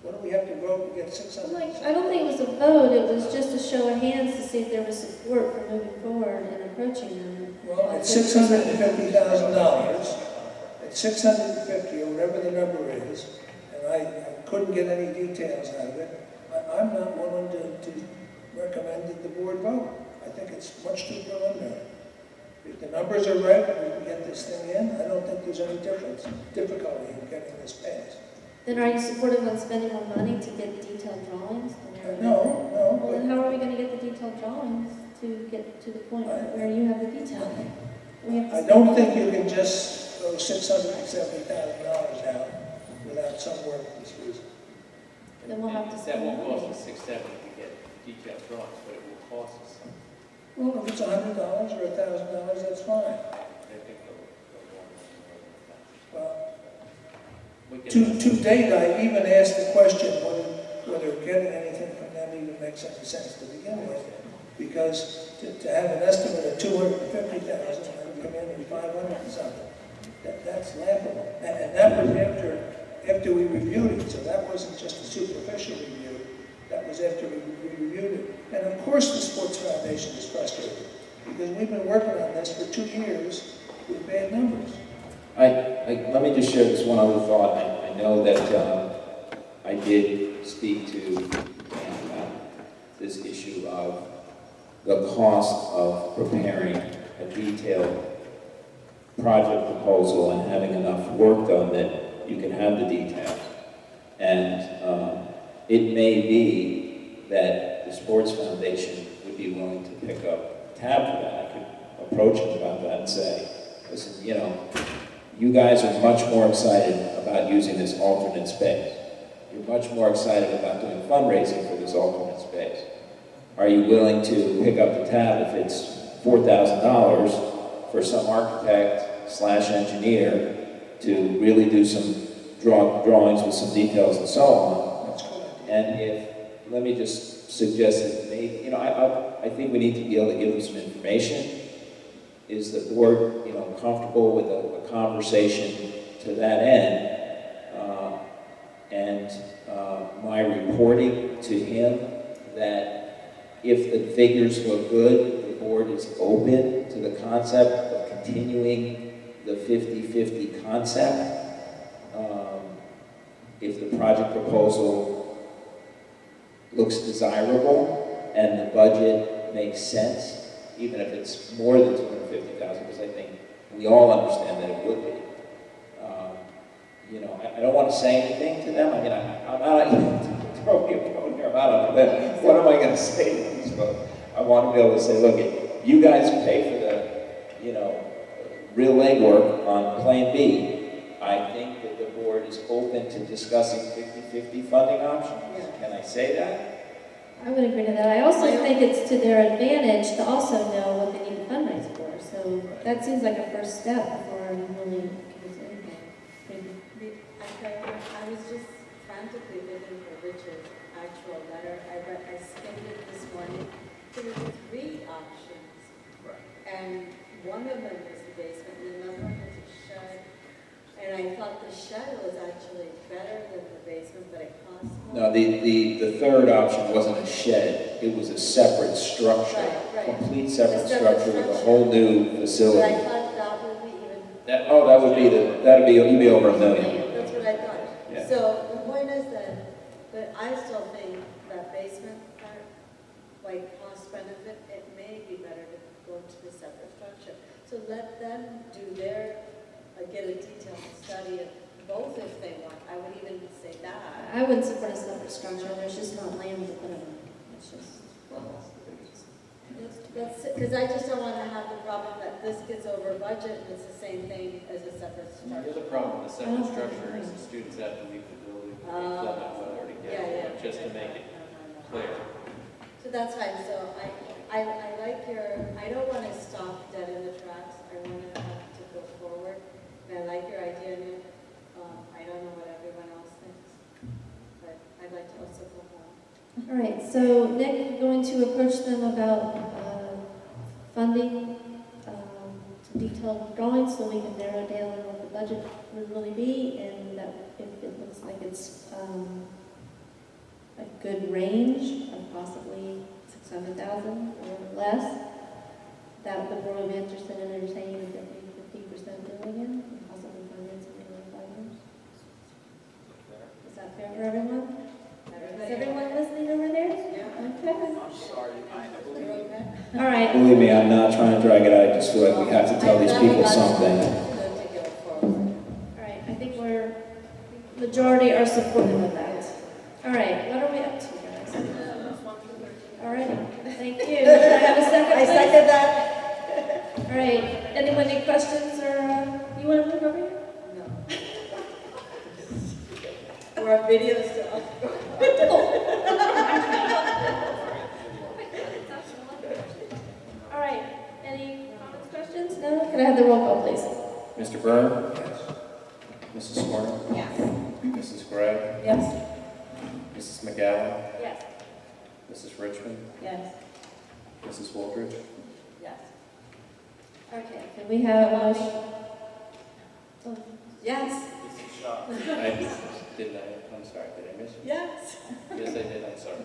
What do we have to vote to get 600? I don't think it was a vote, it was just a show of hands to see if there was support for moving forward and approaching them. Well, at $650,000, at $650 or whatever the number is, and I couldn't get any details out of it, I'm not willing to recommend that the board vote. I think it's much too preliminary. If the numbers are right, we can get this thing in. I don't think there's any difficulty in getting this passed. Then are you supportive on spending more money to get detailed drawings? No. Well, then how are we going to get the detailed drawings to get to the point where you have the detail? I don't think you can just throw $670,000 out without some work this reason. Then we'll have to That won't cost us $670 to get detailed drawings, but it will cost us something. Well, if it's $100 or $1,000, that's fine. I think Well, to date, I even asked the question whether getting anything from them even makes any sense to begin with, because to have an estimate of $250,000 and come in at $500 and something, that's laughable. And that was after we reviewed it, so that wasn't just a superficial review. That was after we reviewed it. And of course the Sports Foundation is frustrated, because we've been working on this for 2 years with bad numbers. Let me just share this one other thought. I know that I did speak to Dan about this issue of the cost of preparing a detailed project proposal and having enough work done that you can have the details. And it may be that the Sports Foundation would be willing to pick up the tab for that. I could approach them about that and say, listen, you know, you guys are much more excited about using this alternate space. You're much more excited about doing fundraising for this alternate space. Are you willing to pick up the tab if it's $4,000 for some architect / engineer to really do some drawings with some details and so on? And let me just suggest that maybe, you know, I think we need to be able to give them some information. Is the board, you know, comfortable with a conversation to that end? And my reporting to him that if the figures look good, the board is open to the concept of continuing the 50-50 concept. If the project proposal looks desirable and the budget makes sense, even if it's more than 250,000, because I think we all understand that it would be. You know, I don't want to say anything to them. I mean, I'm not throw me a bone here. I'm out on a limb. What am I going to say to these folks? I want to be able to say, look, you guys pay for the, you know, real legwork on Plan B. I think that the board is open to discussing 50-50 funding options. Can I say that? I would agree to that. I also think it's to their advantage to also know what they need to fundraise for. So that seems like a first step before really committing anything. I was just frantically looking for Richard's actual letter. I skimmed it this morning. There were 3 options. Right. And one of them was the basement, and another one was a shed. And I thought the shed was actually better than the basement, but it cost more. No, the third option wasn't a shed. It was a separate structure, Right. complete separate separate structure with a structure. whole new But facility. I thought that would be even. You'd be over $1 million. That's what I thought. Yeah. So the point is that I still think that basement part, like cost benefit, it may be better to go to the separate structure. So let them do their, get a detailed study of both if they want. I would even say that. I wouldn't support a separate structure. There's just not land to put it on. It's just. Because I just don't want to have the problem that this gets over budget and it's the same thing as a separate The structure. other problem with the separate structure is the students have to leave the building and they plug up whether to get it, just to make it clear. So that's fine. So I like your, I don't want to stop dead in the tracks. I want to have to go forward. And I like your idea, Nick. I don't know what everyone else thinks, but I'd like to also go home. All right, so Nick, you're going to approach them about funding, some detailed drawings so we can narrow down what the budget would really be, and that if it looks like it's a good range of possibly 600,000 or less, that the board would be interested in entertaining a 50% doing it, and possibly financing it over 5 years. Is that fair for everyone? Is everyone listening over there? Yeah. Okay. I'm sorry, All right. Believe me, I'm not trying to drag it out. I just feel like we have to tell these people something. All right, I think majority are supportive of that. All right, what are we up to, guys? All right, thank you. Can I have a second, I please? second that. All right, anyone need questions or, you want to move over here? Or our video stuff. All right, any comments, questions? No? Can I have the roll call, please? Mr. Byrne? Yes. Mrs. Swarner? Yes. Mrs. Gregg? Yes. Mrs. McGowan? Yes. Mrs. Richmond? Yes. Mrs. Waldridge? Yes. Okay, can we have a motion? Oh, Yes. I'm sorry, did I miss you? Yes. Yes, I did, I'm sorry.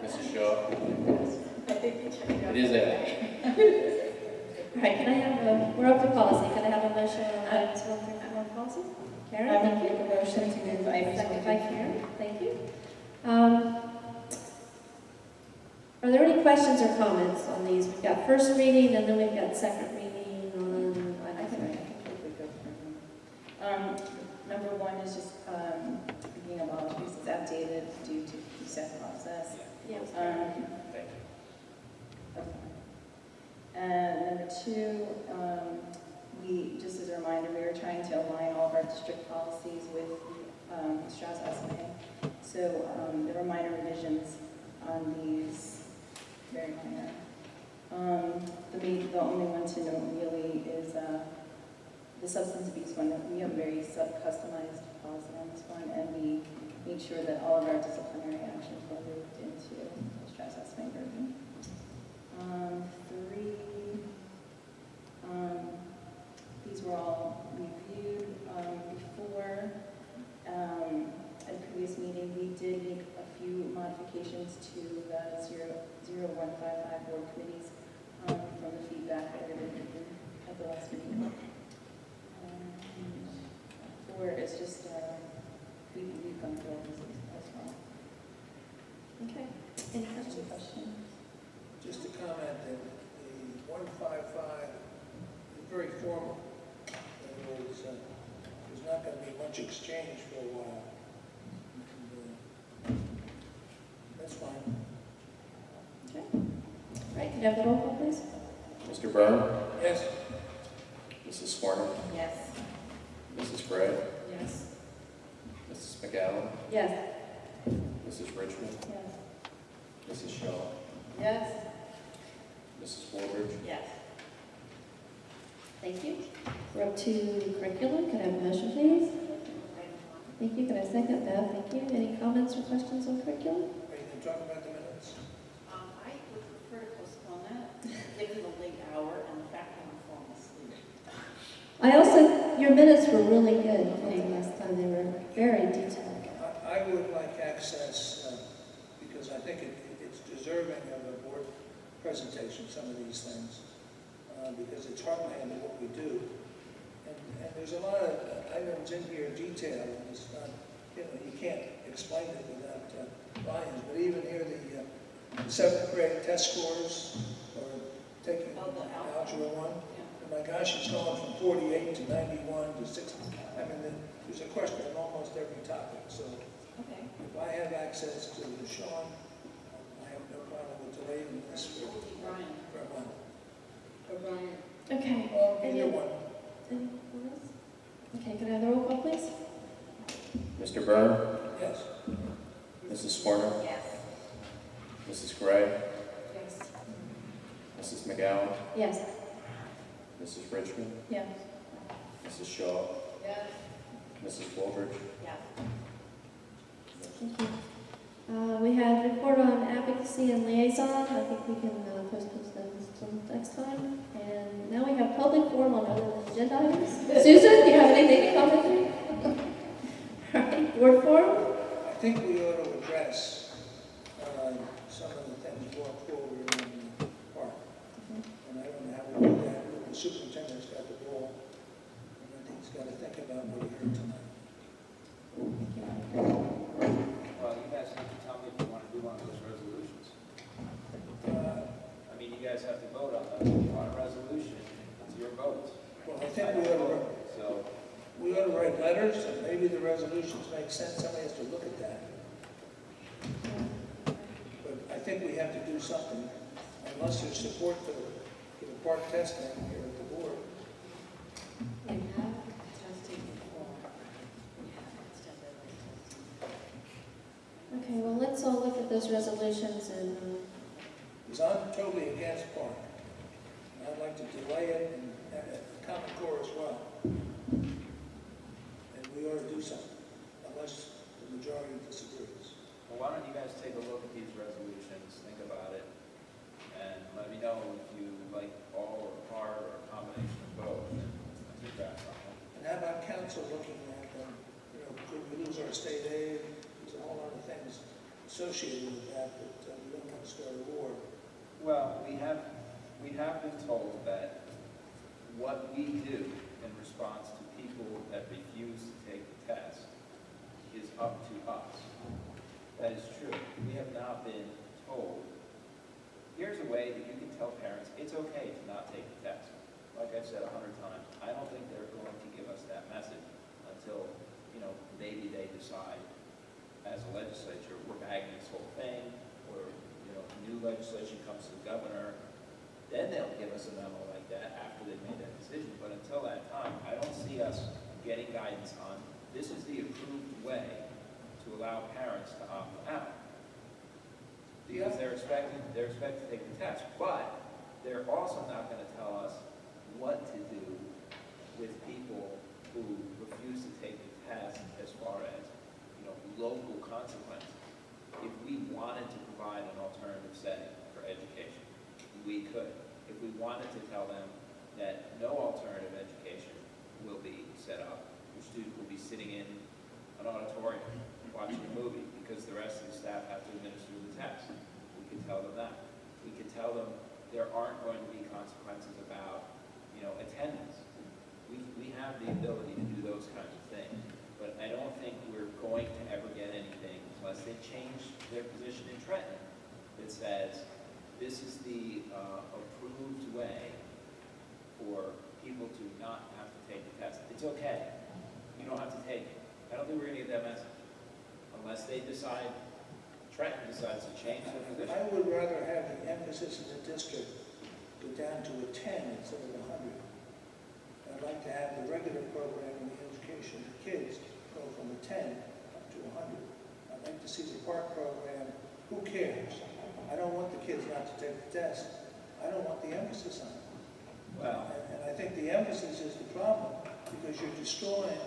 Mrs. Shaw? I think you should. It is that. All right, can I have we're up to policy. Can I have a motion on items 1 through 4 policy? Karen, I thank would you. make a motion to move items Second 1 by through Karen, thank you. Are there any questions or comments on these? We've got first reading and then we've got second reading on, I completely go through them. Number 1 is just thinking about this is outdated due to consent process. Yes. Thank you. Okay. And number 2, we, just as a reminder, we are trying to align all of our district policies with the Strauss SMA. So there were minor revisions on these, very minor. The only one to note really is the substance abuse one. We have a very customized policy on this one, and we make sure that all of our disciplinary actions were moved into the Strauss SMA version. 3, these were all reviewed before. At a previous meeting, we did make a few modifications to the 0155 board committees from the feedback that had been at the last meeting. 4 is just, we've gone through all these as well. Okay. Any questions? Just to comment that the 155 is very formal. In other words, there's not going to be much exchange for a while. And, that's fine. Okay. All right, could I have the roll call, please? Mr. Byrne? Yes. Mrs. Swarner? Yes. Mrs. Gray? Yes. Mrs. McGowan? Yes. Mrs. Richmond? Yes. Mrs. Shaw? Yes. Mrs. Woolridge? Yes. Thank you. We're up to curriculum. Could I have a motion, please? Thank you. Could I second that? Thank you. Any comments or questions on curriculum? Are you going to talk about the minutes? I would prefer to postpone that, given the late hour and the fact that I'm falling asleep. I also, your minutes were really good last time. They were very detailed. I would like access, because I think it's deserving of a board presentation, some of these things, because it's heartland of what we do. And there's a lot of items in here detailed, and it's not, you can't explain it without volumes. But even here, the 7th grade test scores, or taking Algebra 1, oh my gosh, it's going from 48 to 91 to 60. I mean, there's a question on almost every topic. So if I have access to Sean, I have no problem with delaying this for a month. O'Brien. Okay. Well, either one. Anyone else? Okay, can I have the roll call, please? Mr. Byrne? Yes. Mrs. Swarner? Yes. Mrs. Gray? Yes. Mrs. McGowan? Yes. Mrs. Richmond? Yes. Mrs. Shaw? Yes. Mrs. Woolridge? Yes. Thank you. We have report on advocacy and liaison. I think we can postpone those till next time. And now we have public forum on other than agenda items. Susan, do you have anything to comment? All right, board forum? I think we ought to address some of the things brought forward in the park. And I don't know how we do that. The superintendent's got the ball. And I think he's got to think about what he heard tonight. Well, you guys have to tell me if you want to do one of those resolutions. I mean, you guys have to vote on them. If you want a resolution, it's your vote. Well, I think we ought to write letters, and maybe the resolutions make sense. Somebody has to look at that. But I think we have to do something, unless there's support for the park testing here at the board. We have testing before. We have extended testing. Okay, well, let's all look at those resolutions and Because I'm totally against park. And I'd like to delay it and Common Core as well. And we ought to do something, unless the majority disagrees. Well, why don't you guys take a look at these resolutions, think about it, and let me know if you like all or part or a combination of both, and keep that from them. And how about council looking at them? Could we lose our state aid? There's a whole lot of things associated with that we don't want to start a war. Well, we have been told that what we do in response to people that refuse to take the test is up to us. That is true. We have not been told. Here's a way that you can tell parents it's okay to not take the test. Like I've said 100 times, I don't think they're going to give us that message until, maybe they decide as a legislature we're bagging this whole thing, or, new legislation comes to the governor, then they'll give us a memo like that after they've made that decision. But until that time, I don't see us getting guidance on this is the approved way to allow parents to opt out. Because they're expected to take the test, but they're also not going to tell us what to do with people who refuse to take the test as far as, local consequences. If we wanted to provide an alternative setting for education, we could. If we wanted to tell them that no alternative education will be set up, your student will be sitting in an auditorium watching a movie because the rest of the staff have to administer the test, we could tell them that. We could tell them there aren't going to be consequences about, attendance. We have the ability to do those kinds of things, but I don't think we're going to ever get anything unless they change their position in Trenton that says, this is the approved way for people to not have to take the test. It's okay. You don't have to take it. I don't think we're going to get that message unless they decide, Trenton decides to change their position. I would rather have the emphasis in the district go down to a 10 instead of 100. I'd like to have the regular program in the education of kids go from a 10 up to 100. I'd like to see the park program, who cares? I don't want the kids not to take the test. I don't want the emphasis on it. Well, and I think the emphasis is the problem because you're destroying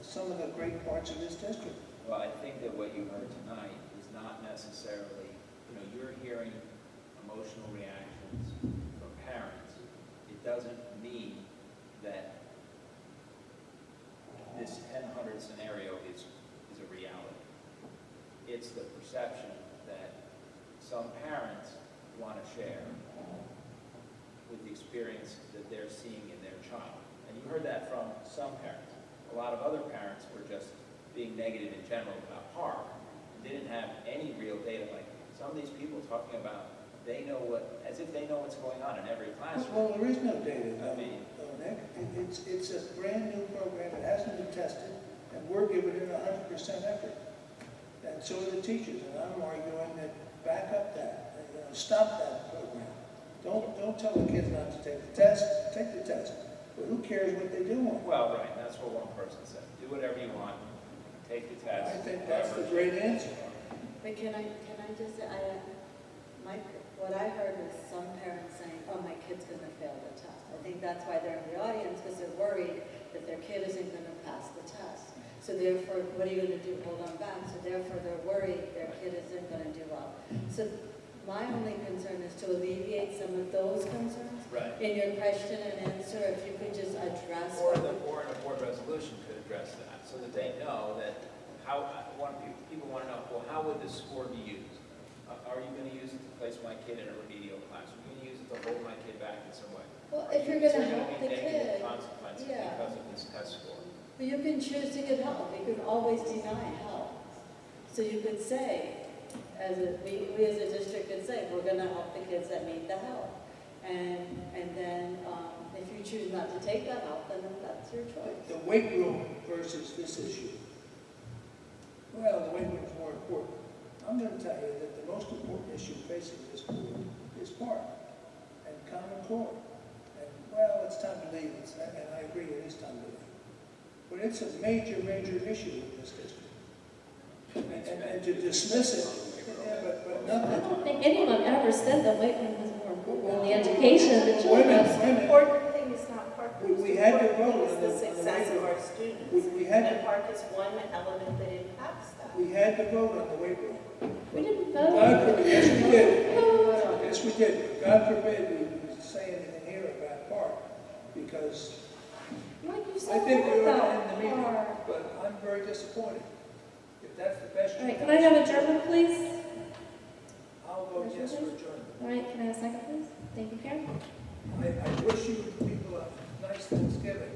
some of the great parts of this district. Well, I think that what you heard tonight is not necessarily, you're hearing emotional reactions from parents. It doesn't mean that this 10-100 scenario is a reality. It's the perception that some parents want to share with the experience that they're seeing in their child. And you heard that from some parents. A lot of other parents were just being negative in general about PARCC and didn't have any real data. Like some of these people talking about, they know as if they know what's going on in every classroom. Well, there is no data. Nick. It's a brand new program. It hasn't been tested, and we're giving it 100% effort. And so are the teachers. And I'm arguing that back up that, stop that program. Don't tell the kids not to take the test. Take the test. But who cares what they do on it? Well, right. That's what one person said. Do whatever you want. Take the test. I think that's the great answer. But can I just say, what I heard was some parents saying, oh, my kid's going to fail the test. I think that's why they're in the audience, because they're worried that their kid isn't going to pass the test. So therefore, what are you going to do? Hold them back. So therefore, they're worried their kid isn't going to do well. So my only concern is to alleviate some of those concerns. Right. In your question and answer, if you could just address. Or a board resolution could address that, so that they know that people want to know, well, how would this score be used? Are you going to use it to place my kid in a remedial class? Are you going to use it to hold my kid back in some way? Well, if you're going to help be the negative kid, consequences yeah. because of this test score. But you can choose to get help. You can always deny help. So you could say, we as a district could say, we're going to help the kids that need the help. And then if you choose not to take that help, then that's your choice. The weight room versus this issue. Well, the weight room is more important. I'm going to tell you that the most important issue facing this board is PARCC and Common Core. And, well, it's time to leave. And I agree, it is time to leave. But it's a major, major issue in this district. And to dismiss it, yeah, but nothing. I don't think anyone ever said the weight room was more important than the education of the children. The important thing is not PARCC. We had to vote on the success of our students. We had and PARCC is one element that impacts that. We had to vote on the weight room. We didn't vote. God forbid, yes, we did. Yes, we did. God forbid we say anything here about PARCC, because I think we ought to end the meeting, but I'm very disappointed. If that's the best. All right, can I have adjournment, please? I'll vote yes for adjournment. All right, can I have a second, please? Thank you, Karen. I wish you people a nice Thanksgiving.